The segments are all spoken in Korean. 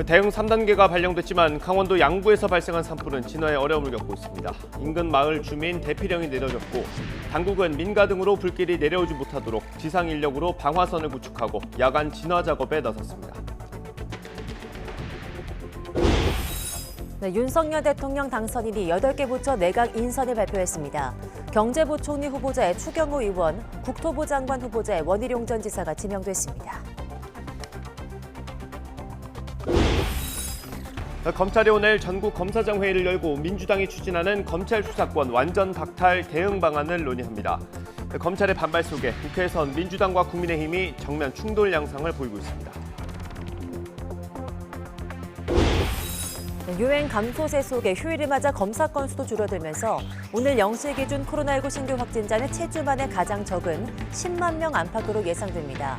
대응 3단계가 발령됐지만 강원도 양구에서 발생한 산불은 진화에 어려움을 겪고 있습니다. 인근 마을 주민 대피령이 내려졌고 당국은 민가 등으로 불길이 내려오지 못하도록 지상 인력으로 방화선을 구축하고 야간 진화 작업에 나섰습니다. 네, 윤석열 대통령 당선인이 8개 부처 내각 인선을 발표했습니다. 경제부총리 후보자의 추경호 의원, 국토부 장관 후보자의 원희룡 전 지사가 지명됐습니다. 검찰이 오늘 전국 검사장 회의를 열고 민주당이 추진하는 검찰 수사권 완전 박탈 대응 방안을 논의합니다. 검찰의 반발 속에 국회에선 민주당과 국민의힘이 정면 충돌 양상을 보이고 있습니다. 유행 감소세 속에 휴일을 맞아 검사 건수도 줄어들면서 오늘 0시 기준 코로나19 신규 확진자는 7주 만에 가장 적은 10만 명 안팎으로 예상됩니다.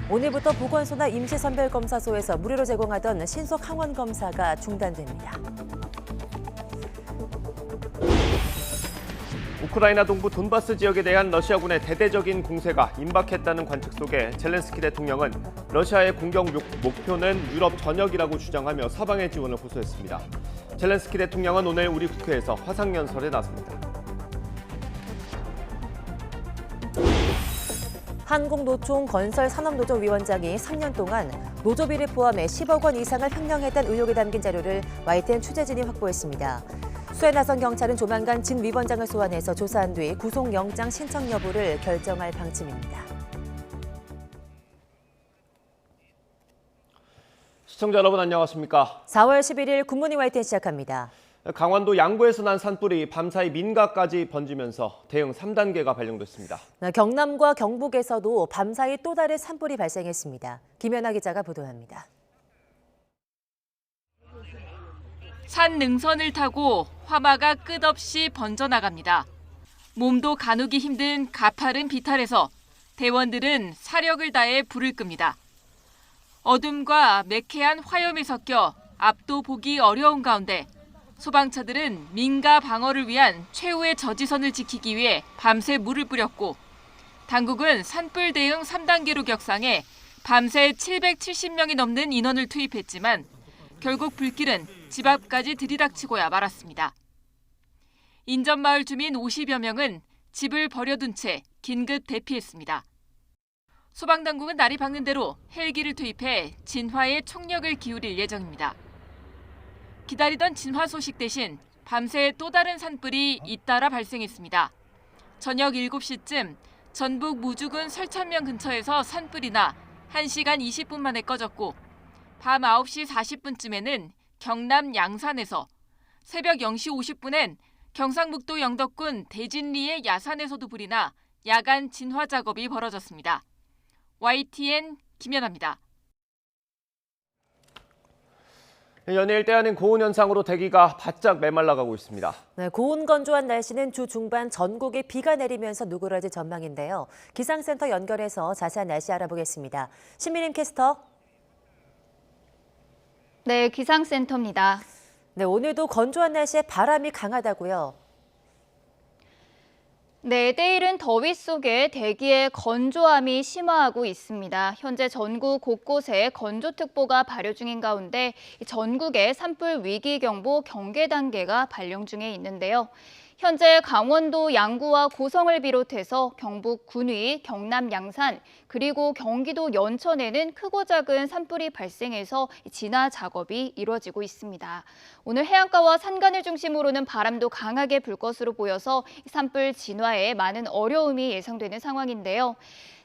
오늘부터 보건소나 임시선별검사소에서 무료로 제공하던 신속 항원 검사가 중단됩니다. 우크라이나 동부 돈바스 지역에 대한 러시아군의 대대적인 공세가 임박했다는 관측 속에 젤렌스키 대통령은 러시아의 공격 목표는 유럽 전역이라고 주장하며 서방의 지원을 호소했습니다. 젤렌스키 대통령은 오늘 우리 국회에서 화상연설에 나섭니다. 한국노총 건설산업노조 위원장이 3년 동안 노조비를 포함해 10억 원 이상을 횡령했다는 의혹이 담긴 자료를 YTN 취재진이 확보했습니다. 수에 나선 경찰은 조만간 진 위원장을 소환해서 조사한 뒤 구속영장 신청 여부를 결정할 방침입니다. 시청자 여러분 안녕하십니까? 4월 11일 굿모닝 YTN 시작합니다. 강원도 양구에서 난 산불이 밤사이 민가까지 번지면서 대응 3단계가 발령됐습니다. 경남과 경북에서도 밤사이 또 다른 산불이 발생했습니다. 김연아 기자가 보도합니다. 산 능선을 타고 화마가 끝없이 번져나갑니다. 몸도 가누기 힘든 가파른 비탈에서 대원들은 사력을 다해 불을 끕니다. 어둠과 매캐한 화염이 섞여 앞도 보기 어려운 가운데 소방차들은 민가 방어를 위한 최후의 저지선을 지키기 위해 밤새 물을 뿌렸고 당국은 산불 대응 3단계로 격상해 밤새 770명이 넘는 인원을 투입했지만 결국 불길은 집 앞까지 들이닥치고야 말았습니다. 인접마을 주민 50여 명은 집을 버려둔 채 긴급 대피했습니다. 소방당국은 날이 밝는 대로 헬기를 투입해 진화에 총력을 기울일 예정입니다. 기다리던 진화 소식 대신 밤새 또 다른 산불이 잇따라 발생했습니다. 저녁 7시쯤 전북 무주군 설천면 근처에서 산불이 나 1시간 20분 만에 꺼졌고 밤 9시 40분쯤에는 경남 양산에서 새벽 0시 50분엔 경상북도 영덕군 대진리의 야산에서도 불이 나 야간 진화 작업이 벌어졌습니다. YTN 김연아입니다. 연일 때 아닌 고온 현상으로 대기가 바짝 메말라가고 있습니다. 네, 고온 건조한 날씨는 주 중반 전국에 비가 내리면서 누그러질 전망인데요. 기상센터 연결해서 자세한 날씨 알아보겠습니다. 신민임 캐스터. 네, 기상센터입니다. 네, 오늘도 건조한 날씨에 바람이 강하다고요. 네, 때이른 더위 속에 대기의 건조함이 심화하고 있습니다. 현재 전국 곳곳에 건조특보가 발효 중인 가운데 전국에 산불 위기경보 경계 단계가 발령 중에 있는데요. 현재 강원도 양구와 고성을 비롯해서 경북 군위, 경남 양산, 그리고 경기도 연천에는 크고 작은 산불이 발생해서 진화 작업이 이루어지고 있습니다. 오늘 해안가와 산간을 중심으로는 바람도 강하게 불 것으로 보여서 산불 진화에 많은 어려움이 예상되는 상황인데요.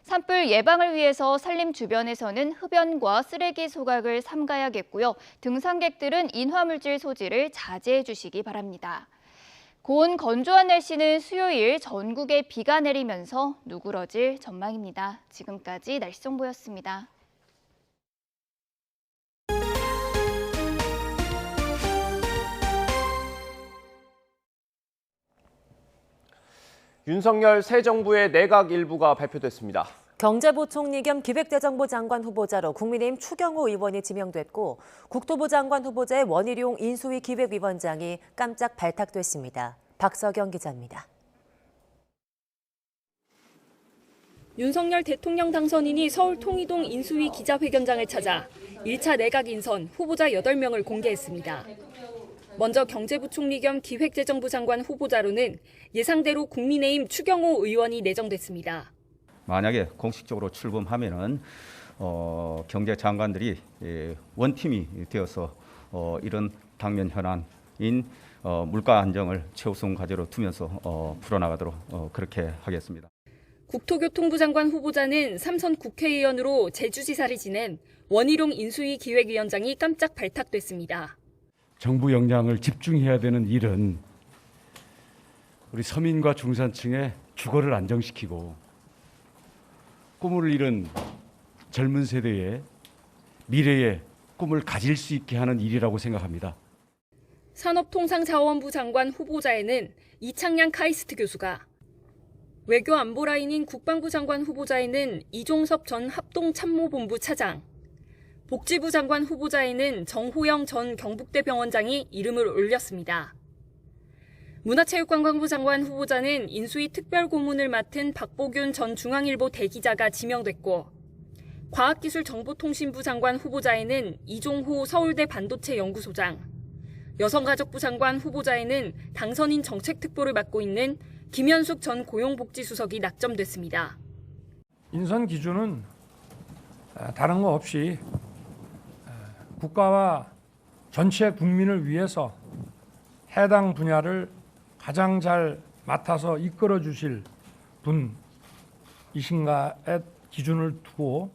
산불 예방을 위해서 산림 주변에서는 흡연과 쓰레기 소각을 삼가야겠고요. 등산객들은 인화물질 소지를 자제해 주시기 바랍니다. 고온 건조한 날씨는 수요일 전국에 비가 내리면서 누그러질 전망입니다. 지금까지 날씨 정보였습니다. 윤석열 새 정부의 내각 일부가 발표됐습니다. 경제부총리 겸 기획재정부 장관 후보자로 국민의힘 추경호 의원이 지명됐고 국토부 장관 후보자의 원희룡 인수위 기획위원장이 깜짝 발탁됐습니다. 박서경 기자입니다. 윤석열 대통령 당선인이 서울 통이동 인수위 기자회견장을 찾아 1차 내각 인선 후보자 8명을 공개했습니다. 먼저 경제부총리 겸 기획재정부 장관 후보자로는 예상대로 국민의힘 추경호 의원이 내정됐습니다. 만약에 공식적으로 출범하면은 경제장관들이 원팀이 되어서 이런 당면 현안인 물가 안정을 최우선 과제로 두면서 풀어나가도록 그렇게 하겠습니다. 국토교통부 장관 후보자는 3선 국회의원으로 제주지사를 지낸 원희룡 인수위 기획위원장이 깜짝 발탁됐습니다. 정부 역량을 집중해야 되는 일은 우리 서민과 중산층의 주거를 안정시키고 꿈을 잃은 젊은 세대의 미래의 꿈을 가질 수 있게 하는 일이라고 생각합니다. 산업통상자원부 장관 후보자에는 이창양 카이스트 교수가, 외교안보라인인 국방부 장관 후보자에는 이종섭 전 합동참모본부 차장, 복지부 장관 후보자에는 정호영 전 경북대 병원장이 이름을 올렸습니다. 문화체육관광부 장관 후보자는 인수위 특별고문을 맡은 박보균 전 중앙일보 대기자가 지명됐고, 과학기술정보통신부 장관 후보자에는 이종호 서울대 반도체 연구소장, 여성가족부 장관 후보자에는 당선인 정책특보를 맡고 있는 김현숙 전 고용복지수석이 낙점됐습니다. 인선 기준은 다른 거 없이 국가와 전체 국민을 위해서 해당 분야를 가장 잘 맡아서 이끌어 주실 분이신가에 기준을 두고,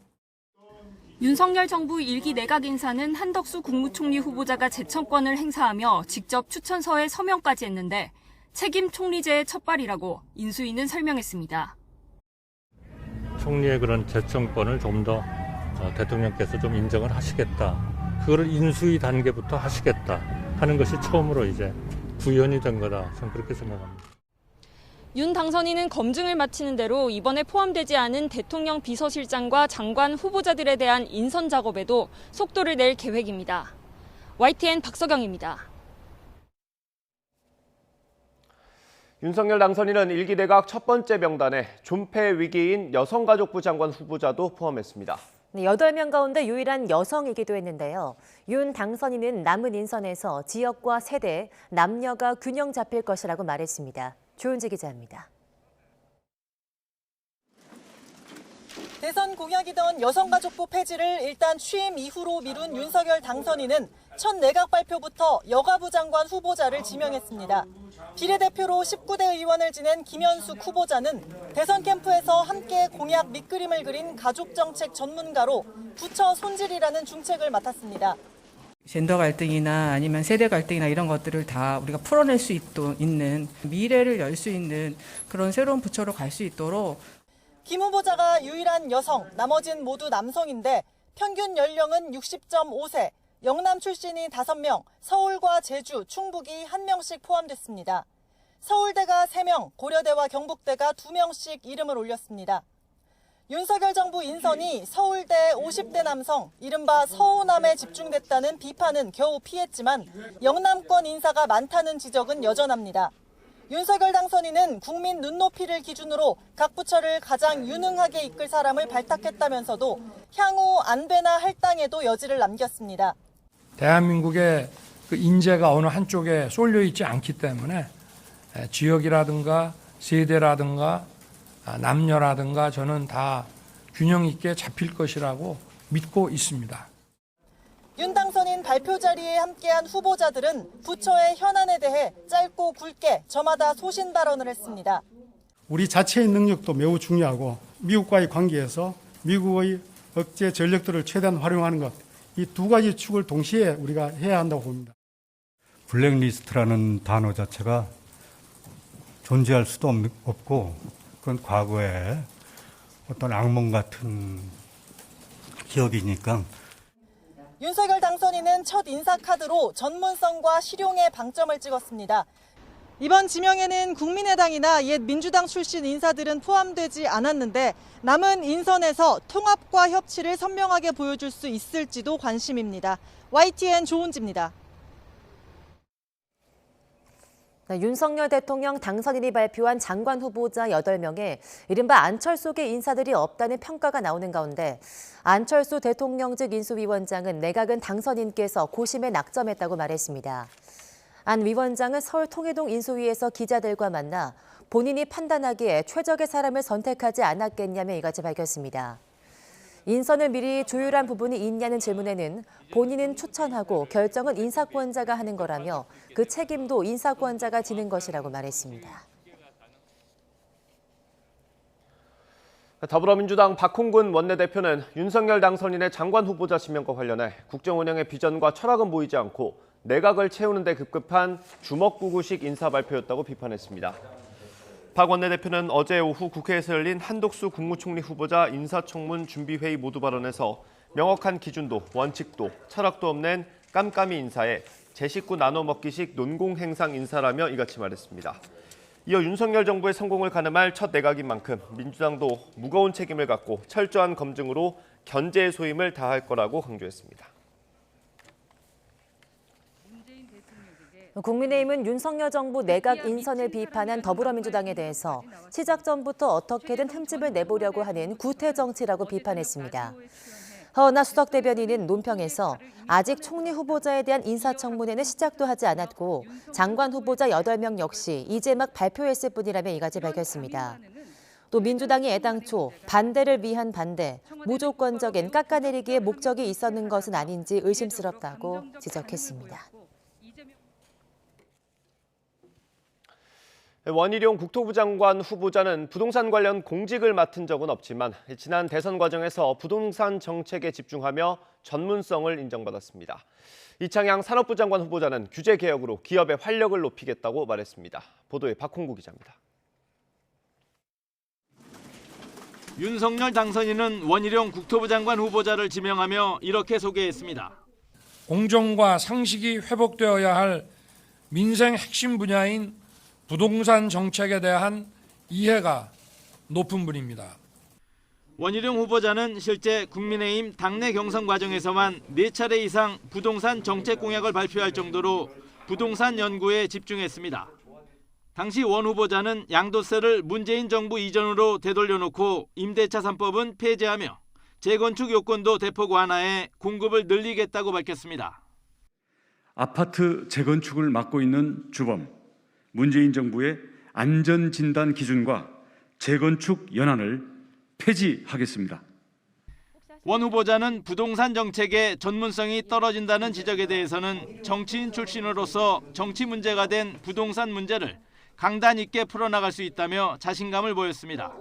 윤석열 정부 1기 내각 인사는 한덕수 국무총리 후보자가 재청권을 행사하며 직접 추천서에 서명까지 했는데 책임 총리제의 첫발이라고 인수위는 설명했습니다. 총리의 그런 재청권을 좀 더 대통령께서 좀 인정을 하시겠다. 그거를 인수위 단계부터 하시겠다 하는 것이 처음으로 이제 구현이 된 거다. 저는 그렇게 생각합니다. 윤 당선인은 검증을 마치는 대로 이번에 포함되지 않은 대통령 비서실장과 장관 후보자들에 대한 인선 작업에도 속도를 낼 계획입니다. YTN 박서경입니다. 윤석열 당선인은 1기 내각 첫 번째 명단에 존폐 위기인 여성가족부 장관 후보자도 포함했습니다. 8명 가운데 유일한 여성이기도 했는데요. 윤 당선인은 남은 인선에서 지역과 세대, 남녀가 균형 잡힐 것이라고 말했습니다. 조은지 기자입니다. 대선 공약이던 여성가족부 폐지를 일단 취임 이후로 미룬 윤석열 당선인은 첫 내각 발표부터 여가부 장관 후보자를 지명했습니다. 비례대표로 19대 의원을 지낸 김현숙 후보자는 대선 캠프에서 함께 공약 밑그림을 그린 가족정책 전문가로 부처 손질이라는 중책을 맡았습니다. 젠더 갈등이나 아니면 세대 갈등이나 이런 것들을 다 우리가 풀어낼 수 있는 미래를 열 수 있는 그런 새로운 부처로 갈 수 있도록. 김 후보자가 유일한 여성, 나머진 모두 남성인데 평균 연령은 60.5세, 영남 출신이 5명, 서울과 제주, 충북이 1명씩 포함됐습니다. 서울대가 3명, 고려대와 경북대가 2명씩 이름을 올렸습니다. 윤석열 정부 인선이 서울대 50대 남성, 이른바 서우남에 집중됐다는 비판은 겨우 피했지만 영남권 인사가 많다는 지적은 여전합니다. 윤석열 당선인은 국민 눈높이를 기준으로 각 부처를 가장 유능하게 이끌 사람을 발탁했다면서도 향후 안배나 할당에도 여지를 남겼습니다. 대한민국의 그 인재가 어느 한쪽에 쏠려 있지 않기 때문에 지역이라든가 세대라든가 남녀라든가 저는 다 균형 있게 잡힐 것이라고 믿고 있습니다. 윤 당선인 발표 자리에 함께한 후보자들은 부처의 현안에 대해 짧고 굵게 저마다 소신 발언을 했습니다. 우리 자체의 능력도 매우 중요하고 미국과의 관계에서 미국의 억제 전력들을 최대한 활용하는 것, 이 두 가지 축을 동시에 우리가 해야 한다고 봅니다. 블랙리스트라는 단어 자체가 존재할 수도 없고 그건 과거에 어떤 악몽 같은 기억이니까. 윤석열 당선인은 첫 인사카드로 전문성과 실용에 방점을 찍었습니다. 이번 지명에는 국민의당이나 옛 민주당 출신 인사들은 포함되지 않았는데 남은 인선에서 통합과 협치를 선명하게 보여줄 수 있을지도 관심입니다. YTN 조은지입니다. 윤석열 대통령 당선인이 발표한 장관 후보자 8명에 이른바 안철수계 인사들이 없다는 평가가 나오는 가운데 안철수 대통령직 인수위원장은 내각은 당선인께서 고심에 낙점했다고 말했습니다. 안 위원장은 서울 통일동 인수위에서 기자들과 만나 본인이 판단하기에 최적의 사람을 선택하지 않았겠냐며 이같이 밝혔습니다. 인선을 미리 조율한 부분이 있냐는 질문에는 본인은 추천하고 결정은 인사권자가 하는 거라며 그 책임도 인사권자가 지는 것이라고 말했습니다. 더불어민주당 박홍근 원내대표는 윤석열 당선인의 장관 후보자 지명과 관련해 국정 운영의 비전과 철학은 보이지 않고 내각을 채우는 데 급급한 주먹구구식 인사 발표였다고 비판했습니다. 박 원내대표는 어제 오후 국회에서 열린 한독수 국무총리 후보자 인사청문 준비회의 모두 발언에서 명확한 기준도 원칙도 철학도 없는 깜깜이 인사에 제 식구 나눠 먹기식 논공행상 인사라며 이같이 말했습니다. 이어 윤석열 정부의 성공을 가늠할 첫 내각인 만큼 민주당도 무거운 책임을 갖고 철저한 검증으로 견제의 소임을 다할 거라고 강조했습니다. 국민의힘은 윤석열 정부 내각 인선을 비판한 더불어민주당에 대해서 시작 전부터 어떻게든 흠집을 내보려고 하는 구태 정치라고 비판했습니다. 허은하 수석 대변인은 논평에서 아직 총리 후보자에 대한 인사청문회는 시작도 하지 않았고 장관 후보자 8명 역시 이제 막 발표했을 뿐이라며 이같이 밝혔습니다. 또 민주당이 애당초 반대를 위한 반대, 무조건적인 깎아내리기에 목적이 있었는 것은 아닌지 의심스럽다고 지적했습니다. 원희룡 국토부 장관 후보자는 부동산 관련 공직을 맡은 적은 없지만 지난 대선 과정에서 부동산 정책에 집중하며 전문성을 인정받았습니다. 이창양 산업부 장관 후보자는 규제 개혁으로 기업의 활력을 높이겠다고 말했습니다. 보도에 박홍구 기자입니다. 윤석열 당선인은 원희룡 국토부 장관 후보자를 지명하며 이렇게 소개했습니다. 공정과 상식이 회복되어야 할 민생 핵심 분야인 부동산 정책에 대한 이해가 높은 분입니다. 원희룡 후보자는 실제 국민의힘 당내 경선 과정에서만 4차례 이상 부동산 정책 공약을 발표할 정도로 부동산 연구에 집중했습니다. 당시 원 후보자는 양도세를 문재인 정부 이전으로 되돌려놓고 임대차 3법은 폐지하며 재건축 요건도 대폭 완화해 공급을 늘리겠다고 밝혔습니다. 아파트 재건축을 맡고 있는 주범, 문재인 정부의 안전진단 기준과 재건축 연한을 폐지하겠습니다. 원 후보자는 부동산 정책의 전문성이 떨어진다는 지적에 대해서는 정치인 출신으로서 정치 문제가 된 부동산 문제를 강단 있게 풀어나갈 수 있다며 자신감을 보였습니다.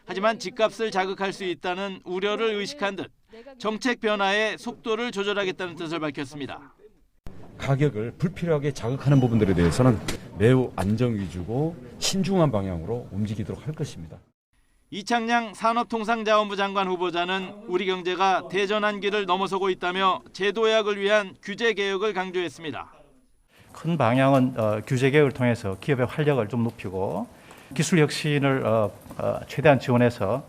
하지만 집값을 자극할 수 있다는 우려를 의식한 듯 정책 변화의 속도를 조절하겠다는 뜻을 밝혔습니다. 가격을 불필요하게 자극하는 부분들에 대해서는 매우 안정 위주고 신중한 방향으로 움직이도록 할 것입니다. 이창양 산업통상자원부 장관 후보자는 우리 경제가 대전환기를 넘어서고 있다며 제도약을 위한 규제 개혁을 강조했습니다. 큰 방향은 규제 개혁을 통해서 기업의 활력을 좀 높이고 기술 혁신을 최대한 지원해서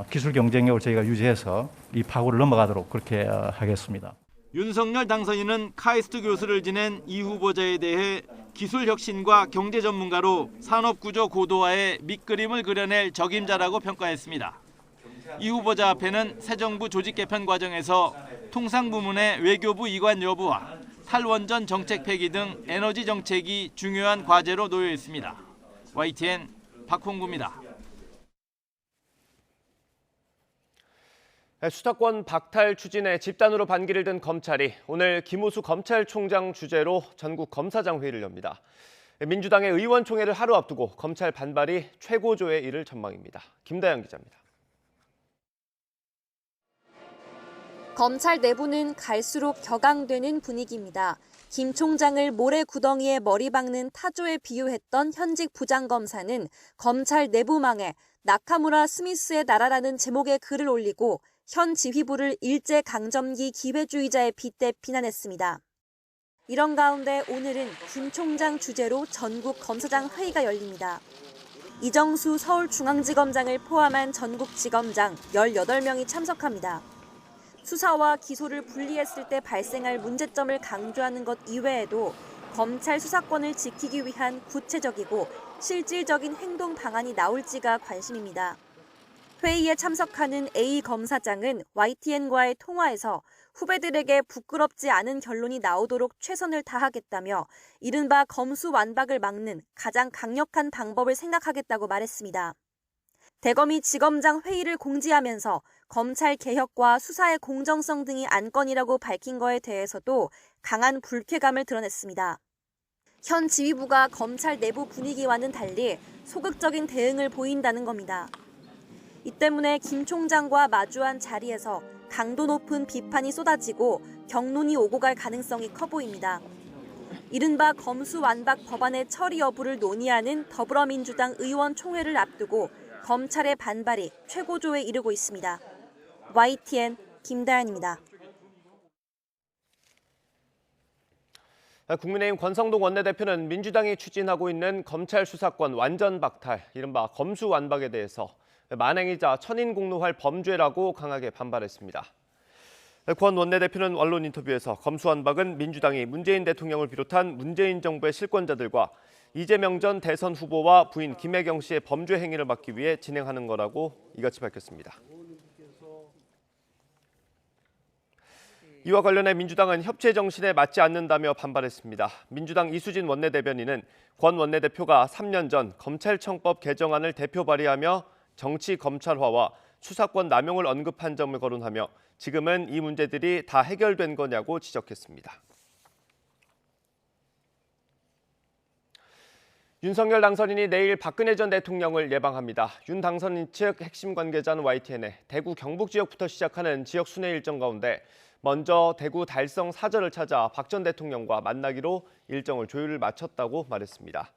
기술 경쟁력을 저희가 유지해서 이 파고를 넘어가도록 그렇게 하겠습니다. 윤석열 당선인은 카이스트 교수를 지낸 이 후보자에 대해 기술 혁신과 경제 전문가로 산업 구조 고도화의 밑그림을 그려낼 적임자라고 평가했습니다. 이 후보자 앞에는 새 정부 조직 개편 과정에서 통상 부문의 외교부 이관 여부와 탈원전 정책 폐기 등 에너지 정책이 중요한 과제로 놓여 있습니다. YTN 박홍구입니다. 수사권 박탈 추진에 집단으로 반기를 든 검찰이 오늘 김우수 검찰총장 주재로 전국 검사장 회의를 엽니다. 민주당의 의원총회를 하루 앞두고 검찰 반발이 최고조에 이를 전망입니다. 김다영 기자입니다. 검찰 내부는 갈수록 격앙되는 분위기입니다. 김 총장을 모래구덩이에 머리 박는 타조에 비유했던 현직 부장검사는 검찰 내부망에 나카무라 스미스의 나라라는 제목의 글을 올리고 현 지휘부를 일제강점기 기회주의자에 빗대 비난했습니다. 이런 가운데 오늘은 김 총장 주재로 전국 검사장 회의가 열립니다. 이정수 서울중앙지검장을 포함한 전국지검장 18명이 참석합니다. 수사와 기소를 분리했을 때 발생할 문제점을 강조하는 것 이외에도 검찰 수사권을 지키기 위한 구체적이고 실질적인 행동 방안이 나올지가 관심입니다. 회의에 참석하는 A 검사장은 YTN과의 통화에서 후배들에게 부끄럽지 않은 결론이 나오도록 최선을 다하겠다며 이른바 검수완박을 막는 가장 강력한 방법을 생각하겠다고 말했습니다. 대검이 지검장 회의를 공지하면서 검찰 개혁과 수사의 공정성 등이 안건이라고 밝힌 거에 대해서도 강한 불쾌감을 드러냈습니다. 현 지휘부가 검찰 내부 분위기와는 달리 소극적인 대응을 보인다는 겁니다. 이 때문에 김 총장과 마주한 자리에서 강도 높은 비판이 쏟아지고 격론이 오고 갈 가능성이 커 보입니다. 이른바 검수완박 법안의 처리 여부를 논의하는 더불어민주당 의원총회를 앞두고 검찰의 반발이 최고조에 이르고 있습니다. YTN 김다연입니다. 국민의힘 권성동 원내대표는 민주당이 추진하고 있는 검찰 수사권 완전 박탈, 이른바 검수완박에 대해서 만행이자 천인공노할 범죄라고 강하게 반발했습니다. 권 원내대표는 언론 인터뷰에서 검수완박은 민주당이 문재인 대통령을 비롯한 문재인 정부의 실권자들과 이재명 전 대선 후보와 부인 김혜경 씨의 범죄 행위를 막기 위해 진행하는 거라고 이같이 밝혔습니다. 이와 관련해 민주당은 협치 정신에 맞지 않는다며 반발했습니다. 민주당 이수진 원내대변인은 권 원내대표가 3년 전 검찰청법 개정안을 대표 발의하며 정치 검찰화와 수사권 남용을 언급한 점을 거론하며 지금은 이 문제들이 다 해결된 거냐고 지적했습니다. 윤석열 당선인이 내일 박근혜 전 대통령을 예방합니다. 윤 당선인 측 핵심 관계자는 YTN에 대구 경북 지역부터 시작하는 지역 순회 일정 가운데 먼저 대구 달성 사저를 찾아 박 전 대통령과 만나기로 일정을 조율을 마쳤다고 말했습니다.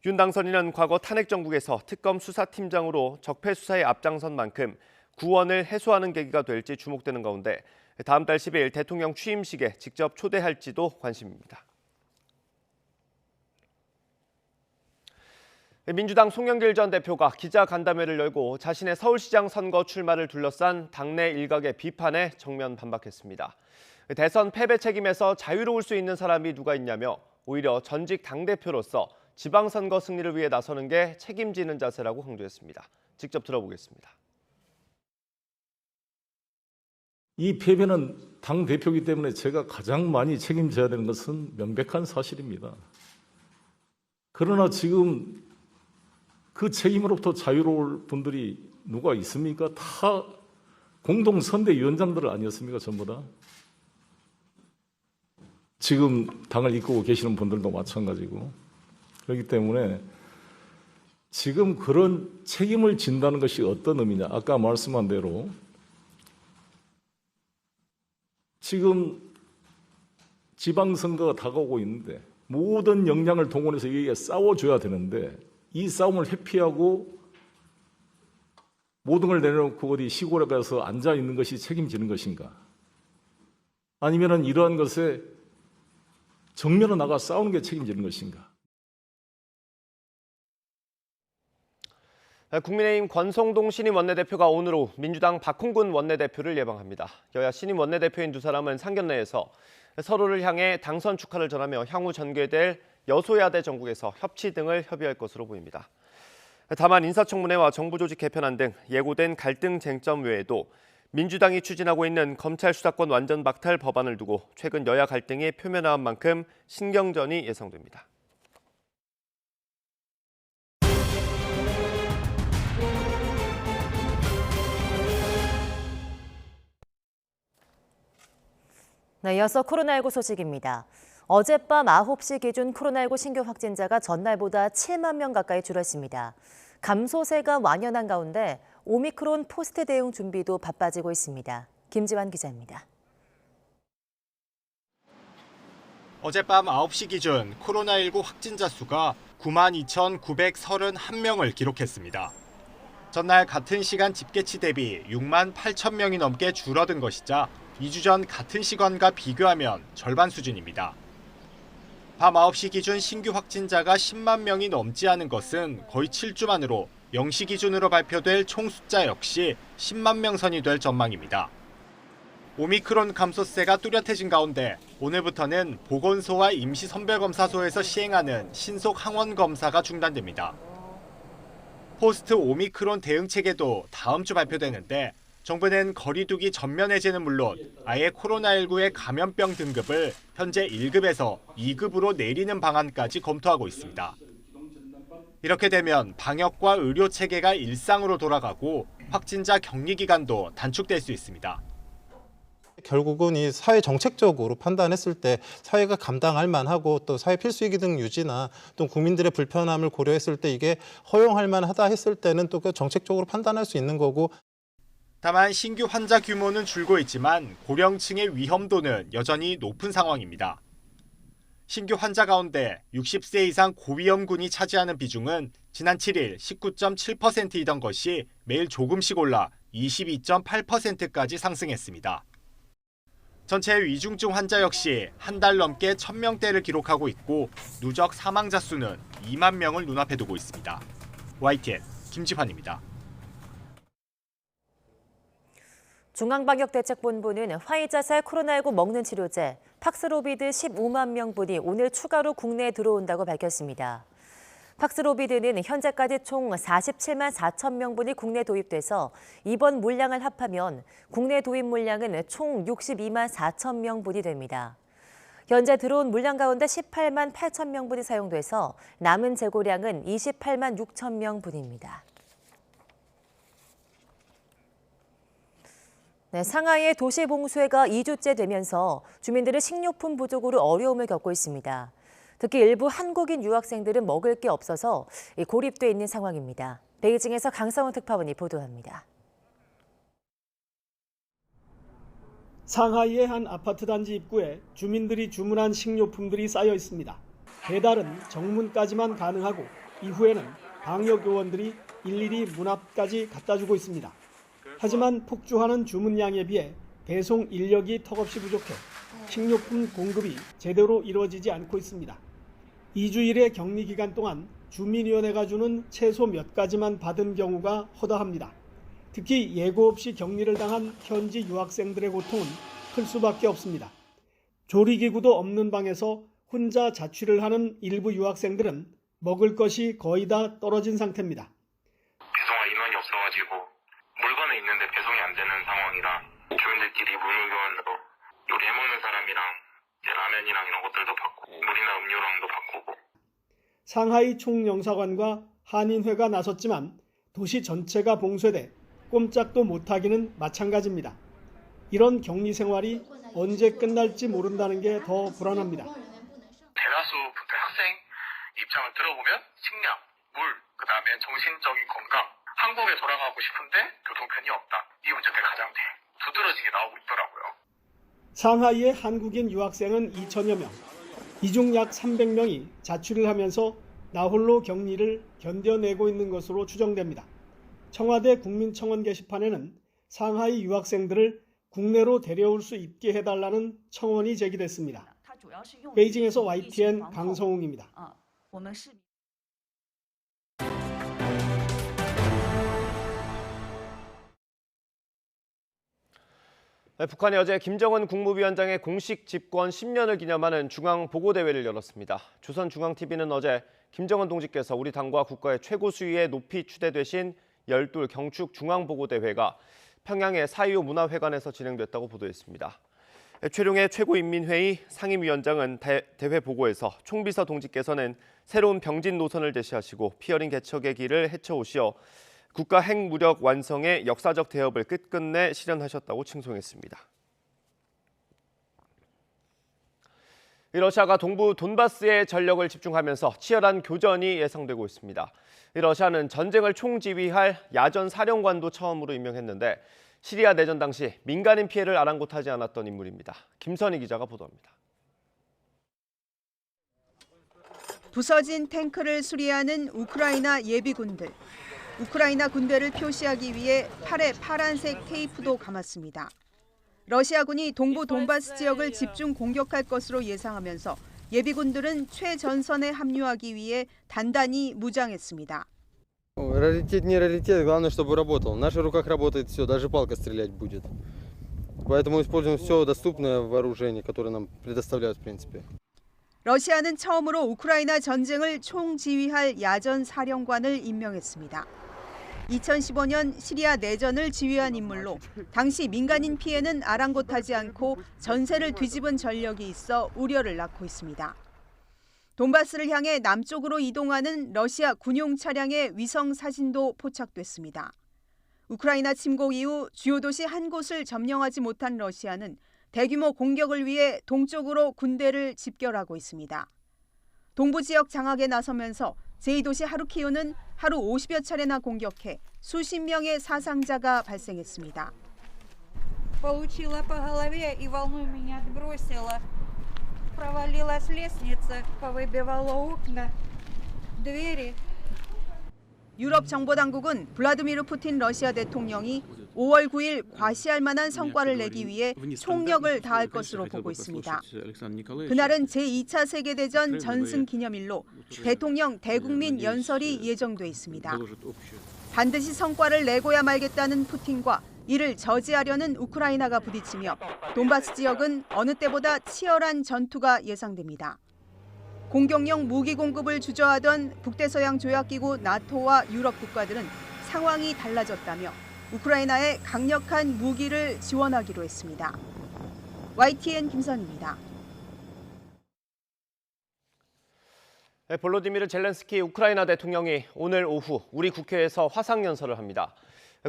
윤 당선인은 과거 탄핵 정국에서 특검 수사팀장으로 적폐 수사에 앞장선 만큼 구원을 해소하는 계기가 될지 주목되는 가운데 다음 달 10일 대통령 취임식에 직접 초대할지도 관심입니다. 민주당 송영길 전 대표가 기자간담회를 열고 자신의 서울시장 선거 출마를 둘러싼 당내 일각의 비판에 정면 반박했습니다. 대선 패배 책임에서 자유로울 수 있는 사람이 누가 있냐며 오히려 전직 당대표로서 지방선거 승리를 위해 나서는 게 책임지는 자세라고 강조했습니다. 직접 들어보겠습니다. 이 패배는 당대표이기 때문에 제가 가장 많이 책임져야 되는 것은 명백한 사실입니다. 그러나 지금 그 책임으로부터 자유로울 분들이 누가 있습니까? 다 공동선대위원장들 아니었습니까? 전부 다. 지금 당을 이끌고 계시는 분들도 마찬가지고. 그렇기 때문에 지금 그런 책임을 진다는 것이 어떤 의미냐. 아까 말씀한 대로 지금 지방선거가 다가오고 있는데 모든 역량을 동원해서 이게 싸워줘야 되는데 이 싸움을 회피하고 모든 걸 내려놓고 어디 시골에 가서 앉아 있는 것이 책임지는 것인가? 아니면은 이러한 것에 정면으로 나가 싸우는 게 책임지는 것인가? 국민의힘 권성동 신임 원내대표가 오늘 오후 민주당 박홍근 원내대표를 예방합니다. 여야 신임 원내대표인 두 사람은 상견례에서 서로를 향해 당선 축하를 전하며 향후 전개될 여소야대 정국에서 협치 등을 협의할 것으로 보입니다. 다만 인사청문회와 정부조직 개편안 등 예고된 갈등 쟁점 외에도 민주당이 추진하고 있는 검찰 수사권 완전 박탈 법안을 두고 최근 여야 갈등이 표면화한 만큼 신경전이 예상됩니다. 네, 이어서 코로나19 소식입니다. 어젯밤 9시 기준 코로나19 신규 확진자가 전날보다 7만 명 가까이 줄었습니다. 감소세가 완연한 가운데 오미크론 포스트 대응 준비도 바빠지고 있습니다. 김지환 기자입니다. 어젯밤 9시 기준 코로나19 확진자 수가 92,931명을 기록했습니다. 전날 같은 시간 집계치 대비 6만 8천 명이 넘게 줄어든 것이자 2주 전 같은 시간과 비교하면 절반 수준입니다. 밤 9시 기준 신규 확진자가 10만 명이 넘지 않은 것은 거의 7주 만으로 0시 기준으로 발표될 총 숫자 역시 10만 명 선이 될 전망입니다. 오미크론 감소세가 뚜렷해진 가운데 오늘부터는 보건소와 임시선별검사소에서 시행하는 신속 항원 검사가 중단됩니다. 포스트 오미크론 대응 체계도 다음 주 발표되는데 정부는 거리두기 전면 해제는 물론 아예 코로나19의 감염병 등급을 현재 1급에서 2급으로 내리는 방안까지 검토하고 있습니다. 이렇게 되면 방역과 의료 체계가 일상으로 돌아가고 확진자 격리 기간도 단축될 수 있습니다. 결국은 이 사회 정책적으로 판단했을 때 사회가 감당할 만하고 또 사회 필수이기 등 유지나 또 국민들의 불편함을 고려했을 때 이게 허용할 만하다 했을 때는 또 그 정책적으로 판단할 수 있는 거고. 다만 신규 환자 규모는 줄고 있지만 고령층의 위험도는 여전히 높은 상황입니다. 신규 환자 가운데 60세 이상 고위험군이 차지하는 비중은 지난 7일 19.7%이던 것이 매일 조금씩 올라 22.8%까지 상승했습니다. 전체 위중증 환자 역시 한 달 넘게 1,000명대를 기록하고 있고 누적 사망자 수는 2만 명을 눈앞에 두고 있습니다. YTN 김지환입니다. 중앙방역대책본부는 화이자살 코로나19 먹는 치료제 팍스로비드 15만 명분이 오늘 추가로 국내에 들어온다고 밝혔습니다. 팍스로비드는 현재까지 총 47만 4천 명분이 국내 도입돼서 이번 물량을 합하면 국내 도입 물량은 총 62만 4천 명분이 됩니다. 현재 들어온 물량 가운데 18만 8천 명분이 사용돼서 남은 재고량은 28만 6천 명분입니다. 네, 상하이의 도시 봉쇄가 2주째 되면서 주민들은 식료품 부족으로 어려움을 겪고 있습니다. 특히 일부 한국인 유학생들은 먹을 게 없어서 고립돼 있는 상황입니다. 베이징에서 강성훈 특파원이 보도합니다. 상하이의 한 아파트 단지 입구에 주민들이 주문한 식료품들이 쌓여 있습니다. 배달은 정문까지만 가능하고 이후에는 방역요원들이 일일이 문 앞까지 갖다 주고 있습니다. 하지만 폭주하는 주문량에 비해 배송 인력이 턱없이 부족해 식료품 공급이 제대로 이루어지지 않고 있습니다. 2주일의 격리 기간 동안 주민위원회가 주는 채소 몇 가지만 받은 경우가 허다합니다. 특히 예고 없이 격리를 당한 현지 유학생들의 고통은 클 수밖에 없습니다. 조리기구도 없는 방에서 혼자 자취를 하는 일부 유학생들은 먹을 것이 거의 다 떨어진 상태입니다. 배송할 인원이 없어가지고 물건은 있는데 배송이 안 되는 상황이라 교인들끼리 물건으로 요리해먹는 사람이랑 라면이랑 이런 것들도 바꾸고 물이나 음료랑도 바꾸고. 상하이 총영사관과 한인회가 나섰지만 도시 전체가 봉쇄돼 꼼짝도 못하기는 마찬가지입니다. 이런 격리 생활이 언제 끝날지 모른다는 게 더 불안합니다. 대다수 학생 입장을 들어보면 식량, 물, 그다음에 정신적인 건강, 한국에 돌아가고 싶은데 교통편이 없다. 이 문제가 가장 두드러지게 나오고 있더라고요. 상하이의 한국인 유학생은 2천여 명, 이 중 약 300명이 자취를 하면서 나홀로 격리를 견뎌내고 있는 것으로 추정됩니다. 청와대 국민청원 게시판에는 상하이 유학생들을 국내로 데려올 수 있게 해달라는 청원이 제기됐습니다. 베이징에서 YTN 강성웅입니다. 북한이 어제 김정은 국무위원장의 공식 집권 10년을 기념하는 중앙보고대회를 열었습니다. 조선중앙TV는 어제 김정은 동지께서 우리 당과 국가의 최고 수위에 높이 추대되신 열둘 경축 중앙보고대회가 평양의 4.25 문화회관에서 진행됐다고 보도했습니다. 최룡해 최고인민회의 상임위원장은 대회 보고에서 총비서 동지께서는 새로운 병진 노선을 제시하시고 피어린 개척의 길을 헤쳐오시어 국가 핵무력 완성의 역사적 대업을 끝끝내 실현하셨다고 칭송했습니다. 러시아가 동부 돈바스에 전력을 집중하면서 치열한 교전이 예상되고 있습니다. 러시아는 전쟁을 총지휘할 야전 사령관도 처음으로 임명했는데 시리아 내전 당시 민간인 피해를 아랑곳하지 않았던 인물입니다. 김선희 기자가 보도합니다. 부서진 탱크를 수리하는 우크라이나 예비군들. 우크라이나 군대를 표시하기 위해 팔에 파란색 테이프도 감았습니다. 러시아군이 동부 돈바스 지역을 집중 공격할 것으로 예상하면서 예비군들은 최전선에 합류하기 위해 단단히 무장했습니다. Раритет не раритет, главное, чтобы работал. В наших руках работает все, даже палка стрелять будет. Поэтому используем все доступное вооружение, которое нам предоставляют, в принципе. 러시아는 처음으로 우크라이나 전쟁을 총지휘할 야전 사령관을 임명했습니다. 2015년 시리아 내전을 지휘한 인물로 당시 민간인 피해는 아랑곳하지 않고 전세를 뒤집은 전력이 있어 우려를 낳고 있습니다. 돈바스를 향해 남쪽으로 이동하는 러시아 군용 차량의 위성 사진도 포착됐습니다. 우크라이나 침공 이후 주요 도시 한 곳을 점령하지 못한 러시아는 대규모 공격을 위해 동쪽으로 군대를 집결하고 있습니다. 동부 지역 장악에 나서면서 제2도시 하르키우는 하루 50여 차례나 공격해 수십 명의 사상자가 발생했습니다. Получила по голове и волной меня отбросила. Провалилась лестница, повыбивала окна, двери. 유럽 정보당국은 블라디미르 푸틴 러시아 대통령이 5월 9일 과시할 만한 성과를 내기 위해 총력을 다할 것으로 보고 있습니다. 그날은 제2차 세계대전 전승 기념일로 대통령 대국민 연설이 예정돼 있습니다. 반드시 성과를 내고야 말겠다는 푸틴과 이를 저지하려는 우크라이나가 부딪히며 돈바스 지역은 어느 때보다 치열한 전투가 예상됩니다. 공격용 무기 공급을 주저하던 북대서양 조약기구 나토와 유럽 국가들은 상황이 달라졌다며 우크라이나에 강력한 무기를 지원하기로 했습니다. YTN 김선입니다. 볼로디미르 젤렌스키 우크라이나 대통령이 오늘 오후 우리 국회에서 화상연설을 합니다.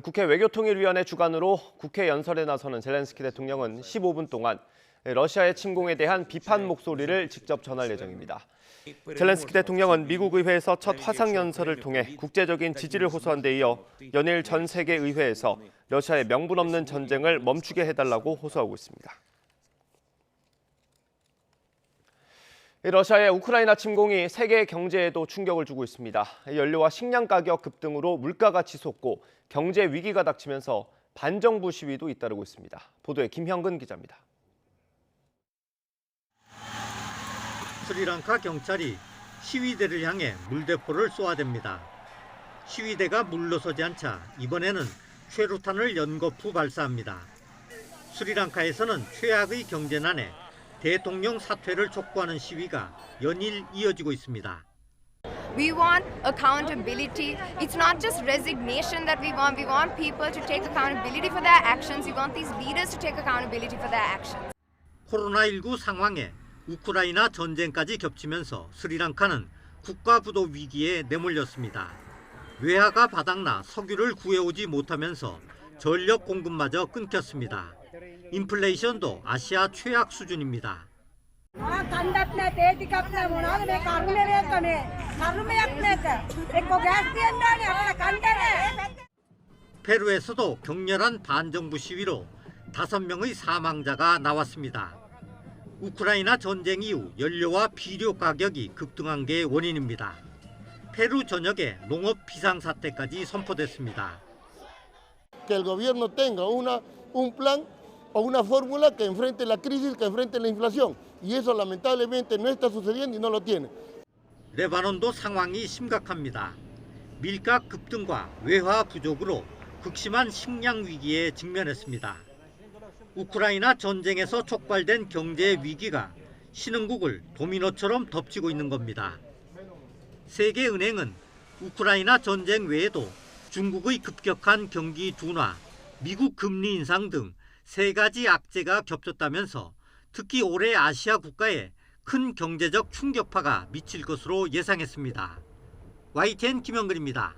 국회 외교통일위원회 주관으로 국회 연설에 나서는 젤렌스키 대통령은 15분 동안 러시아의 침공에 대한 비판 목소리를 직접 전할 예정입니다. 젤렌스키 대통령은 미국 의회에서 첫 화상연설을 통해 국제적인 지지를 호소한 데 이어 연일 전 세계 의회에서 러시아의 명분 없는 전쟁을 멈추게 해달라고 호소하고 있습니다. 러시아의 우크라이나 침공이 세계 경제에도 충격을 주고 있습니다. 연료와 식량 가격 급등으로 물가가 치솟고 경제 위기가 닥치면서 반정부 시위도 잇따르고 있습니다. 보도에 김형근 기자입니다. 스리랑카 경찰이 시위대를 향해 물대포를 쏘아댑니다. 시위대가 물러서지 않자 이번에는 최루탄을 연거푸 발사합니다. 스리랑카에서는 최악의 경제난에 대통령 사퇴를 촉구하는 시위가 연일 이어지고 있습니다. We want accountability. It's not just resignation that we want. We want people to take accountability for their actions. We want these leaders to take accountability for their actions. 코로나19 상황에 우크라이나 전쟁까지 겹치면서 스리랑카는 국가부도 위기에 내몰렸습니다. 외화가 바닥나 석유를 구해오지 못하면서 전력 공급마저 끊겼습니다. 인플레이션도 아시아 최악 수준입니다. 페루에서도 격렬한 반정부 시위로 5명의 사망자가 나왔습니다. 우크라이나 전쟁 이후 연료와 비료 가격이 급등한 게 원인입니다. 페루 전역에 농업 비상사태까지 선포됐습니다. Que el gobierno tenga un plan o una fórmula que enfrente la crisis, que enfrente la inflación. Y eso lamentablemente no está sucediendo y no lo tiene. 레바논도 상황이 심각합니다. 밀가 급등과 외화 부족으로 극심한 식량 위기에 직면했습니다. 우크라이나 전쟁에서 촉발된 경제 위기가 신흥국을 도미노처럼 덮치고 있는 겁니다. 세계은행은 우크라이나 전쟁 외에도 중국의 급격한 경기 둔화, 미국 금리 인상 등 3가지 악재가 겹쳤다면서 특히 올해 아시아 국가에 큰 경제적 충격파가 미칠 것으로 예상했습니다. YTN 김영근입니다.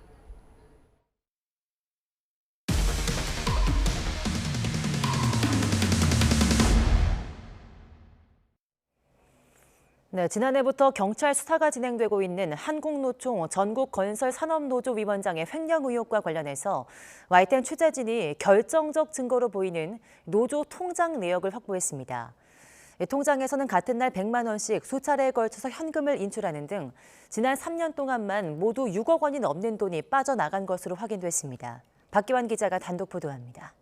네, 지난해부터 경찰 수사가 진행되고 있는 한국노총 전국건설산업노조 위원장의 횡령 의혹과 관련해서 YTN 취재진이 결정적 증거로 보이는 노조 통장 내역을 확보했습니다. 통장에서는 같은 날 100만 원씩 수차례에 걸쳐서 현금을 인출하는 등 지난 3년 동안만 모두 6억 원이 넘는 돈이 빠져나간 것으로 확인됐습니다. 박기환 기자가 단독 보도합니다.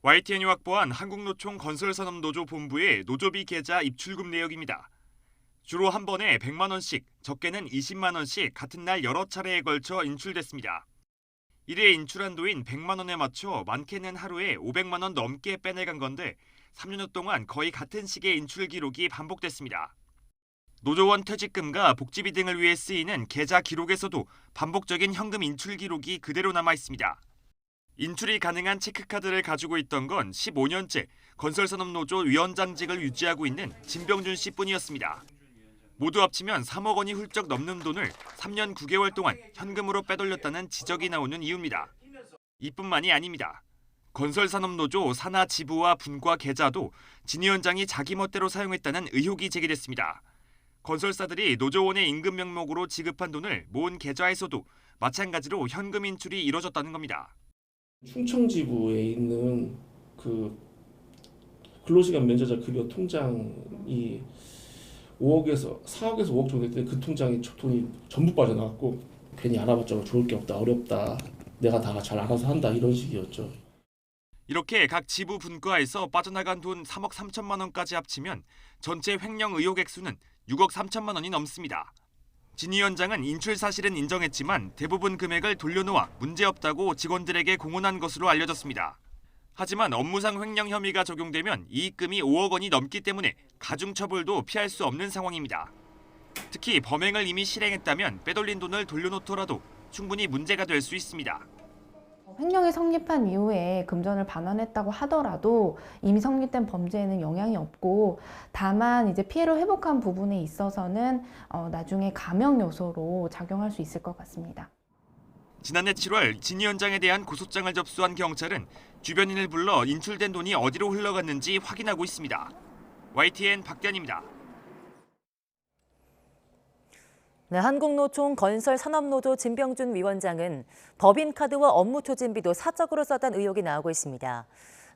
YTN이 확보한 한국노총 건설산업노조 본부의 노조비 계좌 입출금 내역입니다. 주로 한 번에 100만 원씩, 적게는 20만 원씩 같은 날 여러 차례에 걸쳐 인출됐습니다. 1회 인출 한도인 100만 원에 맞춰 많게는 하루에 500만 원 넘게 빼내간 건데 3년 동안 거의 같은 시기의 인출 기록이 반복됐습니다. 노조원 퇴직금과 복지비 등을 위해 쓰이는 계좌 기록에서도 반복적인 현금 인출 기록이 그대로 남아 있습니다. 인출이 가능한 체크카드를 가지고 있던 건 15년째 건설산업노조 위원장직을 유지하고 있는 진병준 씨뿐이었습니다. 모두 합치면 3억 원이 훌쩍 넘는 돈을 3년 9개월 동안 현금으로 빼돌렸다는 지적이 나오는 이유입니다. 이뿐만이 아닙니다. 건설산업노조 산하 지부와 분과 계좌도 진 위원장이 자기 멋대로 사용했다는 의혹이 제기됐습니다. 건설사들이 노조원의 임금 명목으로 지급한 돈을 모은 계좌에서도 마찬가지로 현금 인출이 이뤄졌다는 겁니다. 충청지부에 있는 그 근로시간 면제자 급여 통장이 4억에서 5억 정도 됐더니 그 통장에 돈이 전부 빠져나갔고 괜히 알아봤자 좋을 게 없다, 어렵다, 내가 다 잘 알아서 한다 이런 식이었죠. 이렇게 각 지부 분과에서 빠져나간 돈 3억 3천만 원까지 합치면 전체 횡령 의혹 액수는 6억 3천만 원이 넘습니다. 진 위원장은 인출 사실은 인정했지만 대부분 금액을 돌려놓아 문제없다고 직원들에게 공언한 것으로 알려졌습니다. 하지만 업무상 횡령 혐의가 적용되면 이익금이 5억 원이 넘기 때문에 가중처벌도 피할 수 없는 상황입니다. 특히 범행을 이미 실행했다면 빼돌린 돈을 돌려놓더라도 충분히 문제가 될 수 있습니다. 횡령이 성립한 이후에 금전을 반환했다고 하더라도 이미 성립된 범죄에는 영향이 없고 다만 이제 피해를 회복한 부분에 있어서는 나중에 감형 요소로 작용할 수 있을 것 같습니다. 지난해 7월 진 위원장에 대한 고소장을 접수한 경찰은 주변인을 불러 인출된 돈이 어디로 흘러갔는지 확인하고 있습니다. YTN 박대현입니다. 네, 한국노총 건설산업노조 진병준 위원장은 법인카드와 업무추진비도 사적으로 썼다는 의혹이 나오고 있습니다.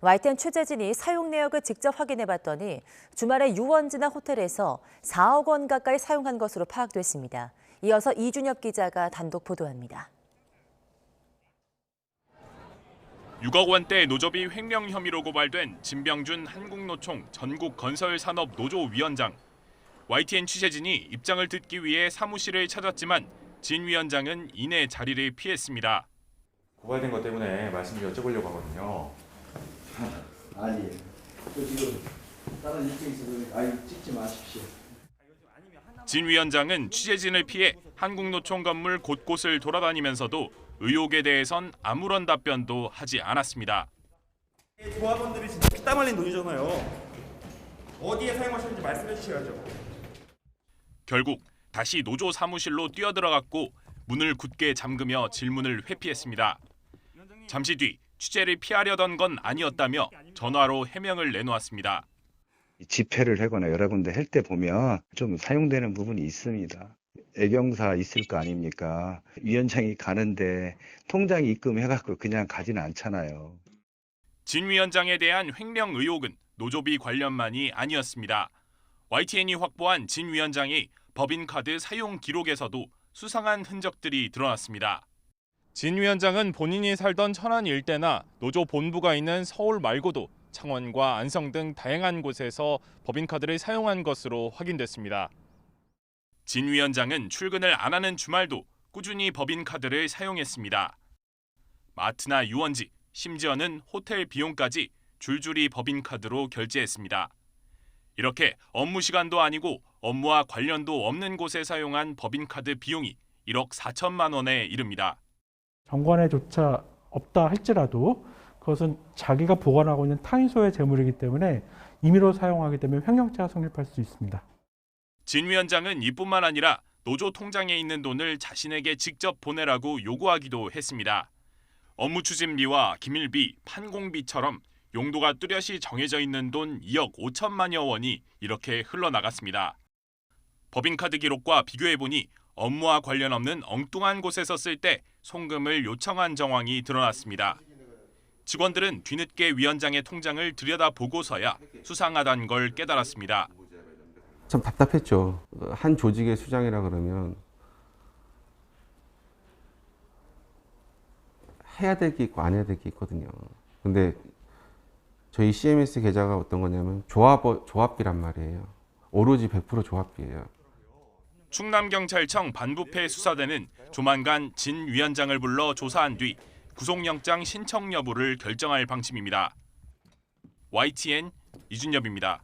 YTN 취재진이 사용 내역을 직접 확인해봤더니 주말에 유원지나 호텔에서 4억 원 가까이 사용한 것으로 파악됐습니다. 이어서 이준엽 기자가 단독 보도합니다. 6억 원대 노조비 횡령 혐의로 고발된 진병준 한국노총 전국건설산업노조위원장. YTN 취재진이 입장을 듣기 위해 사무실을 찾았지만 진 위원장은 이내 자리를 피했습니다. 고발된 것 때문에 말씀 좀 여쭤보려고 하거든요. 아니, 저 지금 다른 일정이 있어서 아니 찍지 마십시오. 진 위원장은 취재진을 피해 한국노총 건물 곳곳을 돌아다니면서도 의혹에 대해선 아무런 답변도 하지 않았습니다. 조합원들이 진짜 피땀 흘린 돈이잖아요. 어디에 사용하셨는지 말씀해 주셔야죠. 결국 다시 노조 사무실로 뛰어들어갔고 문을 굳게 잠그며 질문을 회피했습니다. 잠시 뒤 취재를 피하려던 건 아니었다며 전화로 해명을 내놓았습니다. 집회를 하거나 여러 군데 할 때 보면 좀 사용되는 부분이 있습니다. 애경사 있을 거 아닙니까? 위원장이 가는데 통장 입금해갖고 그냥 가지는 않잖아요. 진 위원장에 대한 횡령 의혹은 노조비 관련만이 아니었습니다. YTN이 확보한 진 위원장이 법인카드 사용 기록에서도 수상한 흔적들이 드러났습니다. 진 위원장은 본인이 살던 천안 일대나 노조 본부가 있는 서울 말고도 창원과 안성 등 다양한 곳에서 법인카드를 사용한 것으로 확인됐습니다. 진 위원장은 출근을 안 하는 주말도 꾸준히 법인카드를 사용했습니다. 마트나 유원지, 심지어는 호텔 비용까지 줄줄이 법인카드로 결제했습니다. 이렇게 업무 시간도 아니고 업무와 관련도 없는 곳에 사용한 법인카드 비용이 1억 4천만 원에 이릅니다. 정관에조차 없다 할지라도 그것은 자기가 보관하고 있는 타인소의 재물이기 때문에 임의로 사용하게 되면 횡령죄가 성립할 수 있습니다. 진 위원장은 이뿐만 아니라 노조 통장에 있는 돈을 자신에게 직접 보내라고 요구하기도 했습니다. 업무 추진비와 기밀비, 판공비처럼 용도가 뚜렷이 정해져 있는 돈 2억 5천만여 원이 이렇게 흘러나갔습니다. 법인카드 기록과 비교해보니 업무와 관련 없는 엉뚱한 곳에서 쓸 때 송금을 요청한 정황이 드러났습니다. 직원들은 뒤늦게 위원장의 통장을 들여다보고서야 수상하다는 걸 깨달았습니다. 참 답답했죠. 한 조직의 수장이라 그러면 해야 될 게 있고 안 해야 될 게 있거든요. 근데 저희 CMS 계좌가 어떤 거냐면 조합비란 말이에요. 오로지 100% 조합비예요. 충남경찰청 반부패 수사대는 조만간 진 위원장을 불러 조사한 뒤 구속영장 신청 여부를 결정할 방침입니다. YTN 이준엽입니다.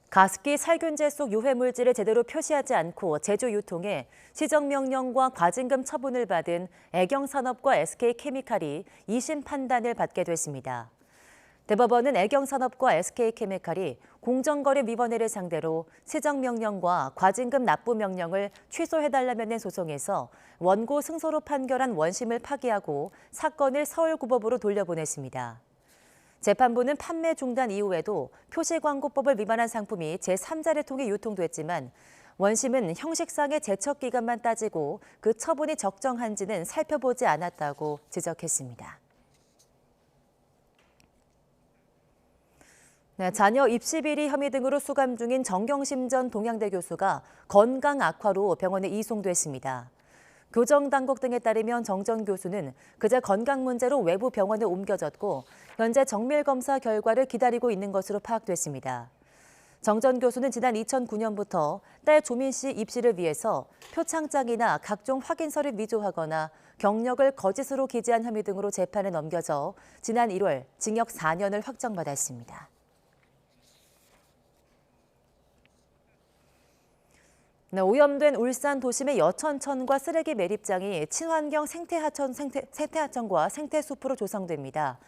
가습기 살균제 속 유해 물질을 제대로 표시하지 않고 제조 유통해 시정명령과 과징금 처분을 받은 애경산업과 SK케미칼이 2심 판단을 받게 됐습니다. 대법원은 애경산업과 SK케미칼이 공정거래위원회를 상대로 시정명령과 과징금 납부 명령을 취소해달라며 낸 소송에서 원고 승소로 판결한 원심을 파기하고 사건을 서울고법으로 돌려보냈습니다. 재판부는 판매 중단 이후에도 표시광고법을 위반한 상품이 제3자를 통해 유통됐지만 원심은 형식상의 제척 기간만 따지고 그 처분이 적정한지는 살펴보지 않았다고 지적했습니다. 자녀 입시 비리 혐의 등으로 수감 중인 정경심 전 동양대 교수가 건강 악화로 병원에 이송됐습니다. 교정당국 등에 따르면 정 전 교수는 그제 건강 문제로 외부 병원에 옮겨졌고 현재 정밀검사 결과를 기다리고 있는 것으로 파악됐습니다. 정 전 교수는 지난 2009년부터 딸 조민 씨 입시를 위해서 표창장이나 각종 확인서를 위조하거나 경력을 거짓으로 기재한 혐의 등으로 재판에 넘겨져 지난 1월 징역 4년을 확정받았습니다. 오염된 울산 도심의 여천천과 쓰레기 매립장이 친환경 생태하천과 생태숲으로 조성됩니다.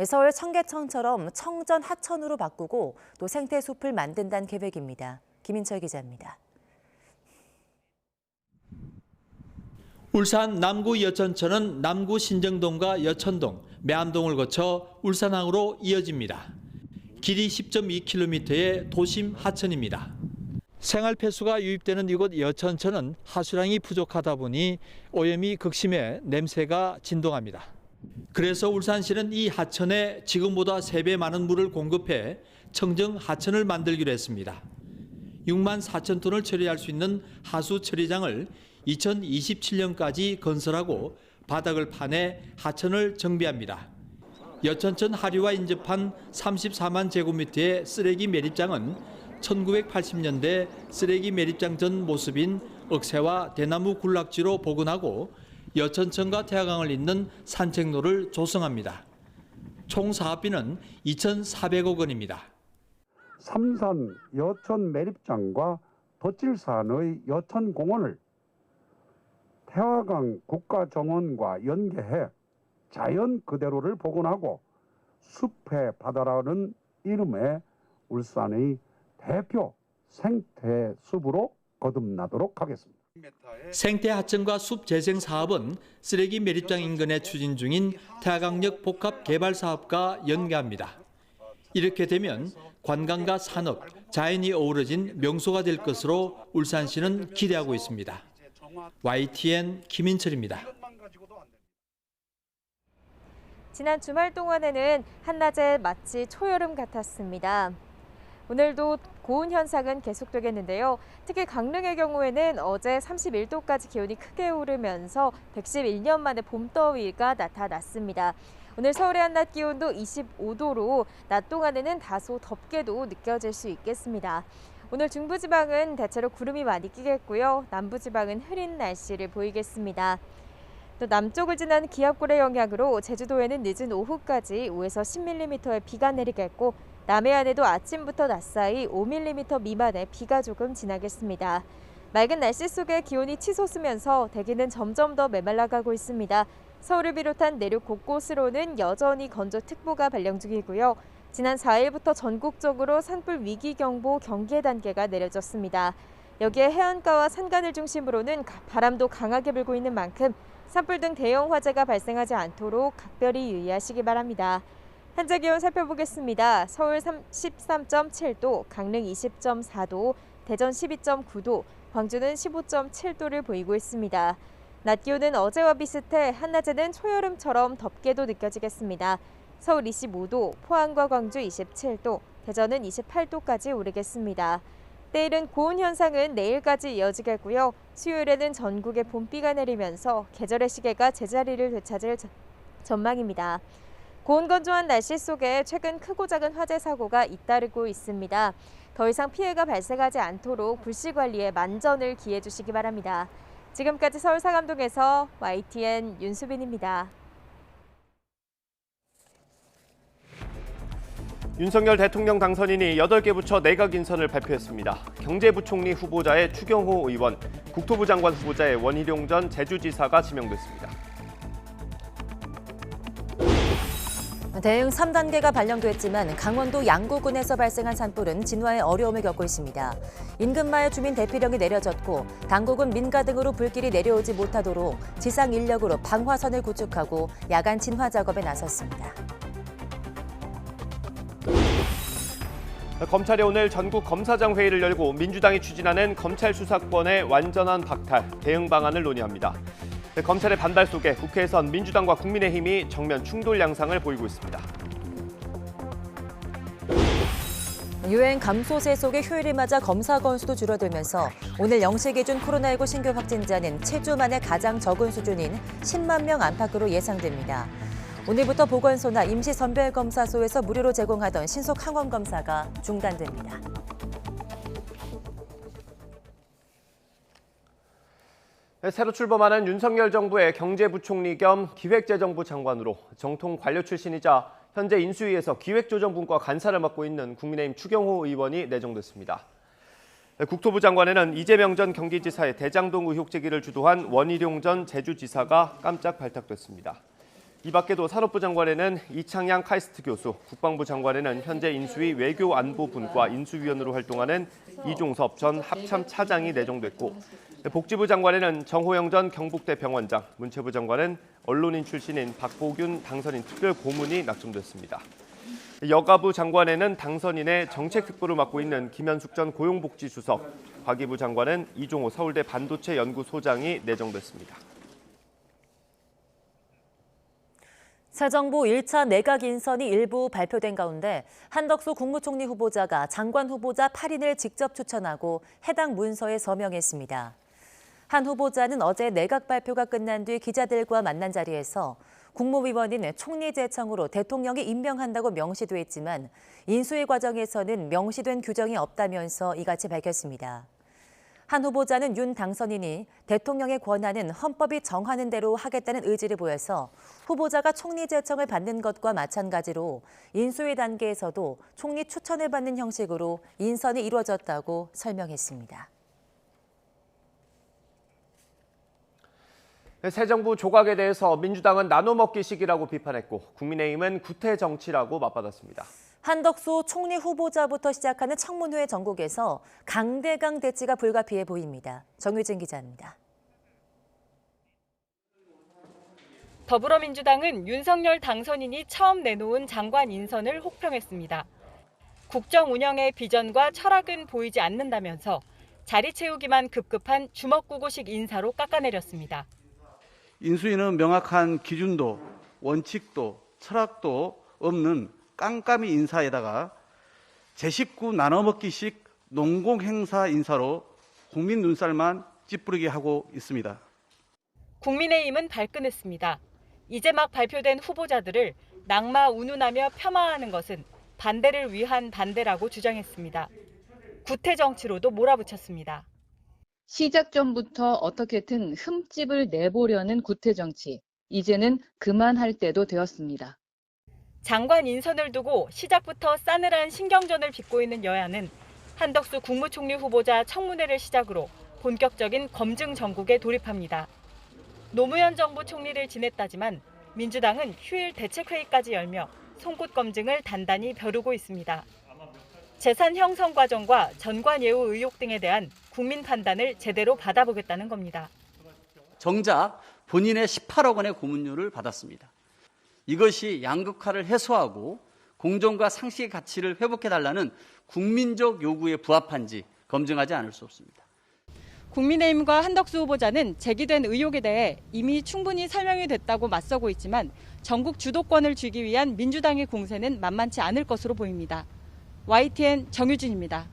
서울 청계천처럼 청전 하천으로 바꾸고 또 생태숲을 만든다는 계획입니다. 김인철 기자입니다. 울산 남구 여천천은 남구 신정동과 여천동, 매암동을 거쳐 울산항으로 이어집니다. 길이 10.2km의 도심 하천입니다. 생활 폐수가 유입되는 이곳 여천천은 하수량이 부족하다 보니 오염이 극심해 냄새가 진동합니다. 그래서 울산시는 이 하천에 지금보다 3배 많은 물을 공급해 청정 하천을 만들기로 했습니다. 6만 4천 톤을 처리할 수 있는 하수 처리장을 2027년까지 건설하고 바닥을 파내 하천을 정비합니다. 여천천 하류와 인접한 34만 제곱미터의 쓰레기 매립장은 1980년대 쓰레기 매립장 전 모습인 억새와 대나무 군락지로 복원하고 여천천과 태화강을 잇는 산책로를 조성합니다. 총 사업비는 2,400억 원입니다. 삼산 여천 매립장과 덧질산의 여천공원을 태화강 국가정원과 연계해 자연 그대로를 복원하고 숲의 바다라는 이름의 울산의 대표 생태숲으로 거듭나도록 하겠습니다. 생태하천과 숲 재생 사업은 쓰레기 매립장 인근에 추진 중인 태화강역 복합 개발 사업과 연계합니다. 이렇게 되면 관광과 산업, 자연이 어우러진 명소가 될 것으로 울산시는 기대하고 있습니다. YTN 김인철입니다. 지난 주말 동안에는 한낮에 마치 초여름 같았습니다. 오늘도 고온 현상은 계속되겠는데요. 특히 강릉의 경우에는 어제 31도까지 기온이 크게 오르면서 111년 만에 봄더위가 나타났습니다. 오늘 서울의 한낮 기온도 25도로 낮 동안에는 다소 덥게도 느껴질 수 있겠습니다. 오늘 중부지방은 대체로 구름이 많이 끼겠고요. 남부지방은 흐린 날씨를 보이겠습니다. 또 남쪽을 지나는 기압골의 영향으로 제주도에는 늦은 오후까지 5에서 10mm의 비가 내리겠고 남해안에도 아침부터 낮 사이 5mm 미만의 비가 조금 지나겠습니다. 맑은 날씨 속에 기온이 치솟으면서 대기는 점점 더 메말라가고 있습니다. 서울을 비롯한 내륙 곳곳으로는 여전히 건조특보가 발령 중이고요. 지난 4일부터 전국적으로 산불 위기경보 경계 단계가 내려졌습니다. 여기에 해안가와 산간을 중심으로는 바람도 강하게 불고 있는 만큼 산불 등 대형 화재가 발생하지 않도록 각별히 유의하시기 바랍니다. 현재 기온 살펴보겠습니다. 서울 13.7도, 강릉 20.4도, 대전 12.9도, 광주는 15.7도를 보이고 있습니다. 낮 기온은 어제와 비슷해 한낮에는 초여름처럼 덥게도 느껴지겠습니다. 서울 25도, 포항과 광주 27도, 대전은 28도까지 오르겠습니다. 내일은 고온 현상은 내일까지 이어지겠고요. 수요일에는 전국에 봄비가 내리면서 계절의 시계가 제자리를 되찾을 전망입니다. 고온 건조한 날씨 속에 최근 크고 작은 화재 사고가 잇따르고 있습니다. 더 이상 피해가 발생하지 않도록 불씨 관리에 만전을 기해 주시기 바랍니다. 지금까지 서울 상암동에서 YTN 윤수빈입니다. 윤석열 대통령 당선인이 8개 부처 내각 인선을 발표했습니다. 경제부총리 후보자의 추경호 의원, 국토부 장관 후보자의 원희룡 전 제주지사가 지명됐습니다. 대응 3단계가 발령됐지만 강원도 양구군에서 발생한 산불은 진화에 어려움을 겪고 있습니다. 인근 마을 주민 대피령이 내려졌고 당국은 민가 등으로 불길이 내려오지 못하도록 지상 인력으로 방화선을 구축하고 야간 진화 작업에 나섰습니다. 검찰이 오늘 전국 검사장 회의를 열고 민주당이 추진하는 검찰 수사권의 완전한 박탈, 대응 방안을 논의합니다. 검찰의 반발 속에 국회에선 민주당과 국민의힘이 정면 충돌 양상을 보이고 있습니다. 유행 감소세 속의 휴일을 맞아 검사 건수도 줄어들면서 오늘 0시 기준 코로나19 신규 확진자는 7주 만에 가장 적은 수준인 10만 명 안팎으로 예상됩니다. 오늘부터 보건소나 임시선별검사소에서 무료로 제공하던 신속 항원 검사가 중단됩니다. 새로 출범하는 윤석열 정부의 경제부총리 겸 기획재정부 장관으로 정통 관료 출신이자 현재 인수위에서 기획조정분과 간사를 맡고 있는 국민의힘 추경호 의원이 내정됐습니다. 국토부 장관에는 이재명 전 경기지사의 대장동 의혹 제기를 주도한 원희룡 전 제주지사가 깜짝 발탁됐습니다. 이 밖에도 산업부 장관에는 이창양 카이스트 교수, 국방부 장관에는 현재 인수위 외교안보분과 인수위원으로 활동하는 이종섭 전 합참 차장이 내정됐고, 복지부 장관에는 정호영 전 경북대 병원장, 문체부 장관은 언론인 출신인 박보균 당선인 특별 고문이 낙점됐습니다. 여가부 장관에는 당선인의 정책특보를 맡고 있는 김현숙 전 고용복지수석, 과기부 장관은 이종호 서울대 반도체연구소장이 내정됐습니다. 새 정부 1차 내각 인선이 일부 발표된 가운데 한덕수 국무총리 후보자가 장관 후보자 8인을 직접 추천하고 해당 문서에 서명했습니다. 한 후보자는 어제 내각 발표가 끝난 뒤 기자들과 만난 자리에서 국무위원인 총리 제청으로 대통령이 임명한다고 명시돼 있지만 인수위 과정에서는 명시된 규정이 없다면서 이같이 밝혔습니다. 한 후보자는 윤 당선인이 대통령의 권한은 헌법이 정하는 대로 하겠다는 의지를 보여서 후보자가 총리 제청을 받는 것과 마찬가지로 인수위 단계에서도 총리 추천을 받는 형식으로 인선이 이루어졌다고 설명했습니다. 새 정부 조각에 대해서 민주당은 나눠먹기식이라고 비판했고 국민의힘은 구태 정치라고 맞받았습니다. 한덕수 총리 후보자부터 시작하는 청문회 전국에서 강대강 대치가 불가피해 보입니다. 정유진 기자입니다. 더불어민주당은 윤석열 당선인이 처음 내놓은 장관 인선을 혹평했습니다. 국정 운영의 비전과 철학은 보이지 않는다면서 자리 채우기만 급급한 주먹구구식 인사로 깎아내렸습니다. 인수위는 명확한 기준도, 원칙도, 철학도 없는 깜깜이 인사에다가 제 식구 나눠먹기식 농공행사 인사로 국민 눈살만 찌푸리게 하고 있습니다. 국민의힘은 발끈했습니다. 이제 막 발표된 후보자들을 낙마 운운하며 폄하하는 것은 반대를 위한 반대라고 주장했습니다. 구태 정치로도 몰아붙였습니다. 시작 전부터 어떻게든 흠집을 내보려는 구태 정치, 이제는 그만할 때도 되었습니다. 장관 인선을 두고 시작부터 싸늘한 신경전을 빚고 있는 여야는 한덕수 국무총리 후보자 청문회를 시작으로 본격적인 검증 전국에 돌입합니다. 노무현 정부 총리를 지냈다지만 민주당은 휴일 대책회의까지 열며 송곳 검증을 단단히 벼르고 있습니다. 재산 형성 과정과 전관 예우 의혹 등에 대한 국민 판단을 제대로 받아보겠다는 겁니다. 정작 본인의 18억 원의 고문료를 받았습니다. 이것이 양극화를 해소하고 공정과 상식의 가치를 회복해달라는 국민적 요구에 부합한지 검증하지 않을 수 없습니다. 국민의힘과 한덕수 후보자는 제기된 의혹에 대해 이미 충분히 설명이 됐다고 맞서고 있지만 전국 주도권을 쥐기 위한 민주당의 공세는 만만치 않을 것으로 보입니다. YTN 정유진입니다.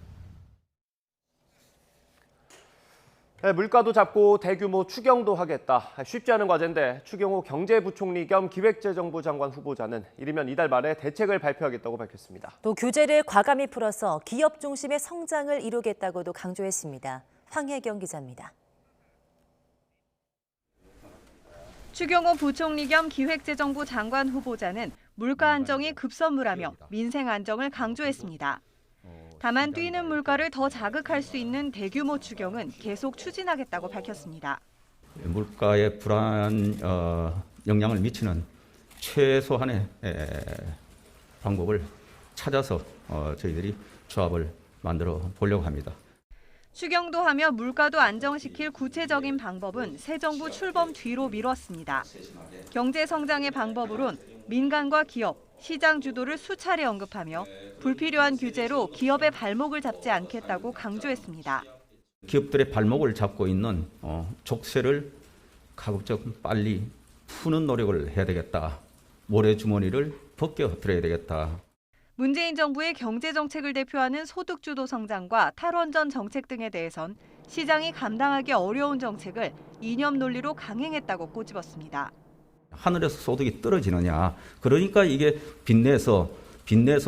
물가도 잡고 대규모 추경도 하겠다. 쉽지 않은 과제인데 추경호 경제부총리 겸 기획재정부 장관 후보자는 이르면 이달 말에 대책을 발표하겠다고 밝혔습니다. 또 규제를 과감히 풀어서 기업 중심의 성장을 이루겠다고도 강조했습니다. 황혜경 기자입니다. 추경호 부총리 겸 기획재정부 장관 후보자는 물가 안정이 급선무라며 민생 안정을 강조했습니다. 다만 뛰는 물가를 더 자극할 수 있는 대규모 추경은 계속 추진하겠다고 밝혔습니다. 물가에 불안 영향을 미치는 최소한의 방법을 찾아서 저희들이 조합을 만들어 보려고 합니다. 추경도 하며 물가도 안정시킬 구체적인 방법은 새 정부 출범 뒤로 미뤘습니다. 경제 성장의 방법으론 민간과 기업, 시장 주도를 수차례 언급하며 불필요한 규제로 기업의 발목을 잡지 않겠다고 강조했습니다. 기업들의 발목을 잡고 있는 족쇄를 가급적 빨리 푸는 노력을 해야 되겠다. 모래주머니를 벗겨드려야 되겠다. 문재인 정부의 경제정책을 대표하는 소득주도 성장과 탈원전 정책 등에 대해선 시장이 감당하기 어려운 정책을 이념 논리로 강행했다고 꼬집었습니다. 하늘에서 소득이 떨어지느냐. 그러니까 이게 빚내서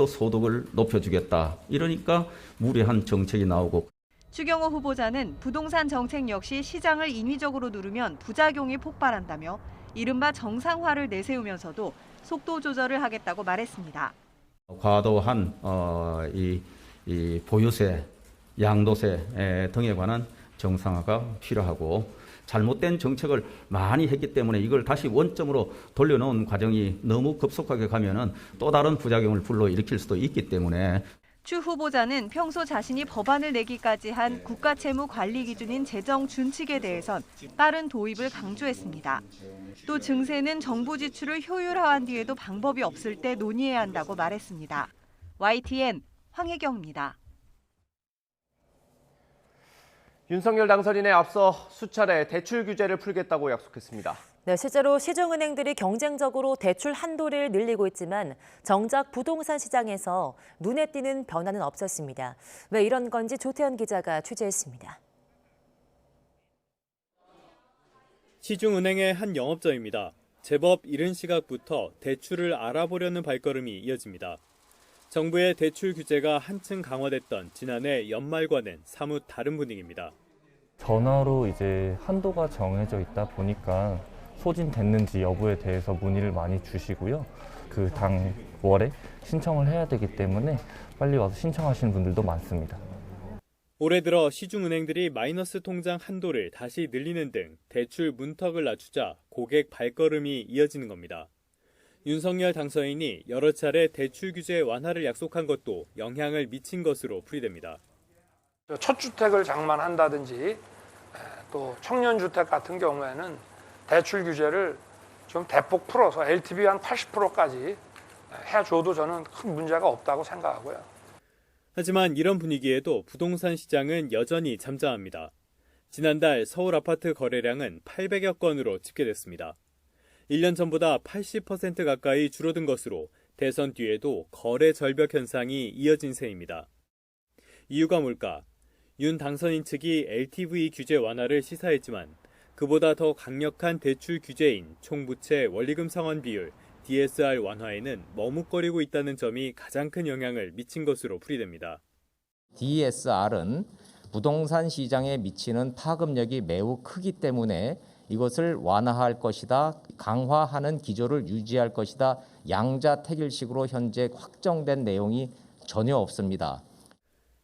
소득을 높여주겠다. 이러니까 무리한 정책이 나오고. 추경호 후보자는 부동산 정책 역시 시장을 인위적으로 누르면 부작용이 폭발한다며 이른바 정상화를 내세우면서도 속도 조절을 하겠다고 말했습니다. 과도한 이 보유세, 양도세 등에 관한 정상화가 필요하고 잘못된 정책을 많이 했기 때문에 이걸 다시 원점으로 돌려놓은 과정이 너무 급속하게 가면은 또 다른 부작용을 불러일으킬 수도 있기 때문에. 추 후보자는 평소 자신이 법안을 내기까지 한 국가채무 관리 기준인 재정 준칙에 대해선 빠른 도입을 강조했습니다. 또 증세는 정부 지출을 효율화한 뒤에도 방법이 없을 때 논의해야 한다고 말했습니다. YTN 황혜경입니다. 윤석열 당선인에 앞서 수차례 대출 규제를 풀겠다고 약속했습니다. 네, 실제로 시중은행들이 경쟁적으로 대출 한도를 늘리고 있지만 정작 부동산 시장에서 눈에 띄는 변화는 없었습니다. 왜 이런 건지 조태현 기자가 취재했습니다. 시중은행의 한 영업자입니다. 제법 이른 시각부터 대출을 알아보려는 발걸음이 이어집니다. 정부의 대출 규제가 한층 강화됐던 지난해 연말과는 사뭇 다른 분위기입니다. 전화로 이제 한도가 정해져 있다 보니까 소진됐는지 여부에 대해서 문의를 많이 주시고요. 그 당월에 신청을 해야 되기 때문에 빨리 와서 신청하시는 분들도 많습니다. 올해 들어 시중은행들이 마이너스 통장 한도를 다시 늘리는 등 대출 문턱을 낮추자 고객 발걸음이 이어지는 겁니다. 윤석열 당선인이 여러 차례 대출 규제 완화를 약속한 것도 영향을 미친 것으로 풀이됩니다. 첫 주택을 장만한다든지 또 청년주택 같은 경우에는 대출 규제를 좀 대폭 풀어서 LTV 한 80%까지 해줘도 저는 큰 문제가 없다고 생각하고요. 하지만 이런 분위기에도 부동산 시장은 여전히 잠잠합니다. 지난달 서울 아파트 거래량은 800여 건으로 집계됐습니다. 1년 전보다 80% 가까이 줄어든 것으로 대선 뒤에도 거래 절벽 현상이 이어진 셈입니다. 이유가 뭘까? 윤 당선인 측이 LTV 규제 완화를 시사했지만 그보다 더 강력한 대출 규제인 총부채 원리금 상환 비율 DSR 완화에는 머뭇거리고 있다는 점이 가장 큰 영향을 미친 것으로 풀이됩니다. DSR은 부동산 시장에 미치는 파급력이 매우 크기 때문에 이것을 완화할 것이다, 강화하는 기조를 유지할 것이다, 양자택일식으로 현재 확정된 내용이 전혀 없습니다.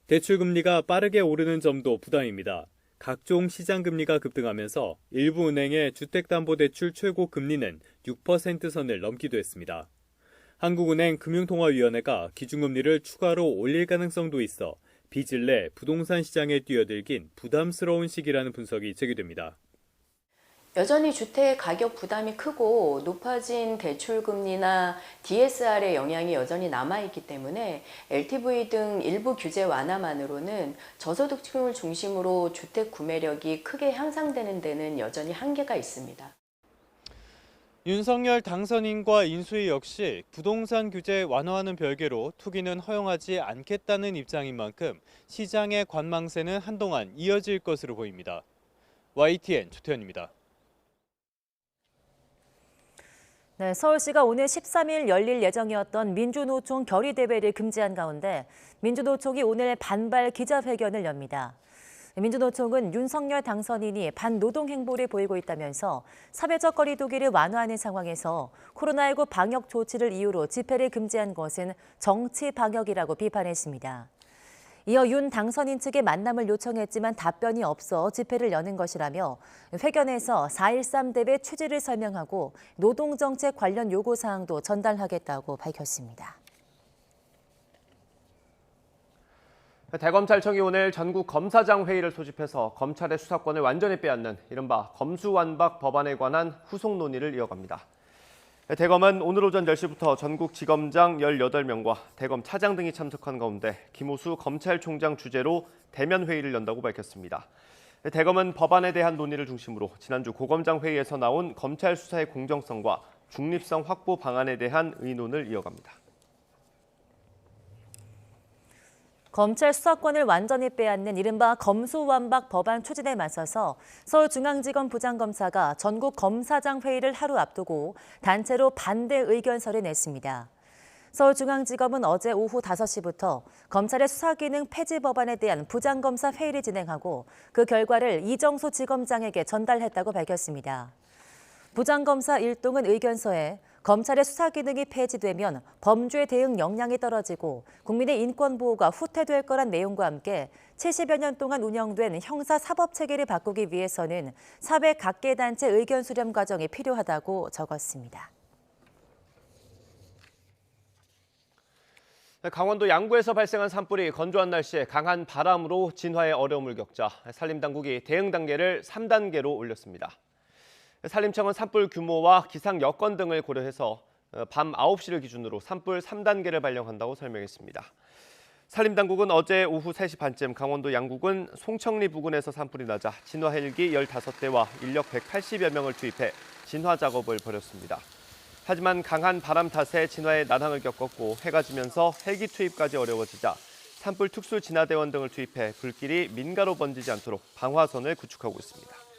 대출 금리가 빠르게 오르는 점도 부담입니다. 각종 시장 금리가 급등하면서 일부 은행의 주택담보대출 최고 금리는 6% 선을 넘기도 했습니다. 한국은행 금융통화위원회가 기준금리를 추가로 올릴 가능성도 있어 빚을 내 부동산 시장에 뛰어들긴 부담스러운 시기라는 분석이 제기됩니다. 여전히 주택 가격 부담이 크고 높아진 대출금리나 DSR의 영향이 여전히 남아있기 때문에 LTV 등 일부 규제 완화만으로는 저소득층을 중심으로 주택 구매력이 크게 향상되는 데는 여전히 한계가 있습니다. 윤석열 당선인과 인수위 역시 부동산 규제 완화와는 별개로 투기는 허용하지 않겠다는 입장인 만큼 시장의 관망세는 한동안 이어질 것으로 보입니다. YTN 조태현입니다. 네, 서울시가 오늘 13일 열릴 예정이었던 민주노총 결의대회를 금지한 가운데 민주노총이 오늘 반발 기자회견을 엽니다. 민주노총은 윤석열 당선인이 반노동 행보를 보이고 있다면서 사회적 거리 두기를 완화하는 상황에서 코로나19 방역 조치를 이유로 집회를 금지한 것은 정치 방역이라고 비판했습니다. 이어 윤 당선인 측에 만남을 요청했지만 답변이 없어 집회를 여는 것이라며 회견에서 4.13 대회 취지를 설명하고 노동정책 관련 요구사항도 전달하겠다고 밝혔습니다. 대검찰청이 오늘 전국 검사장 회의를 소집해서 검찰의 수사권을 완전히 빼앗는 이른바 검수완박 법안에 관한 후속 논의를 이어갑니다. 대검은 오늘 오전 10시부터 전국 지검장 18명과 대검 차장 등이 참석한 가운데 김호수 검찰총장 주재로 대면 회의를 연다고 밝혔습니다. 대검은 법안에 대한 논의를 중심으로 지난주 고검장 회의에서 나온 검찰 수사의 공정성과 중립성 확보 방안에 대한 의논을 이어갑니다. 검찰 수사권을 완전히 빼앗는 이른바 검수완박 법안 추진에 맞서서 서울중앙지검 부장검사가 전국 검사장 회의를 하루 앞두고 단체로 반대 의견서를 냈습니다. 서울중앙지검은 어제 오후 5시부터 검찰의 수사기능 폐지 법안에 대한 부장검사 회의를 진행하고 그 결과를 이정수 지검장에게 전달했다고 밝혔습니다. 부장검사 일동은 의견서에 검찰의 수사 기능이 폐지되면 범죄 대응 역량이 떨어지고 국민의 인권 보호가 후퇴될 거란 내용과 함께 70여 년 동안 운영된 형사 사법 체계를 바꾸기 위해서는 사회 각계 단체 의견 수렴 과정이 필요하다고 적었습니다. 강원도 양구에서 발생한 산불이 건조한 날씨에 강한 바람으로 진화에 어려움을 겪자 산림당국이 대응 단계를 3단계로 올렸습니다. 산림청은 산불 규모와 기상 여건 등을 고려해서 밤 9시를 기준으로 산불 3단계를 발령한다고 설명했습니다. 산림당국은 어제 오후 3시 반쯤 강원도 양구군 송청리 부근에서 산불이 나자 진화 헬기 15대와 인력 180여 명을 투입해 진화 작업을 벌였습니다. 하지만 강한 바람 탓에 진화에 난항을 겪었고 해가 지면서 헬기 투입까지 어려워지자 산불 특수 진화대원 등을 투입해 불길이 민가로 번지지 않도록 방화선을 구축하고 있습니다.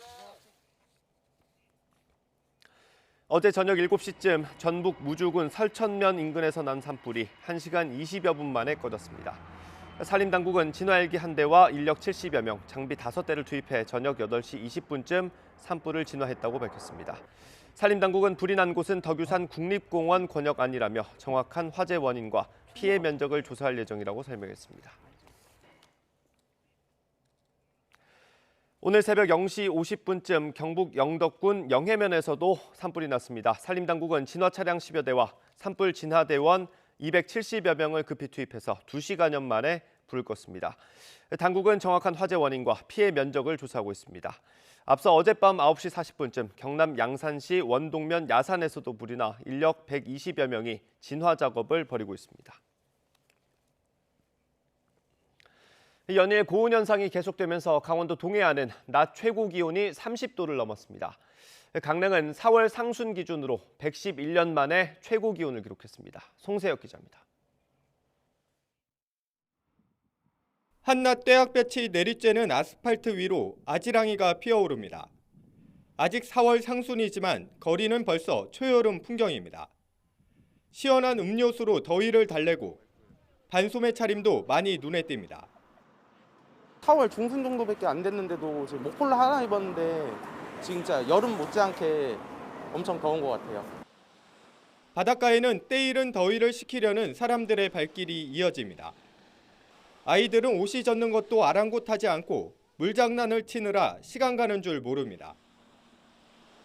어제 저녁 7시쯤 전북 무주군 설천면 인근에서 난 산불이 1시간 20여 분 만에 꺼졌습니다. 산림당국은 진화 헬기 1대와 인력 70여 명, 장비 5대를 투입해 저녁 8시 20분쯤 산불을 진화했다고 밝혔습니다. 산림당국은 불이 난 곳은 덕유산 국립공원 권역 안이라며 정확한 화재 원인과 피해 면적을 조사할 예정이라고 설명했습니다. 오늘 새벽 0시 50분쯤 경북 영덕군 영해면에서도 산불이 났습니다. 산림당국은 진화 차량 10여 대와 산불 진화대원 270여 명을 급히 투입해서 2시간여 만에 불을 껐습니다. 당국은 정확한 화재 원인과 피해 면적을 조사하고 있습니다. 앞서 어젯밤 9시 40분쯤 경남 양산시 원동면 야산에서도 불이 나 인력 120여 명이 진화 작업을 벌이고 있습니다. 연일 고온 현상이 계속되면서 강원도 동해안은 낮 최고 기온이 30도를 넘었습니다. 강릉은 4월 상순 기준으로 111년 만에 최고 기온을 기록했습니다. 송세혁 기자입니다. 한낮 떼약볕이 내리쬐는 아스팔트 위로 아지랑이가 피어오릅니다. 아직 4월 상순이지만 거리는 벌써 초여름 풍경입니다. 시원한 음료수로 더위를 달래고 반소매 차림도 많이 눈에 띕니다. 4월 중순 정도밖에 안 됐는데도 지금 목폴라 하나 입었는데 진짜 여름 못지않게 엄청 더운 것 같아요. 바닷가에는 때이른 더위를 식히려는 사람들의 발길이 이어집니다. 아이들은 옷이 젖는 것도 아랑곳하지 않고 물장난을 치느라 시간 가는 줄 모릅니다.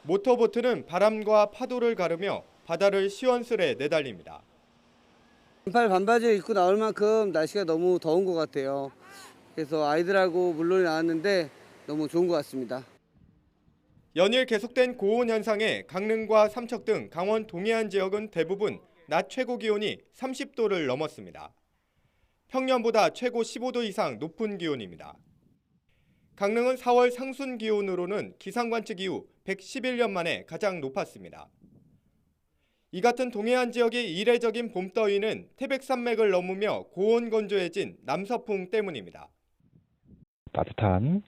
모터보트는 바람과 파도를 가르며 바다를 시원스레 내달립니다. 반팔 반바지 입고 나올 만큼 날씨가 너무 더운 것 같아요. 그래서 아이들하고 물놀이 나왔는데 너무 좋은 것 같습니다. 연일 계속된 고온 현상에 강릉과 삼척 등 강원 동해안 지역은 대부분 낮 최고 기온이 30도를 넘었습니다. 평년보다 최고 15도 이상 높은 기온입니다. 강릉은 4월 상순 기온으로는 기상 관측 이후 111년 만에 가장 높았습니다. 이 같은 동해안 지역의 이례적인 봄더위는 태백산맥을 넘으며 고온 건조해진 남서풍 때문입니다. 따뜻한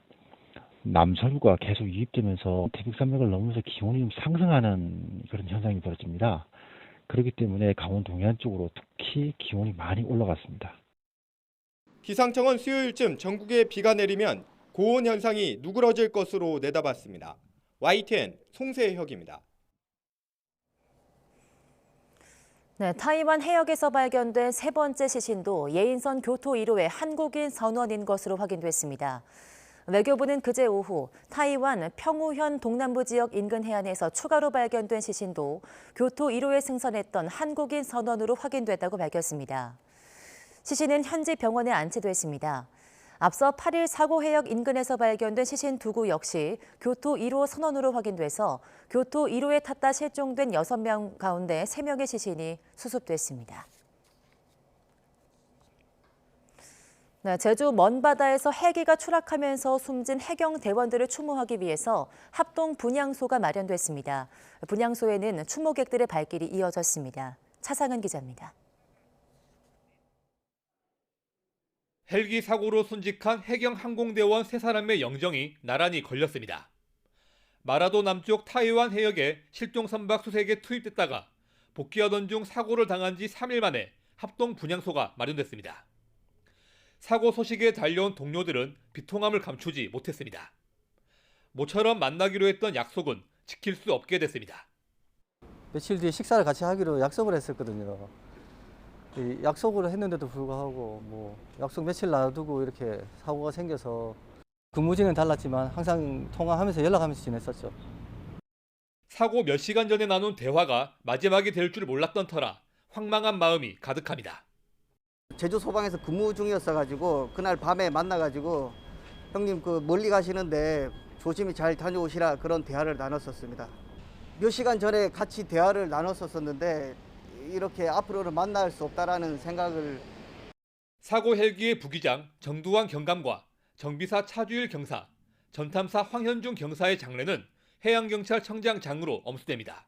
남서류가 계속 유입되면서 태백산맥을 넘으면서 기온이 좀 상승하는 그런 현상이 벌어집니다. 그렇기 때문에 강원 동해안 쪽으로 특히 기온이 많이 올라갔습니다. 기상청은 수요일쯤 전국에 비가 내리면 고온 현상이 누그러질 것으로 내다봤습니다. YTN 송세혁입니다. 네, 타이완 해역에서 발견된 세 번째 시신도 예인선 교토 1호의 한국인 선원인 것으로 확인됐습니다. 외교부는 그제 오후 타이완 평우현 동남부 지역 인근 해안에서 추가로 발견된 시신도 교토 1호에 승선했던 한국인 선원으로 확인됐다고 밝혔습니다. 시신은 현지 병원에 안치됐습니다. 앞서 8일 사고 해역 인근에서 발견된 시신 2구 역시 교토 1호 선원으로 확인돼서 교토 1호에 탔다 실종된 6명 가운데 3명의 시신이 수습됐습니다. 네, 제주 먼바다에서 헬기가 추락하면서 숨진 해경 대원들을 추모하기 위해서 합동 분향소가 마련됐습니다. 분향소에는 추모객들의 발길이 이어졌습니다. 차상은 기자입니다. 헬기 사고로 순직한 해경 항공대원 3사람의 영정이 나란히 걸렸습니다. 마라도 남쪽 타이완 해역에 실종 선박 수세 개 투입됐다가 복귀하던 중 사고를 당한 지 3일 만에 합동 분향소가 마련됐습니다. 사고 소식에 달려온 동료들은 비통함을 감추지 못했습니다. 모처럼 만나기로 했던 약속은 지킬 수 없게 됐습니다. 며칠 뒤에 식사를 같이 하기로 약속을 했었거든요. 약속을 했는데도 불구하고 약속 며칠 놔두고 이렇게 사고가 생겨서 근무지는 달랐지만 항상 통화하면서 연락하면서 지냈었죠. 사고 몇 시간 전에 나눈 대화가 마지막이 될 줄 몰랐던 터라 황망한 마음이 가득합니다. 제주 소방에서 근무 중이었어가지고 그날 밤에 만나가지고 형님 그 멀리 가시는데 조심히 잘 다녀오시라 그런 대화를 나눴었습니다. 몇 시간 전에 같이 대화를 나눴었는데 이렇게 앞으로는 만날 수 없다라는 생각을. 사고 헬기의 부기장 정두환 경감과 정비사 차주일 경사, 전탐사 황현중 경사의 장례는 해양경찰청장 장으로 엄수됩니다.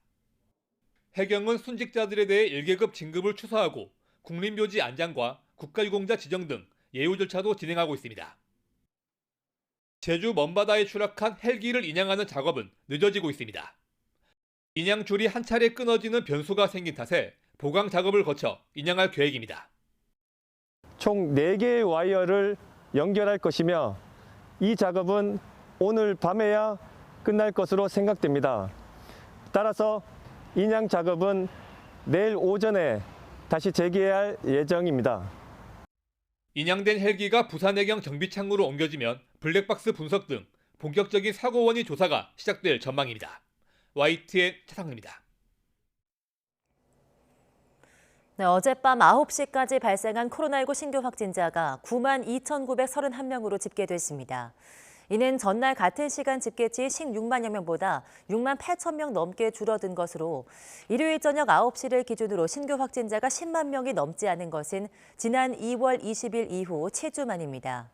해경은 순직자들에 대해 1계급 진급을 추서하고 국립묘지 안장과 국가유공자 지정 등 예우 절차도 진행하고 있습니다. 제주 먼바다에 추락한 헬기를 인양하는 작업은 늦어지고 있습니다. 인양줄이 한 차례 끊어지는 변수가 생긴 탓에 보강 작업을 거쳐 인양할 계획입니다. 총 4개의 와이어를 연결할 것이며 이 작업은 오늘 밤에야 끝날 것으로 생각됩니다. 따라서 인양 작업은 내일 오전에 다시 재개할 예정입니다. 인양된 헬기가 부산해경 정비창으로 옮겨지면 블랙박스 분석 등 본격적인 사고 원인 조사가 시작될 전망입니다. YTN 차상입니다. 네, 어젯밤 9시까지 발생한 코로나19 신규 확진자가 92,931명으로 집계됐습니다. 이는 전날 같은 시간 집계치 16만여 명보다 6만 8천 명 넘게 줄어든 것으로 일요일 저녁 9시를 기준으로 신규 확진자가 10만 명이 넘지 않은 것은 지난 2월 20일 이후 7주 만입니다.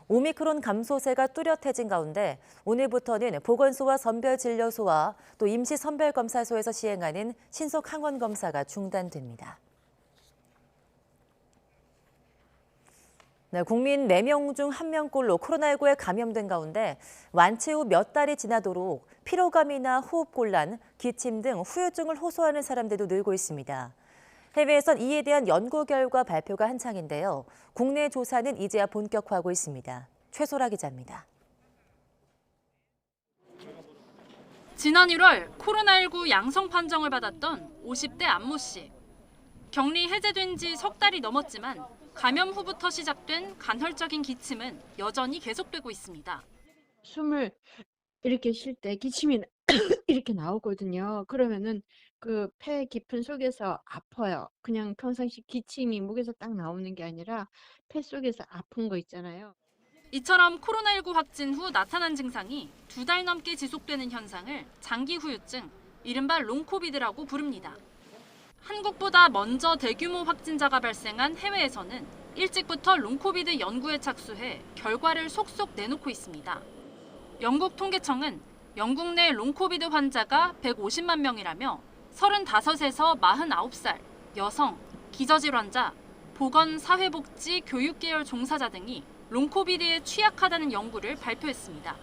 오미크론 감소세가 뚜렷해진 가운데 오늘부터는 보건소와 선별진료소와 또 임시선별검사소에서 시행하는 신속 항원 검사가 중단됩니다. 네, 국민 4명 중 1명꼴로 코로나19에 감염된 가운데 완치 후 몇 달이 지나도록 피로감이나 호흡곤란, 기침 등 후유증을 호소하는 사람들도 늘고 있습니다. 해외에선 이에 대한 연구 결과 발표가 한창인데요. 국내 조사는 이제야 본격화하고 있습니다. 최소라 기자입니다. 지난 1월 코로나19 양성 판정을 받았던 50대 안모 씨. 격리 해제된 지 석 달이 넘었지만 감염 후부터 시작된 간헐적인 기침은 여전히 계속되고 있습니다. 숨을 이렇게 쉴 때 기침이 이렇게 나오거든요. 그러면은 그 폐 깊은 속에서 아파요. 그냥 평상시 기침이 목에서 딱 나오는 게 아니라 폐 속에서 아픈 거 있잖아요. 이처럼 코로나19 확진 후 나타난 증상이 2달 넘게 지속되는 현상을 장기 후유증, 이른바 롱코비드라고 부릅니다. 한국보다 먼저 대규모 확진자가 발생한 해외에서는 일찍부터 롱코비드 연구에 착수해 결과를 속속 내놓고 있습니다. 영국 통계청은 영국 내 롱코비드 환자가 150만 명이라며 35에서 49살, 여성, 기저질환자, 보건, 사회복지, 교육계열 종사자 등이 롱코비드에 취약하다는 연구를 발표했습니다.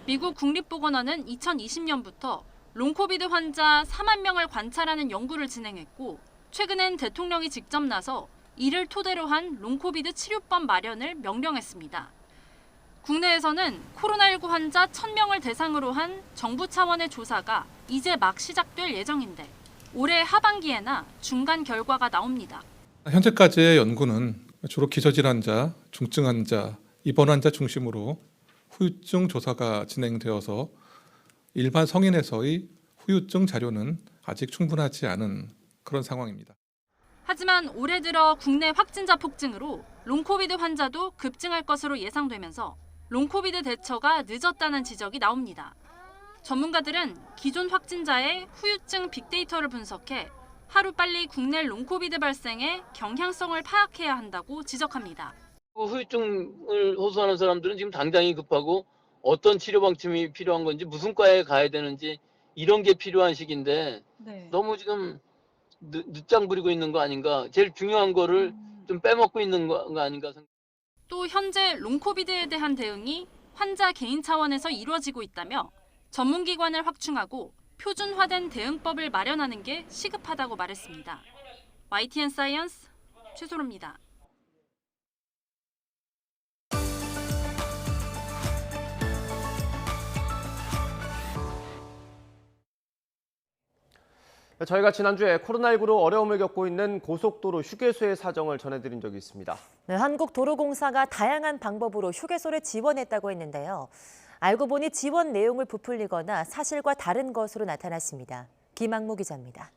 미국 국립보건원은 2020년부터 롱코비드 환자 4만 명을 관찰하는 연구를 진행했고 최근엔 대통령이 직접 나서 이를 토대로 한 롱코비드 치료법 마련을 명령했습니다. 국내에서는 코로나19 환자 1,000명을 대상으로 한 정부 차원의 조사가 이제 막 시작될 예정인데 올해 하반기에나 중간 결과가 나옵니다. 현재까지의 연구는 주로 기저질환자, 중증 환자, 입원 환자 중심으로 후유증 조사가 진행되어서 일반 성인에서의 후유증 자료는 아직 충분하지 않은 그런 상황입니다. 하지만 올해 들어 국내 확진자 폭증으로 롱코비드 환자도 급증할 것으로 예상되면서 롱코비드 대처가 늦었다는 지적이 나옵니다. 전문가들은 기존 확진자의 후유증 빅데이터를 분석해 하루빨리 국내 롱코비드 발생의 경향성을 파악해야 한다고 지적합니다. 후유증을 호소하는 사람들은 지금 당장이 급하고 어떤 치료 방침이 필요한 건지 무슨 과에 가야 되는지 이런 게 필요한 시기인데 너무 지금 늦장 부리고 있는 거 아닌가. 제일 중요한 거를 좀 빼먹고 있는 거 아닌가. 또 현재 롱코비드에 대한 대응이 환자 개인 차원에서 이루어지고 있다며 전문기관을 확충하고 표준화된 대응법을 마련하는 게 시급하다고 말했습니다. YTN 사이언스 최소로입니다. 저희가 지난주에 코로나19로 어려움을 겪고 있는 고속도로 휴게소의 사정을 전해드린 적이 있습니다. 네, 한국도로공사가 다양한 방법으로 휴게소를 지원했다고 했는데요. 알고 보니 지원 내용을 부풀리거나 사실과 다른 것으로 나타났습니다. 김학무 기자입니다.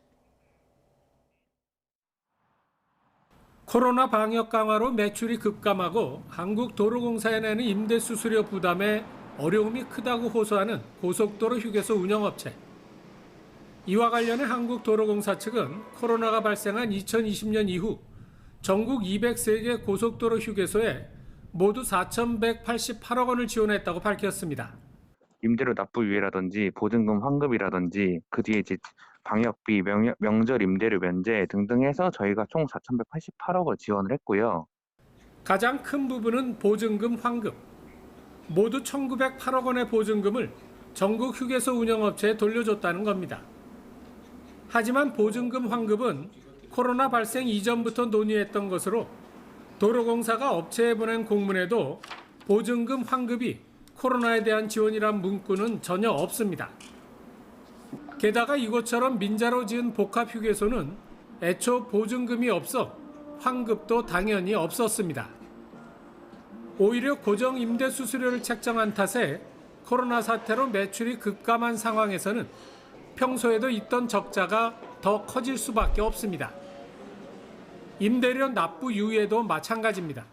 코로나 방역 강화로 매출이 급감하고 한국도로공사에 내는 임대 수수료 부담에 어려움이 크다고 호소하는 고속도로 휴게소 운영업체. 이와 관련해 한국도로공사 측은 코로나가 발생한 2020년 이후 전국 203개 고속도로 휴게소에 모두 4,188억 원을 지원했다고 밝혔습니다. 임대료 납부 유예라든지 보증금 환급이라든지 그 뒤에 이제 방역비, 명절 임대료 면제 등등 해서 저희가 총 4,188억을 지원을 했고요. 가장 큰 부분은 보증금 환급. 모두 1,908억 원의 보증금을 전국 휴게소 운영업체에 돌려줬다는 겁니다. 하지만 보증금 환급은 코로나 발생 이전부터 논의했던 것으로 도로공사가 업체에 보낸 공문에도 보증금 환급이 코로나에 대한 지원이란 문구는 전혀 없습니다. 게다가 이곳처럼 민자로 지은 복합휴게소는 애초 보증금이 없어 환급도 당연히 없었습니다. 오히려 고정 임대 수수료를 책정한 탓에 코로나 사태로 매출이 급감한 상황에서는 평소에도 있던 적자가 더 커질 수밖에 없습니다. 임대료 납부 유예도 마찬가지입니다.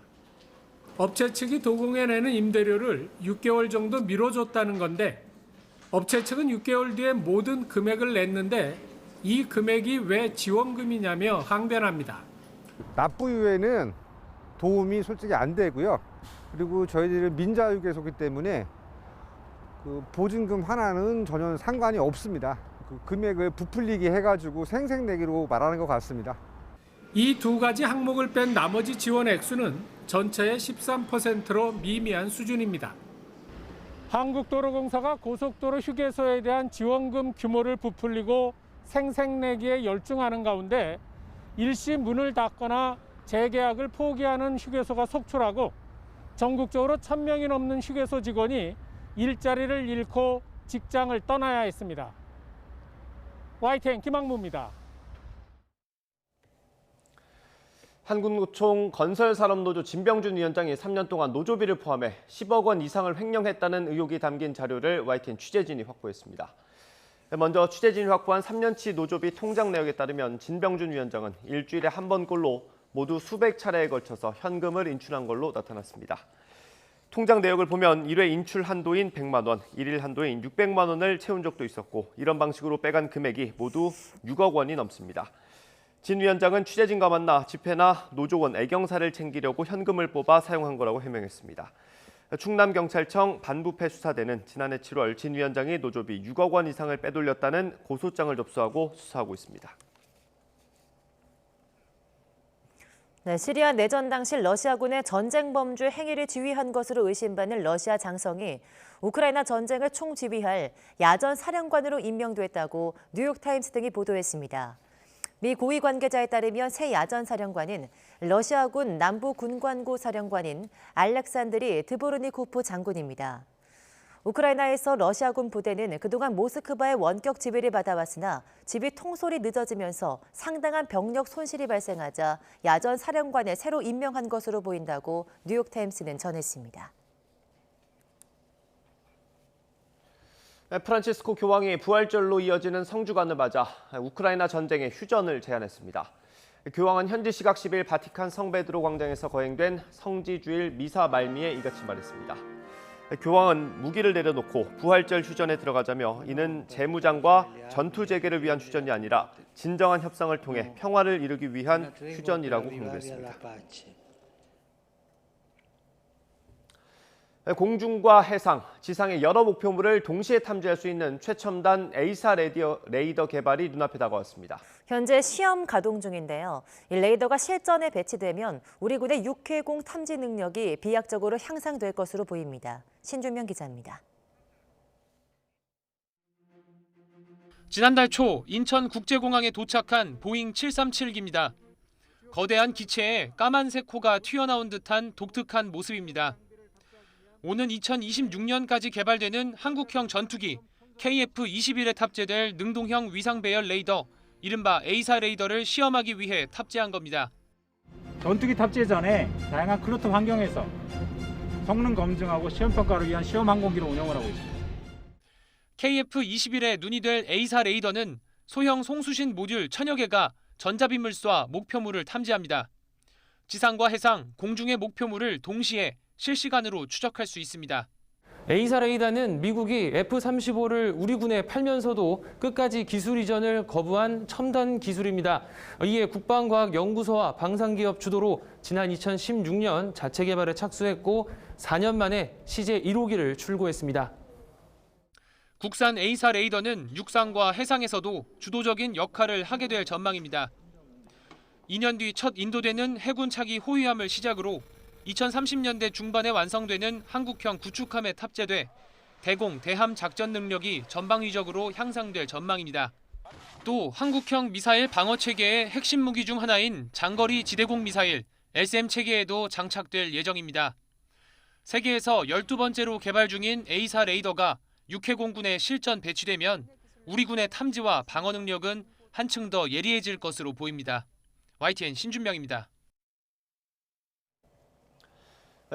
업체 측이 도공에 내는 임대료를 6개월 정도 미뤄줬다는 건데 업체 측은 6개월 뒤에 모든 금액을 냈는데 이 금액이 왜 지원금이냐며 항변합니다. 납부 유예는 도움이 솔직히 안 되고요. 그리고 저희들은 민자휴게소이기 때문에 그 보증금 하나는 전혀 상관이 없습니다. 그 금액을 부풀리게 해가지고 생색내기로 말하는 것 같습니다. 이 두 가지 항목을 뺀 나머지 지원 액수는 전체의 13%로 미미한 수준입니다. 한국도로공사가 고속도로 휴게소에 대한 지원금 규모를 부풀리고 생색내기에 열중하는 가운데 일시 문을 닫거나 재계약을 포기하는 휴게소가 속출하고 전국적으로 1,000명이 넘는 휴게소 직원이 일자리를 잃고 직장을 떠나야 했습니다. YTN 김학무입니다. 한국노총 건설산업노조 진병준 위원장이 3년 동안 노조비를 포함해 10억 원 이상을 횡령했다는 의혹이 담긴 자료를 YTN 취재진이 확보했습니다. 먼저 취재진이 확보한 3년치 노조비 통장 내역에 따르면 진병준 위원장은 일주일에 한 번꼴로 모두 수백 차례에 걸쳐서 현금을 인출한 걸로 나타났습니다. 통장 내역을 보면 1회 인출 한도인 100만 원, 1일 한도인 600만 원을 채운 적도 있었고 이런 방식으로 빼간 금액이 모두 6억 원이 넘습니다. 진 위원장은 취재진과 만나 집회나 노조원 애경사를 챙기려고 현금을 뽑아 사용한 거라고 해명했습니다. 충남경찰청 반부패 수사대는 지난해 7월 진 위원장이 노조비 6억 원 이상을 빼돌렸다는 고소장을 접수하고 수사하고 있습니다. 네, 시리아 내전 당시 러시아군의 전쟁 범죄 행위를 지휘한 것으로 의심받는 러시아 장성이 우크라이나 전쟁을 총지휘할 야전 사령관으로 임명됐다고 뉴욕타임스 등이 보도했습니다. 미 고위 관계자에 따르면 새 야전 사령관은 러시아군 남부군관고 사령관인 알렉산드리 드보르니코프 장군입니다. 우크라이나에서 러시아군 부대는 그동안 모스크바의 원격 지휘를 받아왔으나 지휘 통솔이 늦어지면서 상당한 병력 손실이 발생하자 야전 사령관을 새로 임명한 것으로 보인다고 뉴욕타임스는 전했습니다. 프란치스코 교황이 부활절로 이어지는 성주간을 맞아 우크라이나 전쟁의 휴전을 제안했습니다. 교황은 현지 시각 10일 바티칸 성베드로 광장에서 거행된 성지주일 미사 말미에 이같이 말했습니다. 교황은 무기를 내려놓고 부활절 휴전에 들어가자며 이는 재무장과 전투 재개를 위한 휴전이 아니라 진정한 협상을 통해 평화를 이루기 위한 휴전이라고 강조했습니다. 공중과 해상, 지상의 여러 목표물을 동시에 탐지할 수 있는 최첨단 에이사 레이더 개발이 눈앞에 다가왔습니다. 현재 시험 가동 중인데요. 이 레이더가 실전에 배치되면 우리 군의 육해공 탐지 능력이 비약적으로 향상될 것으로 보입니다. 신준명 기자입니다. 지난달 초 인천국제공항에 도착한 보잉 737기입니다. 거대한 기체에 까만색 코가 튀어나온 듯한 독특한 모습입니다. 오는 2026년까지 개발되는 한국형 전투기 KF-21에 탑재될 능동형 위상배열 레이더, 이른바 에이사 레이더를 시험하기 위해 탑재한 겁니다. 전투기 탑재 전에 다양한 클로트 환경에서 성능 검증하고 시험평가를 위한 시험 항공기로 운영을 하고 있습니다. KF-21에 눈이 될 에이사 레이더는 소형 송수신 모듈 1000여 개가 전자빔을 쏴 목표물을 탐지합니다. 지상과 해상, 공중의 목표물을 동시에 실시간으로 추적할 수 있습니다. 에이사 레이더는 미국이 F-35를 우리 군에 팔면서도 끝까지 기술 이전을 거부한 첨단 기술입니다. 이에 국방과학연구소와 방산기업 주도로 지난 2016년 자체 개발에 착수했고 4년 만에 시제 1호기를 출고했습니다. 국산 에이사 레이더는 육상과 해상에서도 주도적인 역할을 하게 될 전망입니다. 2년 뒤 첫 인도되는 해군 차기 호위함을 시작으로 2030년대 중반에 완성되는 한국형 구축함에 탑재돼 대공, 대함 작전 능력이 전방위적으로 향상될 전망입니다. 또 한국형 미사일 방어 체계의 핵심 무기 중 하나인 장거리 지대공 미사일 SM 체계에도 장착될 예정입니다. 세계에서 12번째로 개발 중인 에이사 레이더가 육해공군에 실전 배치되면 우리 군의 탐지와 방어 능력은 한층 더 예리해질 것으로 보입니다. YTN 신준명입니다.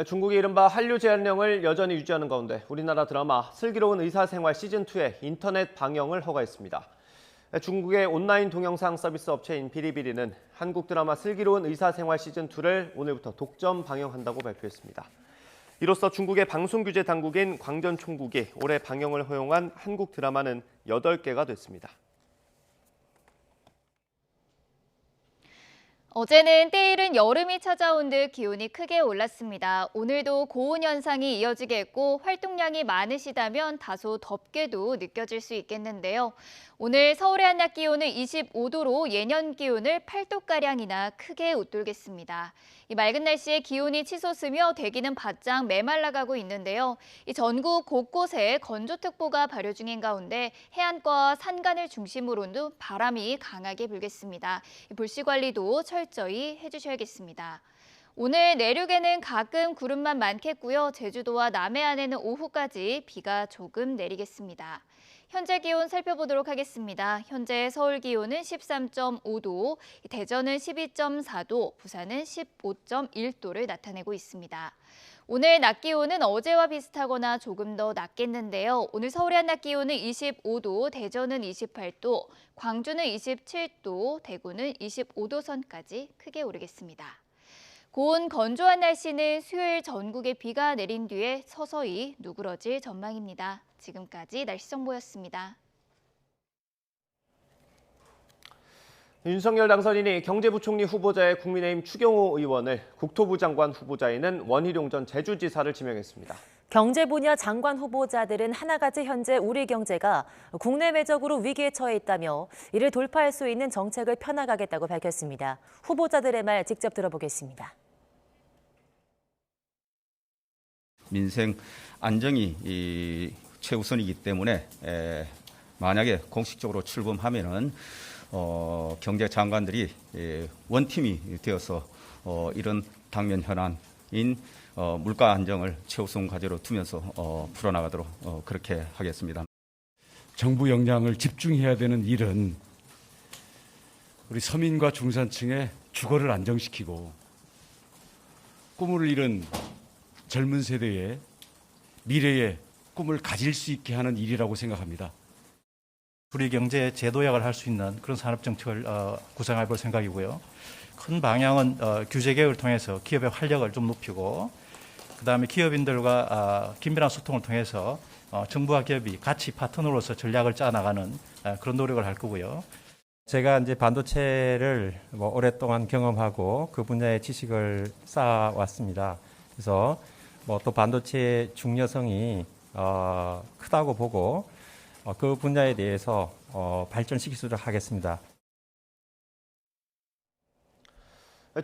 중국이 이른바 한류 제한령을 여전히 유지하는 가운데 우리나라 드라마 슬기로운 의사생활 시즌2의 인터넷 방영을 허가했습니다. 중국의 온라인 동영상 서비스 업체인 비리비리는 한국 드라마 슬기로운 의사생활 시즌2를 오늘부터 독점 방영한다고 발표했습니다. 이로써 중국의 방송 규제 당국인 광전 총국이 올해 방영을 허용한 한국 드라마는 8개가 됐습니다. 어제는 때이른 여름이 찾아온 듯 기온이 크게 올랐습니다. 오늘도 고온 현상이 이어지게 했고 활동량이 많으시다면 다소 덥게도 느껴질 수 있겠는데요. 오늘 서울의 한낮 기온은 25도로 예년 기온을 8도가량이나 크게 웃돌겠습니다. 이 맑은 날씨에 기온이 치솟으며 대기는 바짝 메말라가고 있는데요. 이 전국 곳곳에 건조특보가 발효 중인 가운데 해안가와 산간을 중심으로는 바람이 강하게 불겠습니다. 불씨 관리도 철저히 해주셔야겠습니다. 오늘 내륙에는 가끔 구름만 많겠고요. 제주도와 남해안에는 오후까지 비가 조금 내리겠습니다. 현재 기온 살펴보도록 하겠습니다. 현재 서울 기온은 13.5도, 대전은 12.4도, 부산은 15.1도를 나타내고 있습니다. 오늘 낮 기온은 어제와 비슷하거나 조금 더 낮겠는데요. 오늘 서울의 한낮 기온은 25도, 대전은 28도, 광주는 27도, 대구는 25도 선까지 크게 오르겠습니다. 고온 건조한 날씨는 수요일 전국에 비가 내린 뒤에 서서히 누그러질 전망입니다. 지금까지 날씨 정보였습니다. 윤석열 당선인이 경제부총리 후보자의 국민의힘 추경호 의원을 국토부 장관 후보자에는 원희룡 전 제주지사를 지명했습니다. 경제 분야 장관 후보자들은 하나같이 현재 우리 경제가 국내외적으로 위기에 처해 있다며 이를 돌파할 수 있는 정책을 펴나가겠다고 밝혔습니다. 후보자들의 말 직접 들어보겠습니다. 민생 안정이 최우선이기 때문에 만약에 공식적으로 출범하면은 경제장관들이 원팀이 되어서 이런 당면 현안인 물가 안정을 최우선 과제로 두면서 풀어나가도록 그렇게 하겠습니다. 정부 역량을 집중해야 되는 일은 우리 서민과 중산층의 주거를 안정시키고 꿈을 잃은 젊은 세대의 미래의 꿈을 가질 수 있게 하는 일이라고 생각합니다. 우리 경제에 제도약을 할 수 있는 그런 산업정책을 구상해 볼 생각이고요. 큰 방향은 규제 개혁을 통해서 기업의 활력을 좀 높이고 그다음에 기업인들과 긴밀한 소통을 통해서 정부와 기업이 같이 파트너로서 전략을 짜나가는 그런 노력을 할 거고요. 제가 이제 반도체를 오랫동안 경험하고 그 분야의 지식을 쌓아왔습니다. 그래서 또 반도체의 중요성이 크다고 보고 그 분야에 대해서 발전시키도록 하겠습니다.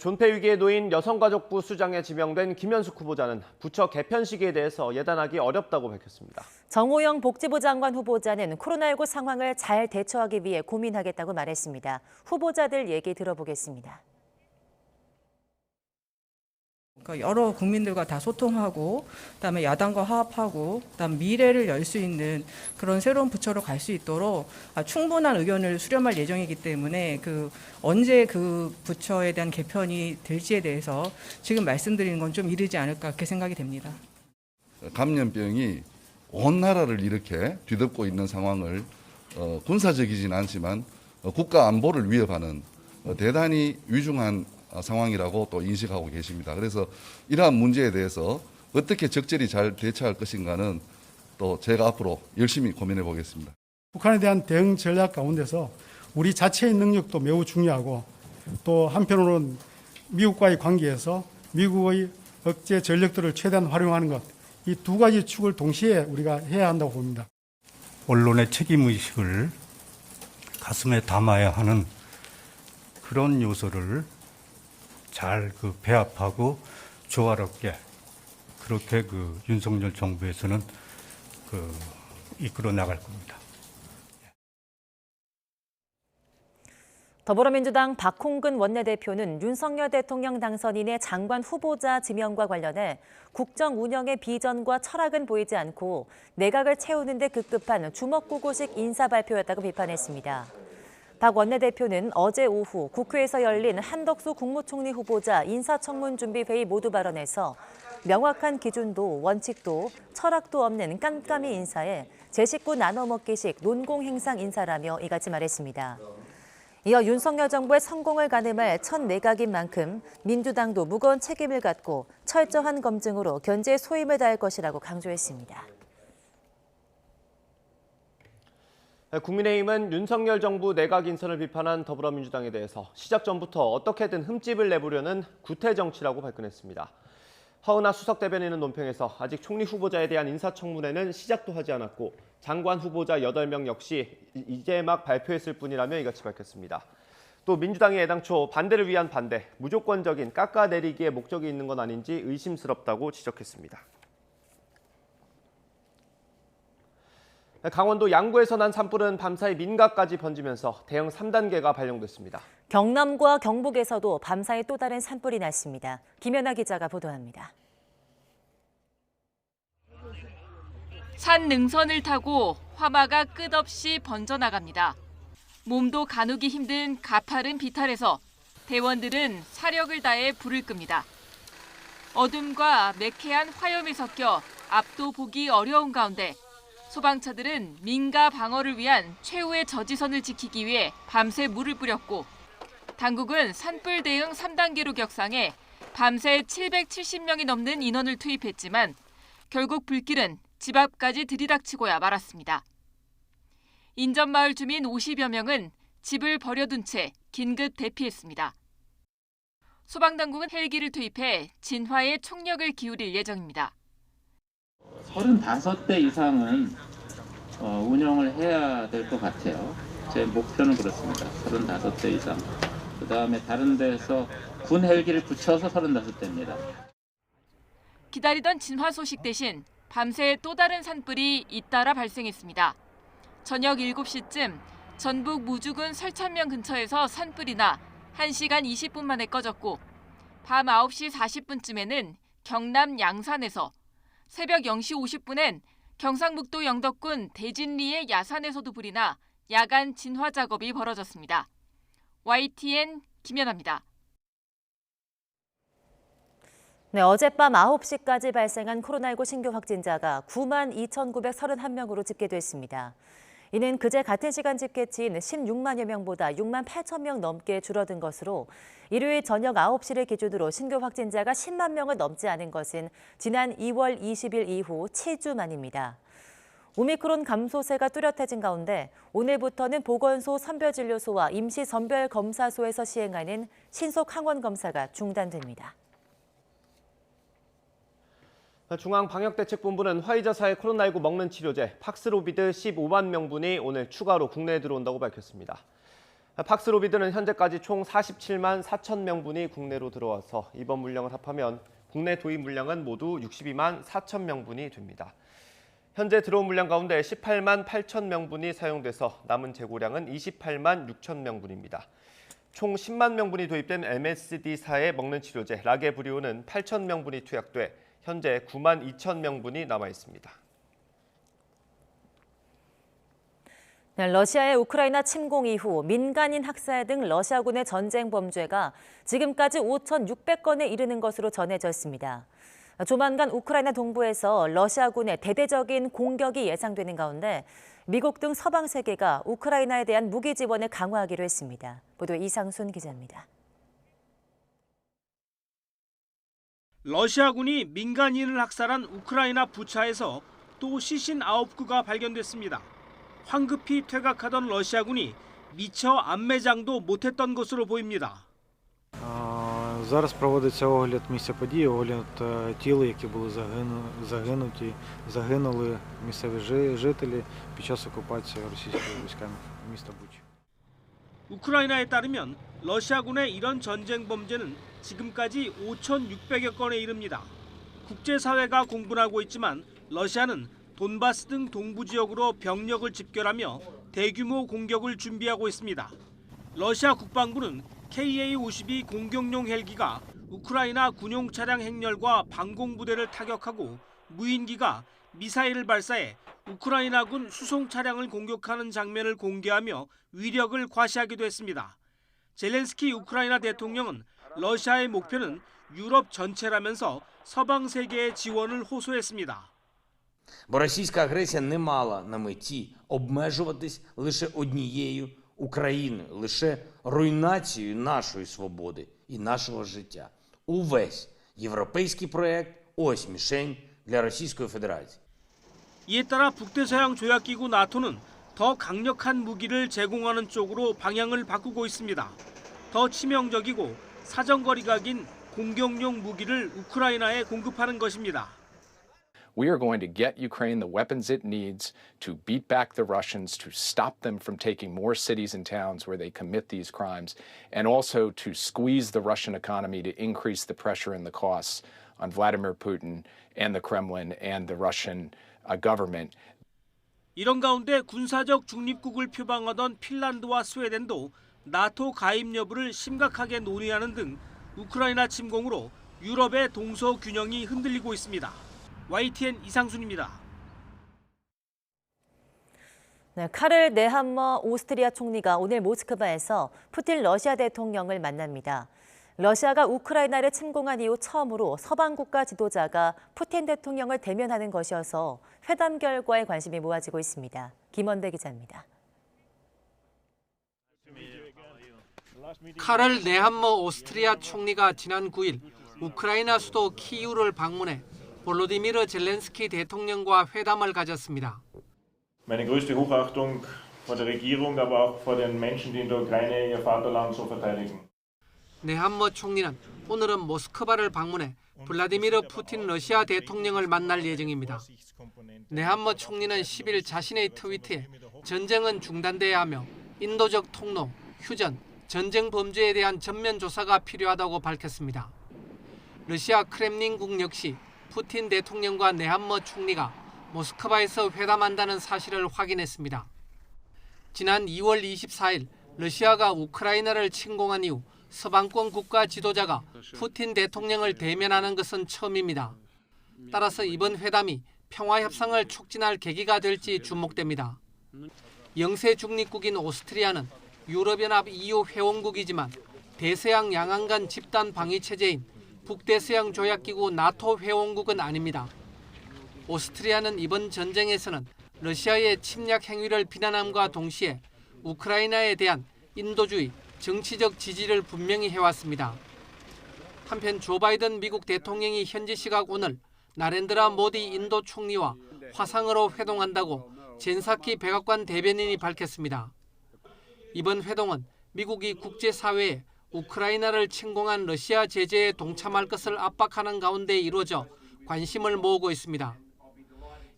존폐 위기에 놓인 여성가족부 수장에 지명된 김현숙 후보자는 부처 개편 시기에 대해서 예단하기 어렵다고 밝혔습니다. 정호영 복지부 장관 후보자는 코로나19 상황을 잘 대처하기 위해 고민하겠다고 말했습니다. 후보자들 얘기 들어보겠습니다. 여러 국민들과 다 소통하고 그다음에 야당과 화합하고 그다음 미래를 열 수 있는 그런 새로운 부처로 갈 수 있도록 충분한 의견을 수렴할 예정이기 때문에 언제 그 부처에 대한 개편이 될지에 대해서 지금 말씀드리는 건 좀 이르지 않을까 그렇게 생각이 됩니다. 감염병이 온 나라를 이렇게 뒤덮고 있는 상황을 군사적이진 않지만 국가 안보를 위협하는 대단히 위중한 상황이라고 또 인식하고 계십니다. 그래서 이러한 문제에 대해서 어떻게 적절히 잘 대처할 것인가는 또 제가 앞으로 열심히 고민해 보겠습니다. 북한에 대한 대응 전략 가운데서 우리 자체의 능력도 매우 중요하고 또 한편으로는 미국과의 관계에서 미국의 억제 전력들을 최대한 활용하는 것, 이 두 가지 축을 동시에 우리가 해야 한다고 봅니다. 언론의 책임의식을 가슴에 담아야 하는 그런 요소를 잘 배합하고 조화롭게 그렇게 윤석열 정부에서는 이끌어 나갈 겁니다. 더불어민주당 박홍근 원내대표는 윤석열 대통령 당선인의 장관 후보자 지명과 관련해 국정 운영의 비전과 철학은 보이지 않고 내각을 채우는 데 급급한 주먹구구식 인사 발표였다고 비판했습니다. 박 원내대표는 어제 오후 국회에서 열린 한덕수 국무총리 후보자 인사청문준비회의 모두 발언에서 명확한 기준도 원칙도 철학도 없는 깜깜이 인사에 제 식구 나눠먹기식 논공행상 인사라며 이같이 말했습니다. 이어 윤석열 정부의 성공을 가늠할 첫 내각인 만큼 민주당도 무거운 책임을 갖고 철저한 검증으로 견제에 소임을 다할 것이라고 강조했습니다. 국민의힘은 윤석열 정부 내각 인선을 비판한 더불어민주당에 대해서 시작 전부터 어떻게든 흠집을 내보려는 구태 정치라고 발끈했습니다. 허은하 수석 대변인은 논평에서 아직 총리 후보자에 대한 인사청문회는 시작도 하지 않았고 장관 후보자 8명 역시 이제 막 발표했을 뿐이라며 이같이 밝혔습니다. 또 민주당이 애당초 반대를 위한 반대, 무조건적인 깎아내리기에 목적이 있는 건 아닌지 의심스럽다고 지적했습니다. 강원도 양구에서 난 산불은 밤사이 민가까지 번지면서 대형 3단계가 발령됐습니다. 경남과 경북에서도 밤사이 또 다른 산불이 났습니다. 김연아 기자가 보도합니다. 산 능선을 타고 화마가 끝없이 번져나갑니다. 몸도 가누기 힘든 가파른 비탈에서 대원들은 사력을 다해 불을 끕니다. 어둠과 매캐한 화염이 섞여 앞도 보기 어려운 가운데 소방차들은 민가 방어를 위한 최후의 저지선을 지키기 위해 밤새 물을 뿌렸고 당국은 산불 대응 3단계로 격상해 밤새 770명이 넘는 인원을 투입했지만 결국 불길은 집 앞까지 들이닥치고야 말았습니다. 인접마을 주민 50여 명은 집을 버려둔 채 긴급 대피했습니다. 소방당국은 헬기를 투입해 진화에 총력을 기울일 예정입니다. 35대 이상은 운영을 해야 될 것 같아요. 제 목표는 그렇습니다. 35대 이상. 그다음에 다른 데서 군 헬기를 붙여서 35대입니다. 기다리던 진화 소식 대신 밤새 또 다른 산불이 잇따라 발생했습니다. 저녁 7시쯤 전북 무주군 설천면 근처에서 산불이 나 1시간 20분 만에 꺼졌고 밤 9시 40분쯤에는 경남 양산에서 새벽 0시 50분엔 경상북도 영덕군 대진리의 야산에서도 불이 나 야간 진화 작업이 벌어졌습니다. YTN 김연아입니다. 네, 어젯밤 9시까지 발생한 코로나19 신규 확진자가 92,931명으로 집계됐습니다. 이는 그제 같은 시간 집계치인 16만여 명보다 6만 8천 명 넘게 줄어든 것으로 일요일 저녁 9시를 기준으로 신규 확진자가 10만 명을 넘지 않은 것은 지난 2월 20일 이후 7주 만입니다. 오미크론 감소세가 뚜렷해진 가운데 오늘부터는 보건소 선별진료소와 임시선별검사소에서 시행하는 신속 항원 검사가 중단됩니다. 중앙방역대책본부는 화이자사의 코로나19 먹는 치료제 팍스로비드 15만 명분이 오늘 추가로 국내에 들어온다고 밝혔습니다. 팍스로비드는 현재까지 총 47만 4천 명분이 국내로 들어와서 이번 물량을 합하면 국내 도입 물량은 모두 62만 4천 명분이 됩니다. 현재 들어온 물량 가운데 18만 8천 명분이 사용돼서 남은 재고량은 28만 6천 명분입니다. 총 10만 명분이 도입된 MSD사의 먹는 치료제 라게브리오는 8천 명분이 투약돼 현재 9만 2천 명분이 남아 있습니다. 네, 러시아의 우크라이나 침공 이후 민간인 학살 등 러시아군의 전쟁 범죄가 지금까지 5,600건에 이르는 것으로 전해졌습니다. 조만간 우크라이나 동부에서 러시아군의 대대적인 공격이 예상되는 가운데 미국 등 서방 세계가 우크라이나에 대한 무기 지원을 강화하기로 했습니다. 보도 이상순 기자입니다. 러시아군이 민간인을 학살한 우크라이나 부차에서 또 시신 9구가 발견됐습니다. 황급히 퇴각하던 러시아군이 미처 안매장도 못했던 것으로 보입니다. Зараз проводиться огляд місця події, огляд тіл, які були загинули місцеві жителі під час окупації російськими військами міста Буча. 우크라이나에 따르면 러시아군의 이런 전쟁 범죄는 지금까지 5,600여 건에 이릅니다. 국제사회가 공분하고 있지만 러시아는 돈바스 등 동부 지역으로 병력을 집결하며 대규모 공격을 준비하고 있습니다. 러시아 국방부는 KA-52 공격용 헬기가 우크라이나 군용 차량 행렬과 방공부대를 타격하고 무인기가 미사일을 발사해 우크라이나군 수송 차량을 공격하는 장면을 공개하며 위력을 과시하기도 했습니다. 젤렌스키 우크라이나 대통령은 러시아의 목표는 유럽 전체라면서 서방 세계의 지원을 호소했습니다. Бо російська агресія не мала на меті обмежуватись лише однією Україною, лише руйнацією нашої свободи і нашого життя. Увесь європейський проект – ось мішень для Російської Федерації. 이에 따라 북대서양 조약기구 나토는 더 강력한 무기를 제공하는 쪽으로 방향을 바꾸고 있습니다. 더 치명적이고 사정거리가 긴 공격용 무기를 우크라이나에 공급하는 것입니다. We are going to get Ukraine the weapons it needs to beat back the Russians, to stop them from taking more cities and towns where they commit these crimes, and also to squeeze the Russian economy to increase the pressure and the costs on Vladimir Putin and the Kremlin and the Russian government. 이런 가운데 군사적 중립국을 표방하던 핀란드와 스웨덴도 나토 가입 여부를 심각하게 논의하는 등 우크라이나 침공으로 유럽의 동서 균형이 흔들리고 있습니다. YTN 이상순입니다. 네, 카를 네함머 오스트리아 총리가 오늘 모스크바에서 푸틴 러시아 대통령을 만납니다. 러시아가 우크라이나를 침공한 이후 처음으로 서방 국가 지도자가 푸틴 대통령을 대면하는 것이어서 회담 결과에 관심이 모아지고 있습니다. 김원대 기자입니다. 카를 네함머 오스트리아 총리가 지난 9일 우크라이나 수도 키이우를 방문해 볼로디미르 젤렌스키 대통령과 회담을 가졌습니다. Meine größte Hochachtung vor der Regierung, aber auch vor den Menschen, die in der Ukraine ihr Vaterland so verteidigen. 네함머 총리는 오늘은 모스크바를 방문해 블라디미르 푸틴 러시아 대통령을 만날 예정입니다. 네함머 총리는 10일 자신의 트위터에 전쟁은 중단돼야 하며 인도적 통로, 휴전, 전쟁 범죄에 대한 전면 조사가 필요하다고 밝혔습니다. 러시아 크렘린궁 역시 푸틴 대통령과 네함머 총리가 모스크바에서 회담한다는 사실을 확인했습니다. 지난 2월 24일 러시아가 우크라이나를 침공한 이후 서방권 국가 지도자가 푸틴 대통령을 대면하는 것은 처음입니다. 따라서 이번 회담이 평화협상을 촉진할 계기가 될지 주목됩니다. 영세 중립국인 오스트리아는 유럽연합 EU 회원국이지만 대서양 양안간 집단 방위 체제인 북대서양 조약기구 나토 회원국은 아닙니다. 오스트리아는 이번 전쟁에서는 러시아의 침략 행위를 비난함과 동시에 우크라이나에 대한 인도주의, 정치적 지지를 분명히 해왔습니다. 한편 조 바이든 미국 대통령이 현지 시각 오늘 나렌드라 모디 인도 총리와 화상으로 회동한다고 젠사키 백악관 대변인이 밝혔습니다. 이번 회동은 미국이 국제사회에 우크라이나를 침공한 러시아 제재에 동참할 것을 압박하는 가운데 이루어져 관심을 모으고 있습니다.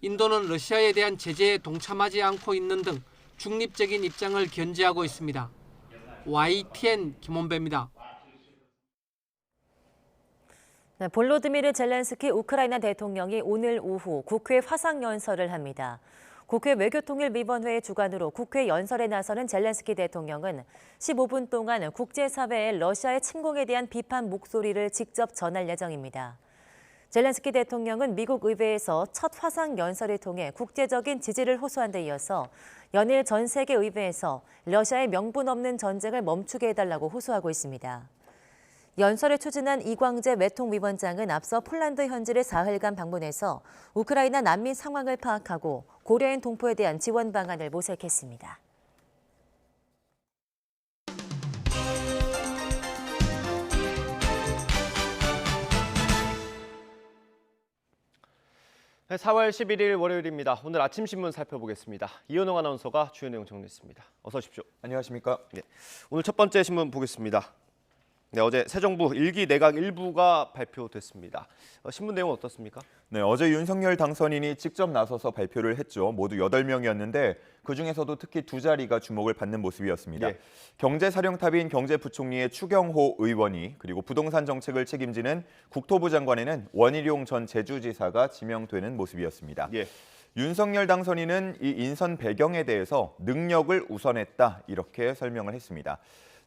인도는 러시아에 대한 제재에 동참하지 않고 있는 등 중립적인 입장을 견지하고 있습니다. YTN 김원배입니다. 네, 볼로드미르 젤렌스키 우크라이나 대통령이 오늘 오후 국회 화상 연설을 합니다. 국회 외교통일위원회의 주관으로 국회 연설에 나서는 젤렌스키 대통령은 15분 동안 국제사회에 러시아의 침공에 대한 비판 목소리를 직접 전할 예정입니다. 젤렌스키 대통령은 미국 의회에서 첫 화상 연설을 통해 국제적인 지지를 호소한 데 이어서 연일 전 세계 의회에서 러시아의 명분 없는 전쟁을 멈추게 해달라고 호소하고 있습니다. 연설을 추진한 이광재 외통위원장은 앞서 폴란드 현지를 사흘간 방문해서 우크라이나 난민 상황을 파악하고 고려인 동포에 대한 지원 방안을 모색했습니다. 네, 4월 11일 월요일입니다. 오늘 아침 신문 살펴보겠습니다. 이현웅 아나운서가 주요 내용 정리했습니다. 어서 오십시오. 안녕하십니까? 네, 오늘 첫 번째 신문 보겠습니다. 네, 어제 새 정부 1기 내각 일부가 발표됐습니다. 신문 내용은 어떻습니까? 네, 어제 윤석열 당선인이 직접 나서서 발표를 했죠. 모두 8명이었는데 그중에서도 특히 두 자리가 주목을 받는 모습이었습니다. 예. 경제사령탑인 경제부총리의 추경호 의원이 그리고 부동산 정책을 책임지는 국토부 장관에는 원희룡 전 제주지사가 지명되는 모습이었습니다. 예. 윤석열 당선인은 이 인선 배경에 대해서 능력을 우선했다 이렇게 설명을 했습니다.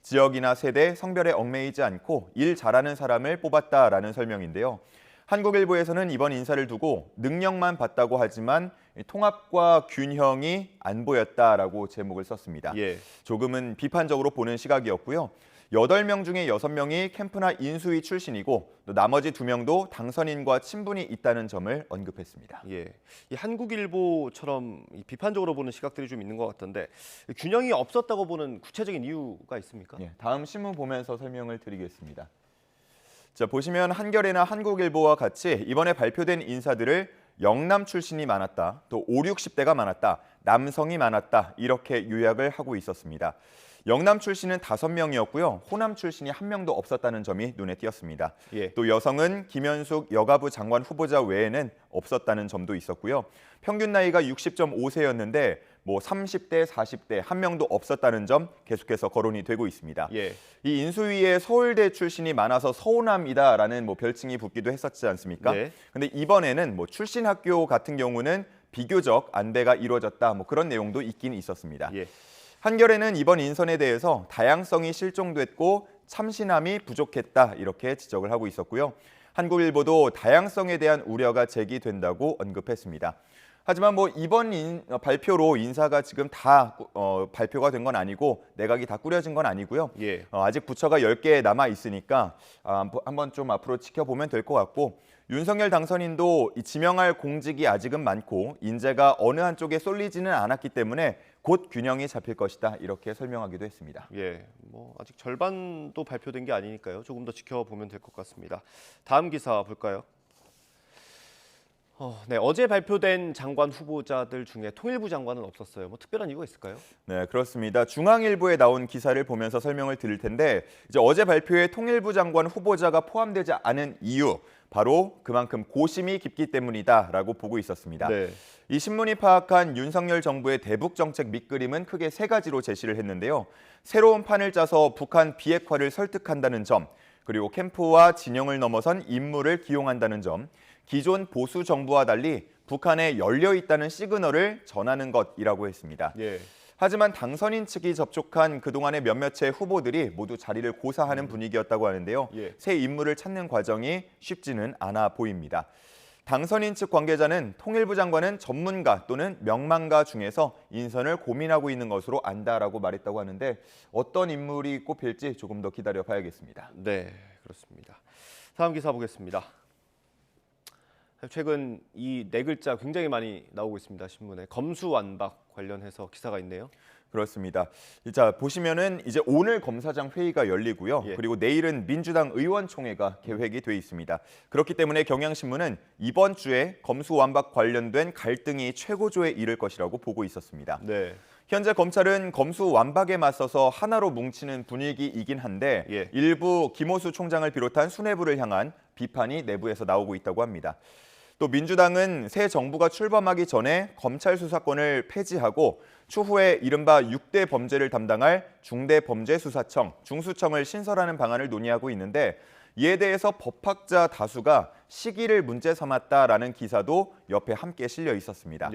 지역이나 세대, 성별에 얽매이지 않고 일 잘하는 사람을 뽑았다라는 설명인데요. 한국일보에서는 이번 인사를 두고 능력만 봤다고 하지만 통합과 균형이 안 보였다라고 제목을 썼습니다. 예. 조금은 비판적으로 보는 시각이었고요. 8명 중에 6명이 캠프나 인수위 출신이고 또 나머지 2명도 당선인과 친분이 있다는 점을 언급했습니다. 예, 이 한국일보처럼 비판적으로 보는 시각들이 좀 있는 것 같던데 균형이 없었다고 보는 구체적인 이유가 있습니까? 예, 다음 신문 보면서 설명을 드리겠습니다. 자, 보시면 한겨레나 한국일보와 같이 이번에 발표된 인사들을 영남 출신이 많았다, 또 5, 60대가 많았다, 남성이 많았다 이렇게 요약을 하고 있었습니다. 영남 출신은 5명이었고요. 호남 출신이 1명도 없었다는 점이 눈에 띄었습니다. 예. 또 여성은 김현숙 여가부 장관 후보자 외에는 없었다는 점도 있었고요. 평균 나이가 60.5세였는데 30대, 40대 1명도 없었다는 점 계속해서 거론이 되고 있습니다. 예. 이 인수위에 서울대 출신이 많아서 서호남이다라는 별칭이 붙기도 했었지 않습니까? 네. 근데 이번에는 출신 학교 같은 경우는 비교적 안배가 이루어졌다 그런 내용도 있긴 있었습니다. 예. 한겨레는 이번 인선에 대해서 다양성이 실종됐고 참신함이 부족했다 이렇게 지적을 하고 있었고요. 한국일보도 다양성에 대한 우려가 제기된다고 언급했습니다. 하지만 이번 발표로 인사가 지금 다 발표가 된 건 아니고 내각이 다 꾸려진 건 아니고요. 예. 아직 부처가 10개 남아 있으니까 한번 좀 앞으로 지켜보면 될 것 같고 윤석열 당선인도 지명할 공직이 아직은 많고 인재가 어느 한쪽에 쏠리지는 않았기 때문에 곧 균형이 잡힐 것이다 이렇게 설명하기도 했습니다. 예, 아직 절반도 발표된 게 아니니까요. 조금 더 지켜보면 될 것 같습니다. 다음 기사 볼까요? 네, 어제 발표된 장관 후보자들 중에 통일부 장관은 없었어요. 특별한 이유가 있을까요? 네, 그렇습니다. 중앙일보에 나온 기사를 보면서 설명을 드릴 텐데 이제 어제 발표에 통일부 장관 후보자가 포함되지 않은 이유 바로 그만큼 고심이 깊기 때문이다라고 보고 있었습니다. 네. 이 신문이 파악한 윤석열 정부의 대북 정책 밑그림은 크게 3가지로 제시를 했는데요. 새로운 판을 짜서 북한 비핵화를 설득한다는 점, 그리고 캠프와 진영을 넘어선 인물을 기용한다는 점, 기존 보수 정부와 달리 북한에 열려 있다는 시그널을 전하는 것이라고 했습니다. 예. 하지만 당선인 측이 접촉한 그동안의 몇몇의 후보들이 모두 자리를 고사하는 분위기였다고 하는데요. 새 인물을 찾는 과정이 쉽지는 않아 보입니다. 당선인 측 관계자는 통일부 장관은 전문가 또는 명망가 중에서 인선을 고민하고 있는 것으로 안다라고 말했다고 하는데 어떤 인물이 꼽힐지 조금 더 기다려 봐야겠습니다. 네, 그렇습니다. 다음 기사 보겠습니다. 최근 이 네 글자 굉장히 많이 나오고 있습니다. 신문에 검수완박 관련해서 기사가 있네요. 그렇습니다. 자, 보시면은 이제 오늘 검사장 회의가 열리고요. 그리고 내일은 민주당 의원총회가 계획이 돼 있습니다. 그렇기 때문에 경향신문은 이번 주에 검수완박 관련된 갈등이 최고조에 이를 것이라고 보고 있었습니다. 네. 현재 검찰은 검수완박에 맞서서 하나로 뭉치는 분위기이긴 한데 일부 김호수 총장을 비롯한 수뇌부를 향한 비판이 내부에서 나오고 있다고 합니다. 또 민주당은 새 정부가 출범하기 전에 검찰 수사권을 폐지하고 추후에 이른바 6대 범죄를 담당할 중대범죄수사청, 중수청을 신설하는 방안을 논의하고 있는데 이에 대해서 법학자 다수가 시기를 문제 삼았다라는 기사도 옆에 함께 실려 있었습니다.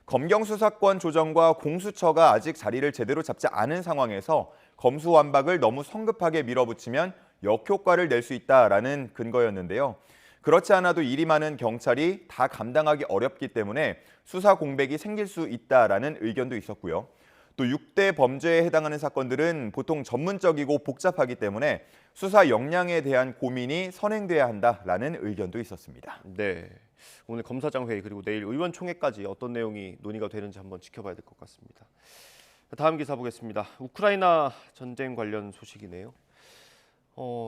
검경 수사권 조정과 공수처가 아직 자리를 제대로 잡지 않은 상황에서 검수완박을 너무 성급하게 밀어붙이면 역효과를 낼 수 있다라는 근거였는데요. 그렇지 않아도 일이 많은 경찰이 다 감당하기 어렵기 때문에 수사 공백이 생길 수 있다라는 의견도 있었고요. 또 6대 범죄에 해당하는 사건들은 보통 전문적이고 복잡하기 때문에 수사 역량에 대한 고민이 선행돼야 한다라는 의견도 있었습니다. 네, 오늘 검사장 회의 그리고 내일 의원총회까지 어떤 내용이 논의가 되는지 한번 지켜봐야 될 것 같습니다. 다음 기사 보겠습니다. 우크라이나 전쟁 관련 소식이네요.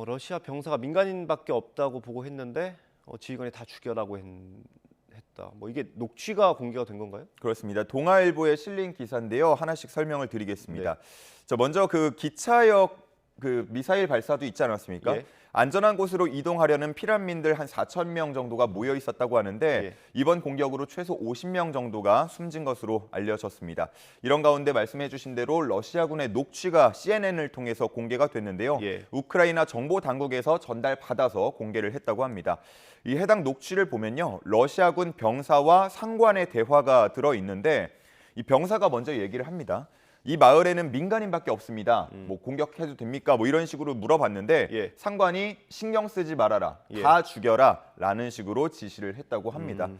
러시아 병사가 민간인밖에 없다고 보고 했는데 지휘관이 다 죽여라고 했다. 뭐 이게 녹취가 공개가 된 건가요? 그렇습니다. 동아일보에 실린 기사인데요. 하나씩 설명을 드리겠습니다. 자, 먼저 그 기차역 그 미사일 발사도 있지 않았습니까? 안전한 곳으로 이동하려는 피난민들 한 4,000명 정도가 모여 있었다고 하는데 이번 공격으로 최소 50명 정도가 숨진 것으로 알려졌습니다. 이런 가운데 말씀해 주신 대로 러시아군의 녹취가 CNN을 통해서 공개가 됐는데요. 우크라이나 정보 당국에서 전달받아서 공개를 했다고 합니다. 이 해당 녹취를 보면요. 러시아군 병사와 상관의 대화가 들어있는데 이 병사가 먼저 얘기를 합니다. 이 마을에는 민간인밖에 없습니다. 뭐 공격해도 됩니까? 뭐 이런 식으로 물어봤는데 상관이 신경 쓰지 말아라. 다 죽여라. 라는 식으로 지시를 했다고 합니다.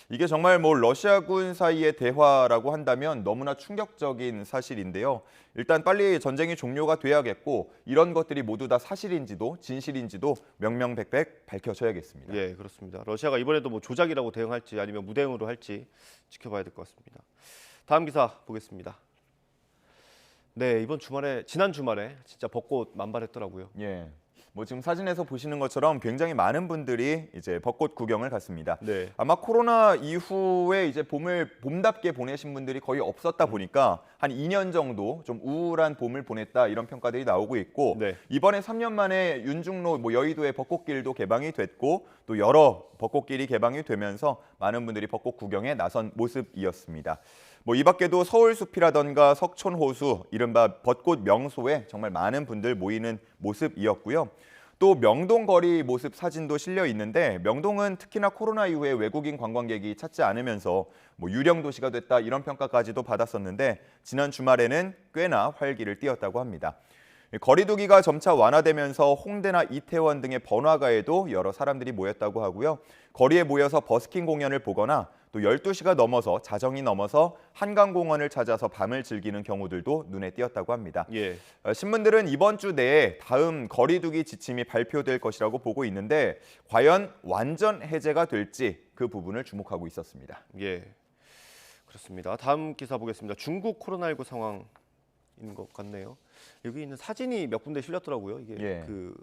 이게 정말 뭐 러시아군 사이의 대화라고 한다면 너무나 충격적인 사실인데요. 일단 빨리 전쟁이 종료가 돼야겠고 이런 것들이 모두 다 사실인지도 진실인지도 명명백백 밝혀져야겠습니다. 예, 그렇습니다. 러시아가 이번에도 뭐 조작이라고 대응할지 아니면 무대응으로 할지 지켜봐야 될 것 같습니다. 다음 기사 보겠습니다. 네, 지난 주말에 진짜 벚꽃 만발했더라고요. 뭐 지금 사진에서 보시는 것처럼 굉장히 많은 분들이 이제 벚꽃 구경을 갔습니다. 아마 코로나 이후에 이제 봄을 봄답게 보내신 분들이 거의 없었다 보니까 한 2년 정도 좀 우울한 봄을 보냈다 이런 평가들이 나오고 있고 이번에 3년 만에 윤중로 뭐 여의도의 벚꽃길도 개방이 됐고 또 여러 벚꽃길이 개방이 되면서 많은 분들이 벚꽃 구경에 나선 모습이었습니다. 뭐 이 밖에도 서울숲이라던가 석촌호수, 이른바 벚꽃 명소에 정말 많은 분들 모이는 모습이었고요. 또 명동 거리 모습 사진도 실려 있는데 명동은 특히나 코로나 이후에 외국인 관광객이 찾지 않으면서 뭐 유령 도시가 됐다 이런 평가까지도 받았었는데 지난 주말에는 꽤나 활기를 띠었다고 합니다. 거리두기가 점차 완화되면서 홍대나 이태원 등의 번화가에도 여러 사람들이 모였다고 하고요. 거리에 모여서 버스킹 공연을 보거나 또 12시가 넘어서 자정이 넘어서 한강공원을 찾아서 밤을 즐기는 경우들도 눈에 띄었다고 합니다. 신문들은 이번 주 내에 다음 거리두기 지침이 발표될 것이라고 보고 있는데 과연 완전 해제가 될지 그 부분을 주목하고 있었습니다. 그렇습니다. 다음 기사 보겠습니다. 중국 코로나19 상황인 것 같네요. 여기 있는 사진이 몇 군데 실렸더라고요. 이게 그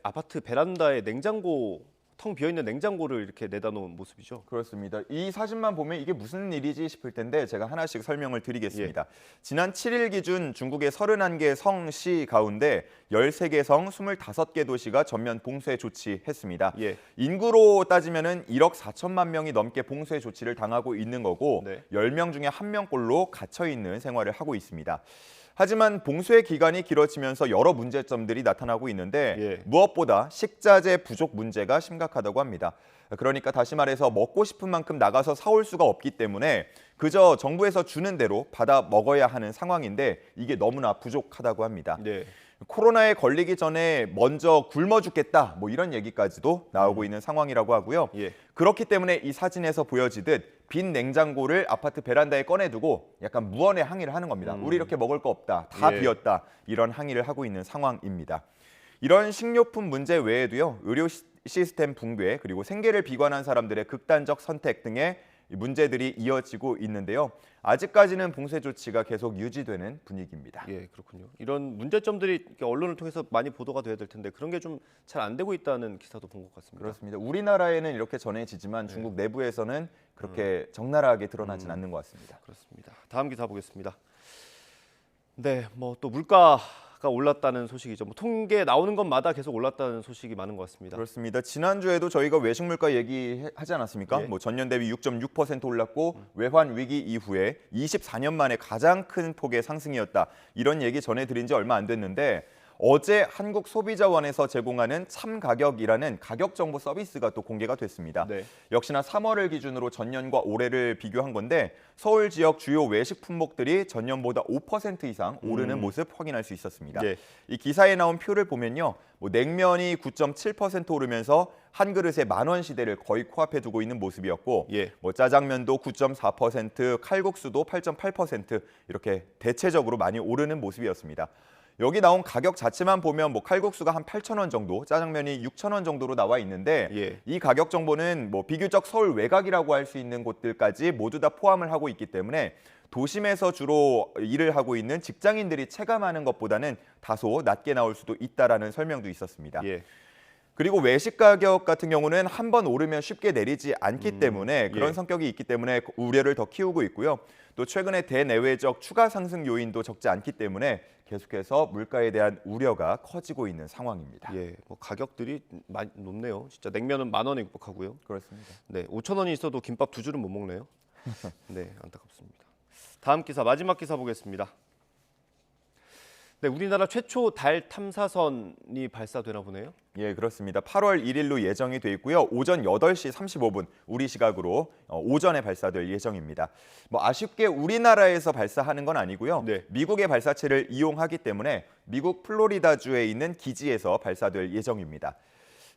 아파트 베란다에 냉장고 텅 비어있는 냉장고를 이렇게 내다 놓은 모습이죠. 그렇습니다. 이 사진만 보면 이게 무슨 일이지 싶을 텐데 제가 하나씩 설명을 드리겠습니다. 지난 7일 기준 중국의 31개 성시 가운데 13개 성 25개 도시가 전면 봉쇄 조치했습니다. 인구로 따지면은 1억 4천만 명이 넘게 봉쇄 조치를 당하고 있는 거고 10명 중에 1명꼴로 갇혀 있는 생활을 하고 있습니다. 하지만 봉쇄 기간이 길어지면서 여러 문제점들이 나타나고 있는데 무엇보다 식자재 부족 문제가 심각하다고 합니다. 그러니까 다시 말해서 먹고 싶은 만큼 나가서 사올 수가 없기 때문에 그저 정부에서 주는 대로 받아 먹어야 하는 상황인데 이게 너무나 부족하다고 합니다. 코로나에 걸리기 전에 먼저 굶어 죽겠다 뭐 이런 얘기까지도 나오고 있는 상황이라고 하고요. 그렇기 때문에 이 사진에서 보여지듯 빈 냉장고를 아파트 베란다에 꺼내두고 약간 무언의 항의를 하는 겁니다. 우리 이렇게 먹을 거 없다, 다 비었다 이런 항의를 하고 있는 상황입니다. 이런 식료품 문제 외에도요. 의료 시스템 붕괴 그리고 생계를 비관한 사람들의 극단적 선택 등의 문제들이 이어지고 있는데요. 아직까지는 봉쇄 조치가 계속 유지되는 분위기입니다. 그렇군요. 이런 문제점들이 언론을 통해서 많이 보도가 돼야 될 텐데 그런 게 좀 잘 안 되고 있다는 기사도 본 것 같습니다. 그렇습니다. 우리나라에는 이렇게 전해지지만 중국 내부에서는 그렇게 적나라하게 드러나진 않는 것 같습니다. 그렇습니다. 다음 기사 보겠습니다. 네, 뭐 또 물가가 올랐다는 소식이죠. 뭐 통계 나오는 것마다 계속 올랐다는 소식이 많은 것 같습니다. 그렇습니다. 지난주에도 저희가 외식 물가 얘기하지 않았습니까? 뭐 전년 대비 6.6% 올랐고 외환 위기 이후에 24년 만에 가장 큰 폭의 상승이었다. 이런 얘기 전해드린 지 얼마 안 됐는데 어제 한국소비자원에서 제공하는 참가격이라는 가격 정보 서비스가 또 공개가 됐습니다. 역시나 3월을 기준으로 전년과 올해를 비교한 건데 서울 지역 주요 외식 품목들이 전년보다 5% 이상 오르는 모습 확인할 수 있었습니다. 이 기사에 나온 표를 보면요. 뭐 냉면이 9.7% 오르면서 한 그릇에 10,000원 시대를 거의 코앞에 두고 있는 모습이었고 뭐 짜장면도 9.4%, 칼국수도 8.8% 이렇게 대체적으로 많이 오르는 모습이었습니다. 여기 나온 가격 자체만 보면 뭐 칼국수가 한 8,000원 정도, 짜장면이 6,000원 정도로 나와 있는데 이 가격 정보는 뭐 비교적 서울 외곽이라고 할 수 있는 곳들까지 모두 다 포함을 하고 있기 때문에 도심에서 주로 일을 하고 있는 직장인들이 체감하는 것보다는 다소 낮게 나올 수도 있다라는 설명도 있었습니다. 그리고 외식 가격 같은 경우는 한 번 오르면 쉽게 내리지 않기 때문에 그런 성격이 있기 때문에 우려를 더 키우고 있고요. 또 최근에 대내외적 추가 상승 요인도 적지 않기 때문에 계속해서 물가에 대한 우려가 커지고 있는 상황입니다. 뭐 가격들이 많이 높네요. 진짜 냉면은 10,000원에 육박하고요. 그렇습니다. 네, 5,000원이 있어도 김밥 2줄은 못 먹네요. 네, 안타깝습니다. 다음 기사, 마지막 기사 보겠습니다. 네, 우리나라 최초 달 탐사선이 발사되나 보네요. 그렇습니다. 8월 1일로 예정이 돼 있고요. 오전 8시 35분 우리 시각으로 오전에 발사될 예정입니다. 뭐 아쉽게 우리나라에서 발사하는 건 아니고요. 미국의 발사체를 이용하기 때문에 미국 플로리다주에 있는 기지에서 발사될 예정입니다.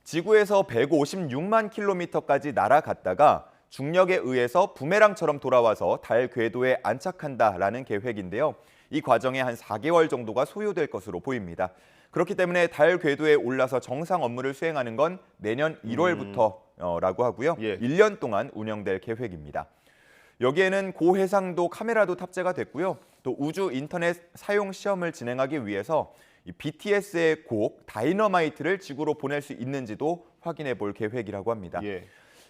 지구에서 156만 킬로미터까지 날아갔다가 중력에 의해서 부메랑처럼 돌아와서 달 궤도에 안착한다라는 계획인데요. 이 과정에 한 4개월 정도가 소요될 것으로 보입니다. 그렇기 때문에 달 궤도에 올라서 정상 업무를 수행하는 건 내년 1월부터라고 하고요. 1년 동안 운영될 계획입니다. 여기에는 고해상도 카메라도 탑재가 됐고요. 또 우주 인터넷 사용 시험을 진행하기 위해서 이 BTS의 곡 다이너마이트를 지구로 보낼 수 있는지도 확인해 볼 계획이라고 합니다.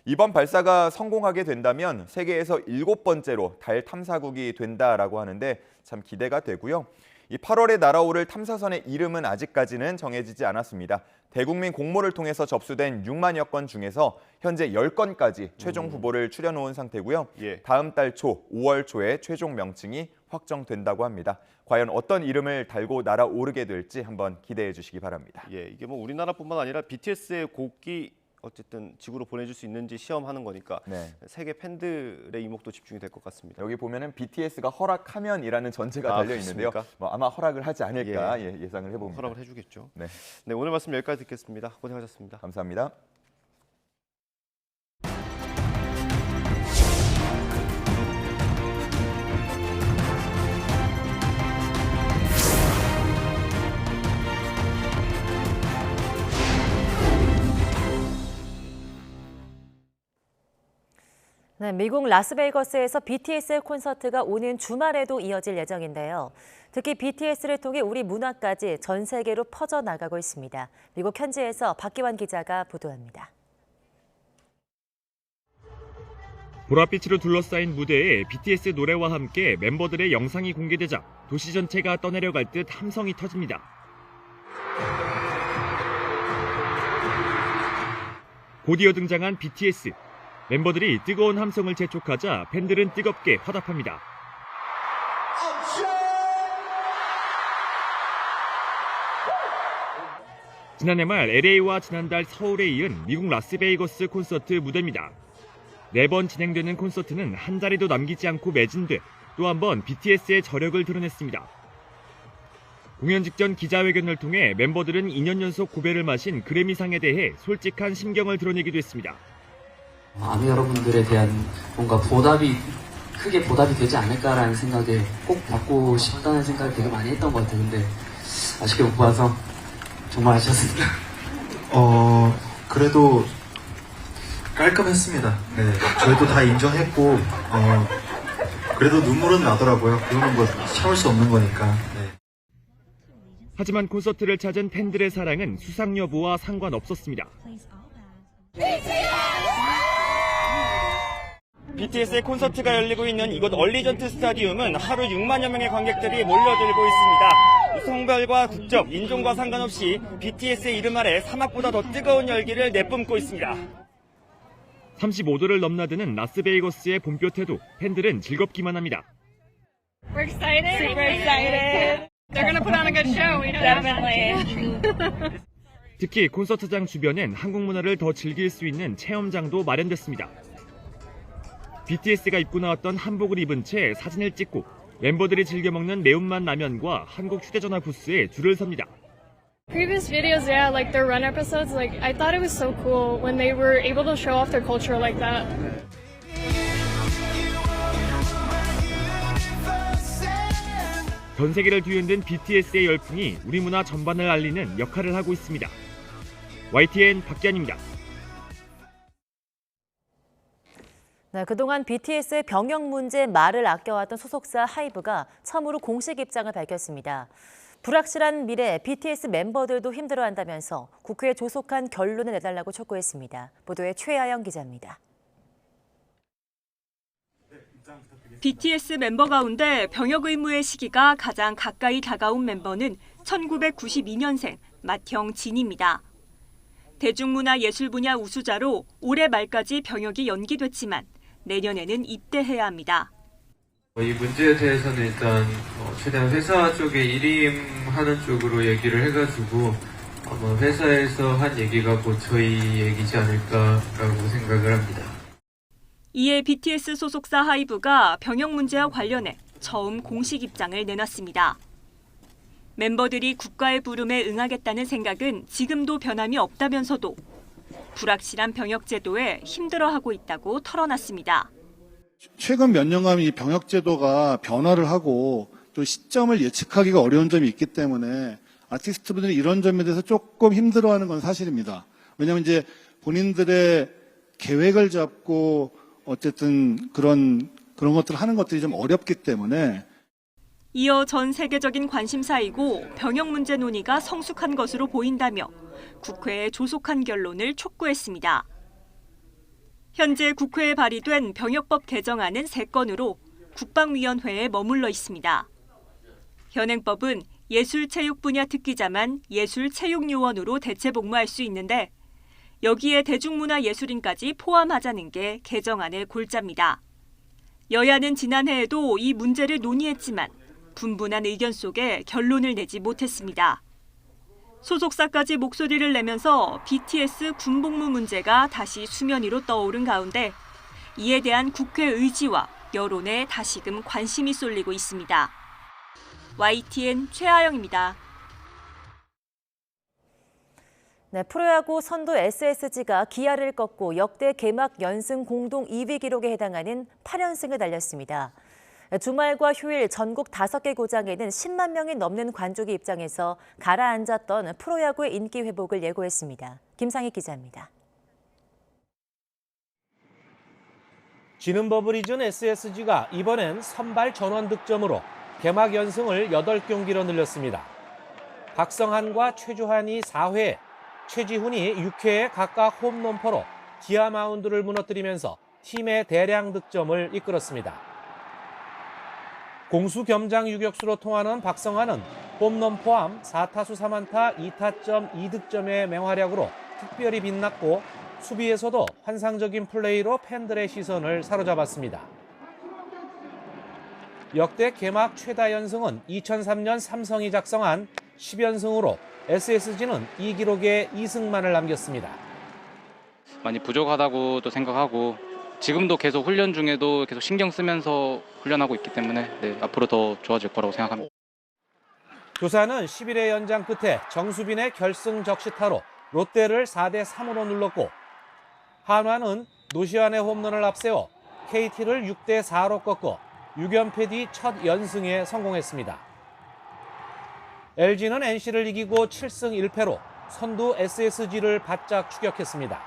이번 발사가 성공하게 된다면 세계에서 7번째로 달 탐사국이 된다라고 하는데 참 기대가 되고요. 이 8월에 날아오를 탐사선의 이름은 아직까지는 정해지지 않았습니다. 대국민 공모를 통해서 접수된 6만여 건 중에서 현재 10건까지 최종 후보를 추려놓은 상태고요. 다음 달 초, 5월 초에 최종 명칭이 확정된다고 합니다. 과연 어떤 이름을 달고 날아오르게 될지 한번 기대해 주시기 바랍니다. 이게 뭐 우리나라뿐만 아니라 BTS의 곡이 어쨌든 지구로 보내줄 수 있는지 시험하는 거니까 세계 팬들의 이목도 집중이 될 것 같습니다. 여기 보면은 BTS가 허락하면이라는 전제가 달려 있는데요. 뭐 아마 허락을 하지 않을까 예상을 해봅니다. 허락을 해주겠죠. 네, 오늘 말씀 여기까지 듣겠습니다. 고생하셨습니다. 감사합니다. 네, 미국 라스베이거스에서 BTS의 콘서트가 오는 주말에도 이어질 예정인데요. 특히 BTS를 통해 우리 문화까지 전 세계로 퍼져나가고 있습니다. 미국 현지에서 박기환 기자가 보도합니다. 보랏빛으로 둘러싸인 무대에 BTS 노래와 함께 멤버들의 영상이 공개되자 도시 전체가 떠내려갈 듯 함성이 터집니다. 곧이어 등장한 BTS. 멤버들이 뜨거운 함성을 재촉하자 팬들은 뜨겁게 화답합니다. 지난해 말 LA와 지난달 서울에 이은 미국 라스베이거스 콘서트 무대입니다. 4번 진행되는 콘서트는 한 자리도 남기지 않고 매진돼 또 한 번 BTS의 저력을 드러냈습니다. 공연 직전 기자회견을 통해 멤버들은 2년 연속 고배를 마신 그래미상에 대해 솔직한 심경을 드러내기도 했습니다. 아미 여러분들에 대한 뭔가 크게 보답이 되지 않을까라는 생각에 꼭 받고 싶다는 생각을 되게 많이 했던 것 같아요. 근데 아쉽게 못 받아서 정말 아쉬웠습니다. 그래도 깔끔했습니다. 네, 저희도 다 인정했고, 그래도 눈물은 나더라고요. 그거는 뭐 참을 수 없는 거니까. 네. 하지만 콘서트를 찾은 팬들의 사랑은 수상 여부와 상관없었습니다. BTS의 콘서트가 열리고 있는 이곳 얼리전트 스타디움은 하루 6만여 명의 관객들이 몰려들고 있습니다. 성별과 국적, 인종과 상관없이 BTS의 이름 아래 사막보다 더 뜨거운 열기를 내뿜고 있습니다. 35도를 넘나드는 라스베이거스의 봄볕에도 팬들은 즐겁기만 합니다. We're excited. Super excited. They're gonna put on a good show. We know definitely. 특히 콘서트장 주변엔 한국 문화를 더 즐길 수 있는 체험장도 마련됐습니다. BTS가 입고 나왔던 한복을 입은 채 사진을 찍고 멤버들이 즐겨 먹는 매운맛 라면과 한국 휴대전화 부스에 줄을 섭니다. Previous videos, yeah, like their run episodes, like I thought it was so cool when they were able to show off their culture like that. 전 세계를 뒤흔든 BTS의 열풍이 우리 문화 전반을 알리는 역할을 하고 있습니다. YTN 박기환입니다. 네, 그동안 BTS의 병역 문제에 말을 아껴왔던 소속사 하이브가 처음으로 공식 입장을 밝혔습니다. 불확실한 미래 BTS 멤버들도 힘들어한다면서 국회에 조속한 결론을 내달라고 촉구했습니다. 보도에 최아영 기자입니다. BTS 멤버 가운데 병역 의무의 시기가 가장 가까이 다가온 멤버는 1992년생 맏형 진입니다. 대중문화예술 분야 우수자로 올해 말까지 병역이 연기됐지만 내년에는 입대해야 합니다. 이 문제에 대해서는 일단 최대한 회사 쪽에 일임하는 쪽으로 얘기를 해가지고 아마 회사에서 한 얘기가 곧 저희 얘기지 않을까라고 생각을 합니다. 이에 BTS 소속사 하이브가 병역 문제와 관련해 처음 공식 입장을 내놨습니다. 멤버들이 국가의 부름에 응하겠다는 생각은 지금도 변함이 없다면서도 불확실한 병역 제도에 힘들어하고 있다고 털어놨습니다. 최근 몇 년간 이 병역 제도가 변화를 하고 또 시점을 예측하기가 어려운 점이 있기 때문에 아티스트분들이 이런 점에 대해서 조금 힘들어하는 건 사실입니다. 왜냐하면 이제 본인들의 계획을 잡고 어쨌든 그런 것들을 하는 것들이 좀 어렵기 때문에. 이어 전 세계적인 관심사이고 병역 문제 논의가 성숙한 것으로 보인다며 국회에 조속한 결론을 촉구했습니다. 현재 국회에 발의된 병역법 개정안은 3건으로 국방위원회에 머물러 있습니다. 현행법은 예술체육 분야 특기자만 예술체육요원으로 대체 복무할 수 있는데 여기에 대중문화예술인까지 포함하자는 게 개정안의 골자입니다. 여야는 지난해에도 이 문제를 논의했지만 분분한 의견 속에 결론을 내지 못했습니다. 소속사까지 목소리를 내면서 BTS 군복무 문제가 다시 수면 위로 떠오른 가운데 이에 대한 국회 의지와 여론에 다시금 관심이 쏠리고 있습니다. YTN 최아영입니다. 네, 프로야구 선두 SSG가 기아를 꺾고 역대 개막 연승 공동 2위 기록에 해당하는 8연승을 달렸습니다. 주말과 휴일 전국 5개 고장에는 10만 명이 넘는 관중이 입장해서 가라앉았던 프로야구의 인기 회복을 예고했습니다. 김상희 기자입니다. 지는 법을 잊은 SSG가 이번엔 선발 전원 득점으로 개막 연승을 8경기로 늘렸습니다. 박성한과 최주환이 4회, 최지훈이 6회에 각각 홈런포로 기아 마운드를 무너뜨리면서 팀의 대량 득점을 이끌었습니다. 공수 겸장 유격수로 통하는 박성환은 홈런 포함 4타수 3안타 2타점 2득점의 맹활약으로 특별히 빛났고 수비에서도 환상적인 플레이로 팬들의 시선을 사로잡았습니다. 역대 개막 최다 연승은 2003년 삼성이 작성한 10연승으로 SSG는 이 기록에 2승만을 남겼습니다. 많이 부족하다고도 생각하고 지금도 계속 훈련 중에도 계속 신경 쓰면서 훈련하고 있기 때문에 앞으로 더 좋아질 거라고 생각합니다. 두산은 11회 연장 끝에 정수빈의 결승 적시타로 롯데를 4대3으로 눌렀고 한화는 노시환의 홈런을 앞세워 KT를 6대4로 꺾고 6연패 뒤 첫 연승에 성공했습니다. LG는 NC를 이기고 7승 1패로 선두 SSG를 바짝 추격했습니다.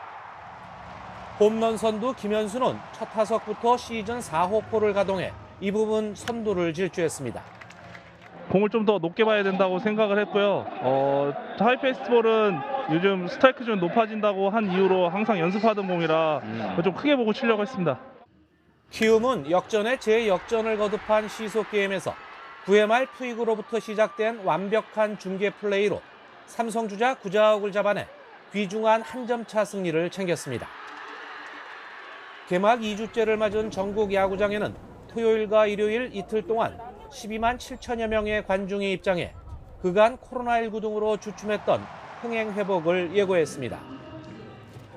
홈런 선두 김현수는 첫 타석부터 시즌 4호포를 가동해 이 부분 선두를 질주했습니다. 공을 좀 더 높게 봐야 된다고 생각을 했고요. 하이페이스볼은 요즘 스트라이크 좀 높아진다고 한 이유로 항상 연습하던 공이라 좀 크게 보고 치려고 했습니다. 키움은 역전에 재역전을 거듭한 시속 게임에서 9회 말 푸이그로부터 시작된 완벽한 중계 플레이로 삼성 주자 9자욱을 잡아내 귀중한 한 점차 승리를 챙겼습니다. 개막 2주째를 맞은 전국 야구장에는 토요일과 일요일 이틀 동안 12만 7천여 명의 관중이 입장해 그간 코로나19 등으로 주춤했던 흥행 회복을 예고했습니다.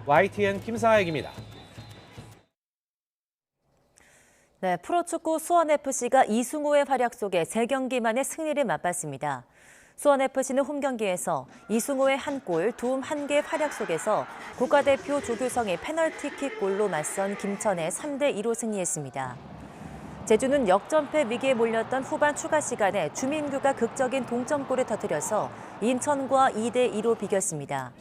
YTN 김상학입니다. 네, 프로축구 수원FC가 이승우의 활약 속에 3경기 만에 승리를 맛봤습니다. 수원FC는 홈경기에서 이승우의 한 골, 도움 1개의 활약 속에서 국가대표 조규성의 페널티킥 골로 맞선 김천의 3대2로 승리했습니다. 제주는 역전패 위기에 몰렸던 후반 추가 시간에 주민규가 극적인 동점골을 터뜨려서 인천과 2대2로 비겼습니다.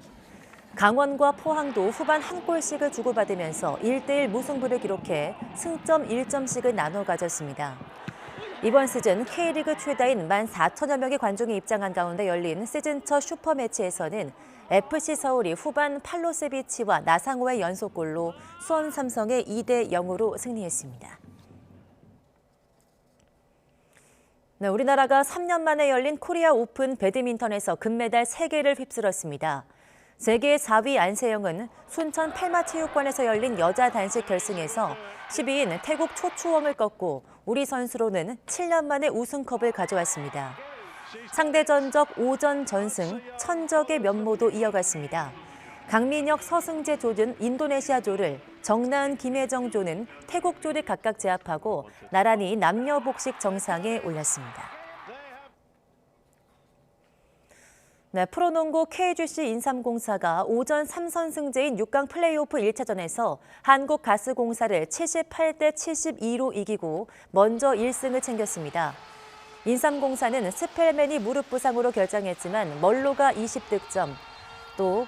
강원과 포항도 후반 한 골씩을 주고받으면서 1대1 무승부를 기록해 승점 1점씩을 나눠 가졌습니다. 이번 시즌 K리그 최다인 14,000여 명의 관중이 입장한 가운데 열린 시즌 첫 슈퍼매치에서는 FC 서울이 후반 팔로세비치와 나상호의 연속골로 수원 삼성의 2대0으로 승리했습니다. 네, 우리나라가 3년 만에 열린 코리아 오픈 배드민턴에서 금메달 3개를 휩쓸었습니다. 세계 4위 안세영은 순천 팔마체육관에서 열린 여자 단식 결승에서 10위인 태국 초추웡을 꺾고 우리 선수로는 7년 만에 우승컵을 가져왔습니다. 상대 전적 5전 전승, 천적의 면모도 이어갔습니다. 강민혁, 서승재 조는 인도네시아 조를, 정나은, 김혜정 조는 태국 조를 각각 제압하고 나란히 남녀 복식 정상에 올랐습니다. 네, 프로농구 KGC 인삼공사가 오전 3선승제인 6강 플레이오프 1차전에서 한국가스공사를 78대 72로 이기고 먼저 1승을 챙겼습니다. 인삼공사는 스펠맨이 무릎 부상으로 결장했지만 멀로가 20득점, 또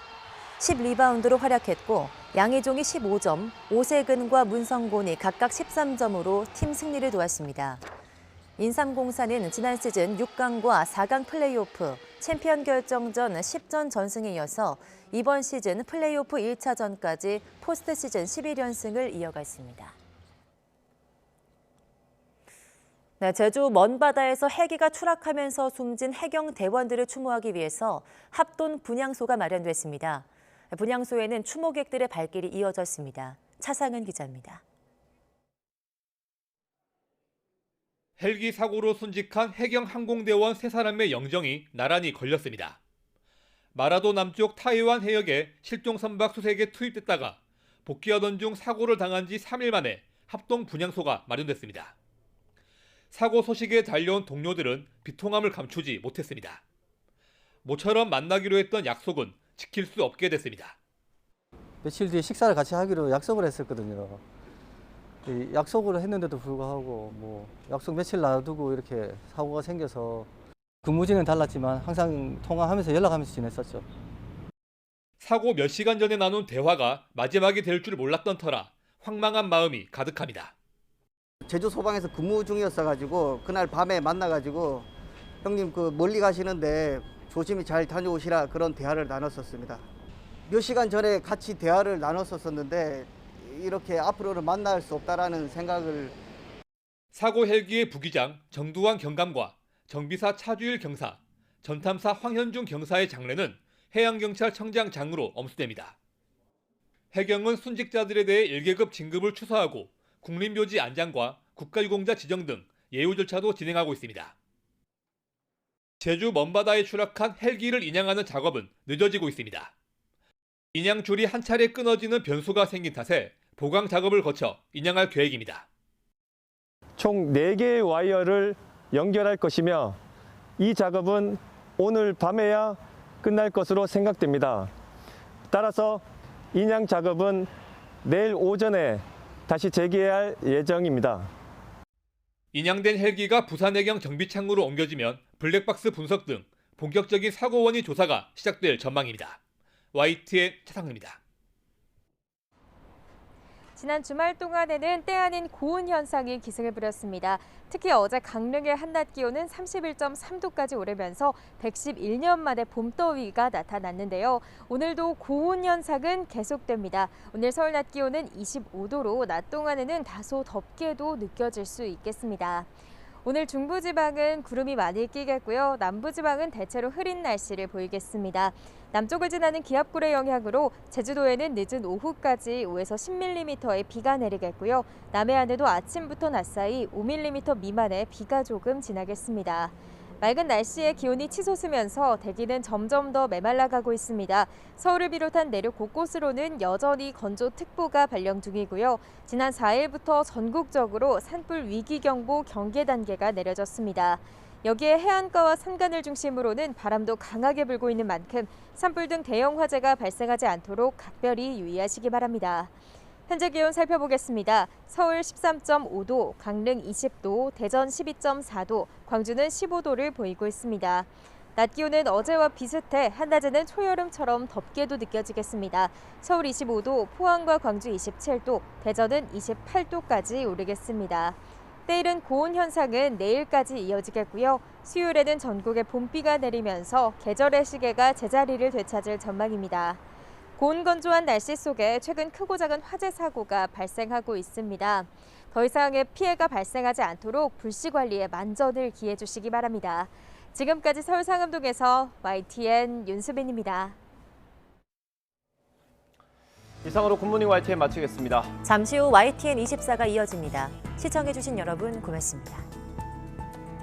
10리바운드로 활약했고 양희종이 15점, 오세근과 문성곤이 각각 13점으로 팀 승리를 도왔습니다. 인삼공사는 지난 시즌 6강과 4강 플레이오프, 챔피언 결정전 10전 전승에 이어서 이번 시즌 플레이오프 1차전까지 포스트 시즌 11연승을 이어갔습니다. 네, 제주 먼바다에서 헬기가 추락하면서 숨진 해경 대원들을 추모하기 위해서 합돈 분향소가 마련됐습니다. 분향소에는 추모객들의 발길이 이어졌습니다. 차상은 기자입니다. 헬기 사고로 순직한 해경 항공대원 3사람의 영정이 나란히 걸렸습니다. 마라도 남쪽 타이완 해역에 실종 선박 수세 개 투입됐다가 복귀하던 중 사고를 당한 지 3일 만에 합동 분향소가 마련됐습니다. 사고 소식에 달려온 동료들은 비통함을 감추지 못했습니다. 모처럼 만나기로 했던 약속은 지킬 수 없게 됐습니다. 며칠 뒤에 식사를 같이 하기로 약속을 했었거든요. 약속을 했는데도 불구하고 약속 며칠 놔두고 이렇게 사고가 생겨서 근무지는 달랐지만 항상 통화하면서 연락하면서 지냈었죠. 사고 몇 시간 전에 나눈 대화가 마지막이 될 줄 몰랐던 터라 황망한 마음이 가득합니다. 제주 소방에서 근무 중이었어가지고 그날 밤에 만나가지고 형님 그 멀리 가시는데 조심히 잘 다녀오시라 그런 대화를 나눴었습니다. 몇 시간 전에 같이 대화를 나눴었는데 이렇게 앞으로는 만날 수 없다라는 생각을. 사고 헬기의 부기장 정두환 경감과 정비사 차주일 경사, 전탐사 황현중 경사의 장례는 해양경찰청장 장으로 엄수됩니다. 해경은 순직자들에 대해 1계급 진급을 추서하고 국립묘지 안장과 국가유공자 지정 등 예우 절차도 진행하고 있습니다. 제주 먼바다에 추락한 헬기를 인양하는 작업은 늦어지고 있습니다. 인양 줄이 한 차례 끊어지는 변수가 생긴 탓에 보강 작업을 거쳐 인양할 계획입니다. 총 4개의 와이어를 연결할 것이며 이 작업은 오늘 밤에야 끝날 것으로 생각됩니다. 따라서 인양 작업은 내일 오전에 다시 재개할 예정입니다. 인양된 헬기가 부산해경 정비창으로 옮겨지면 블랙박스 분석 등 본격적인 사고 원인 조사가 시작될 전망입니다. YTN 차상입니다. 지난 주말 동안에는 때 아닌 고온 현상이 기승을 부렸습니다. 특히 어제 강릉의 한낮 기온은 31.3도까지 오르면서 111년 만에 봄더위가 나타났는데요. 오늘도 고온 현상은 계속됩니다. 오늘 서울 낮 기온은 25도로 낮 동안에는 다소 덥게도 느껴질 수 있겠습니다. 오늘 중부지방은 구름이 많이 끼겠고요. 남부지방은 대체로 흐린 날씨를 보이겠습니다. 남쪽을 지나는 기압골의 영향으로 제주도에는 늦은 오후까지 5에서 10mm의 비가 내리겠고요. 남해안에도 아침부터 낮 사이 5mm 미만의 비가 조금 지나겠습니다. 맑은 날씨에 기온이 치솟으면서 대기는 점점 더 메말라가고 있습니다. 서울을 비롯한 내륙 곳곳으로는 여전히 건조특보가 발령 중이고요. 지난 4일부터 전국적으로 산불 위기경보 경계 단계가 내려졌습니다. 여기에 해안가와 산간을 중심으로는 바람도 강하게 불고 있는 만큼 산불 등 대형 화재가 발생하지 않도록 각별히 유의하시기 바랍니다. 현재 기온 살펴보겠습니다. 서울 13.5도, 강릉 20도, 대전 12.4도, 광주는 15도를 보이고 있습니다. 낮 기온은 어제와 비슷해 한낮에는 초여름처럼 덥게도 느껴지겠습니다. 서울 25도, 포항과 광주 27도, 대전은 28도까지 오르겠습니다. 내일은 고온 현상은 내일까지 이어지겠고요. 수요일에는 전국에 봄비가 내리면서 계절의 시계가 제자리를 되찾을 전망입니다. 고온 건조한 날씨 속에 최근 크고 작은 화재 사고가 발생하고 있습니다. 더 이상의 피해가 발생하지 않도록 불씨 관리에 만전을 기해 주시기 바랍니다. 지금까지 서울 상암동에서 YTN 윤수빈입니다. 이상으로 굿모닝 YTN 마치겠습니다. 잠시 후 YTN 24가 이어집니다. 시청해주신 여러분 고맙습니다.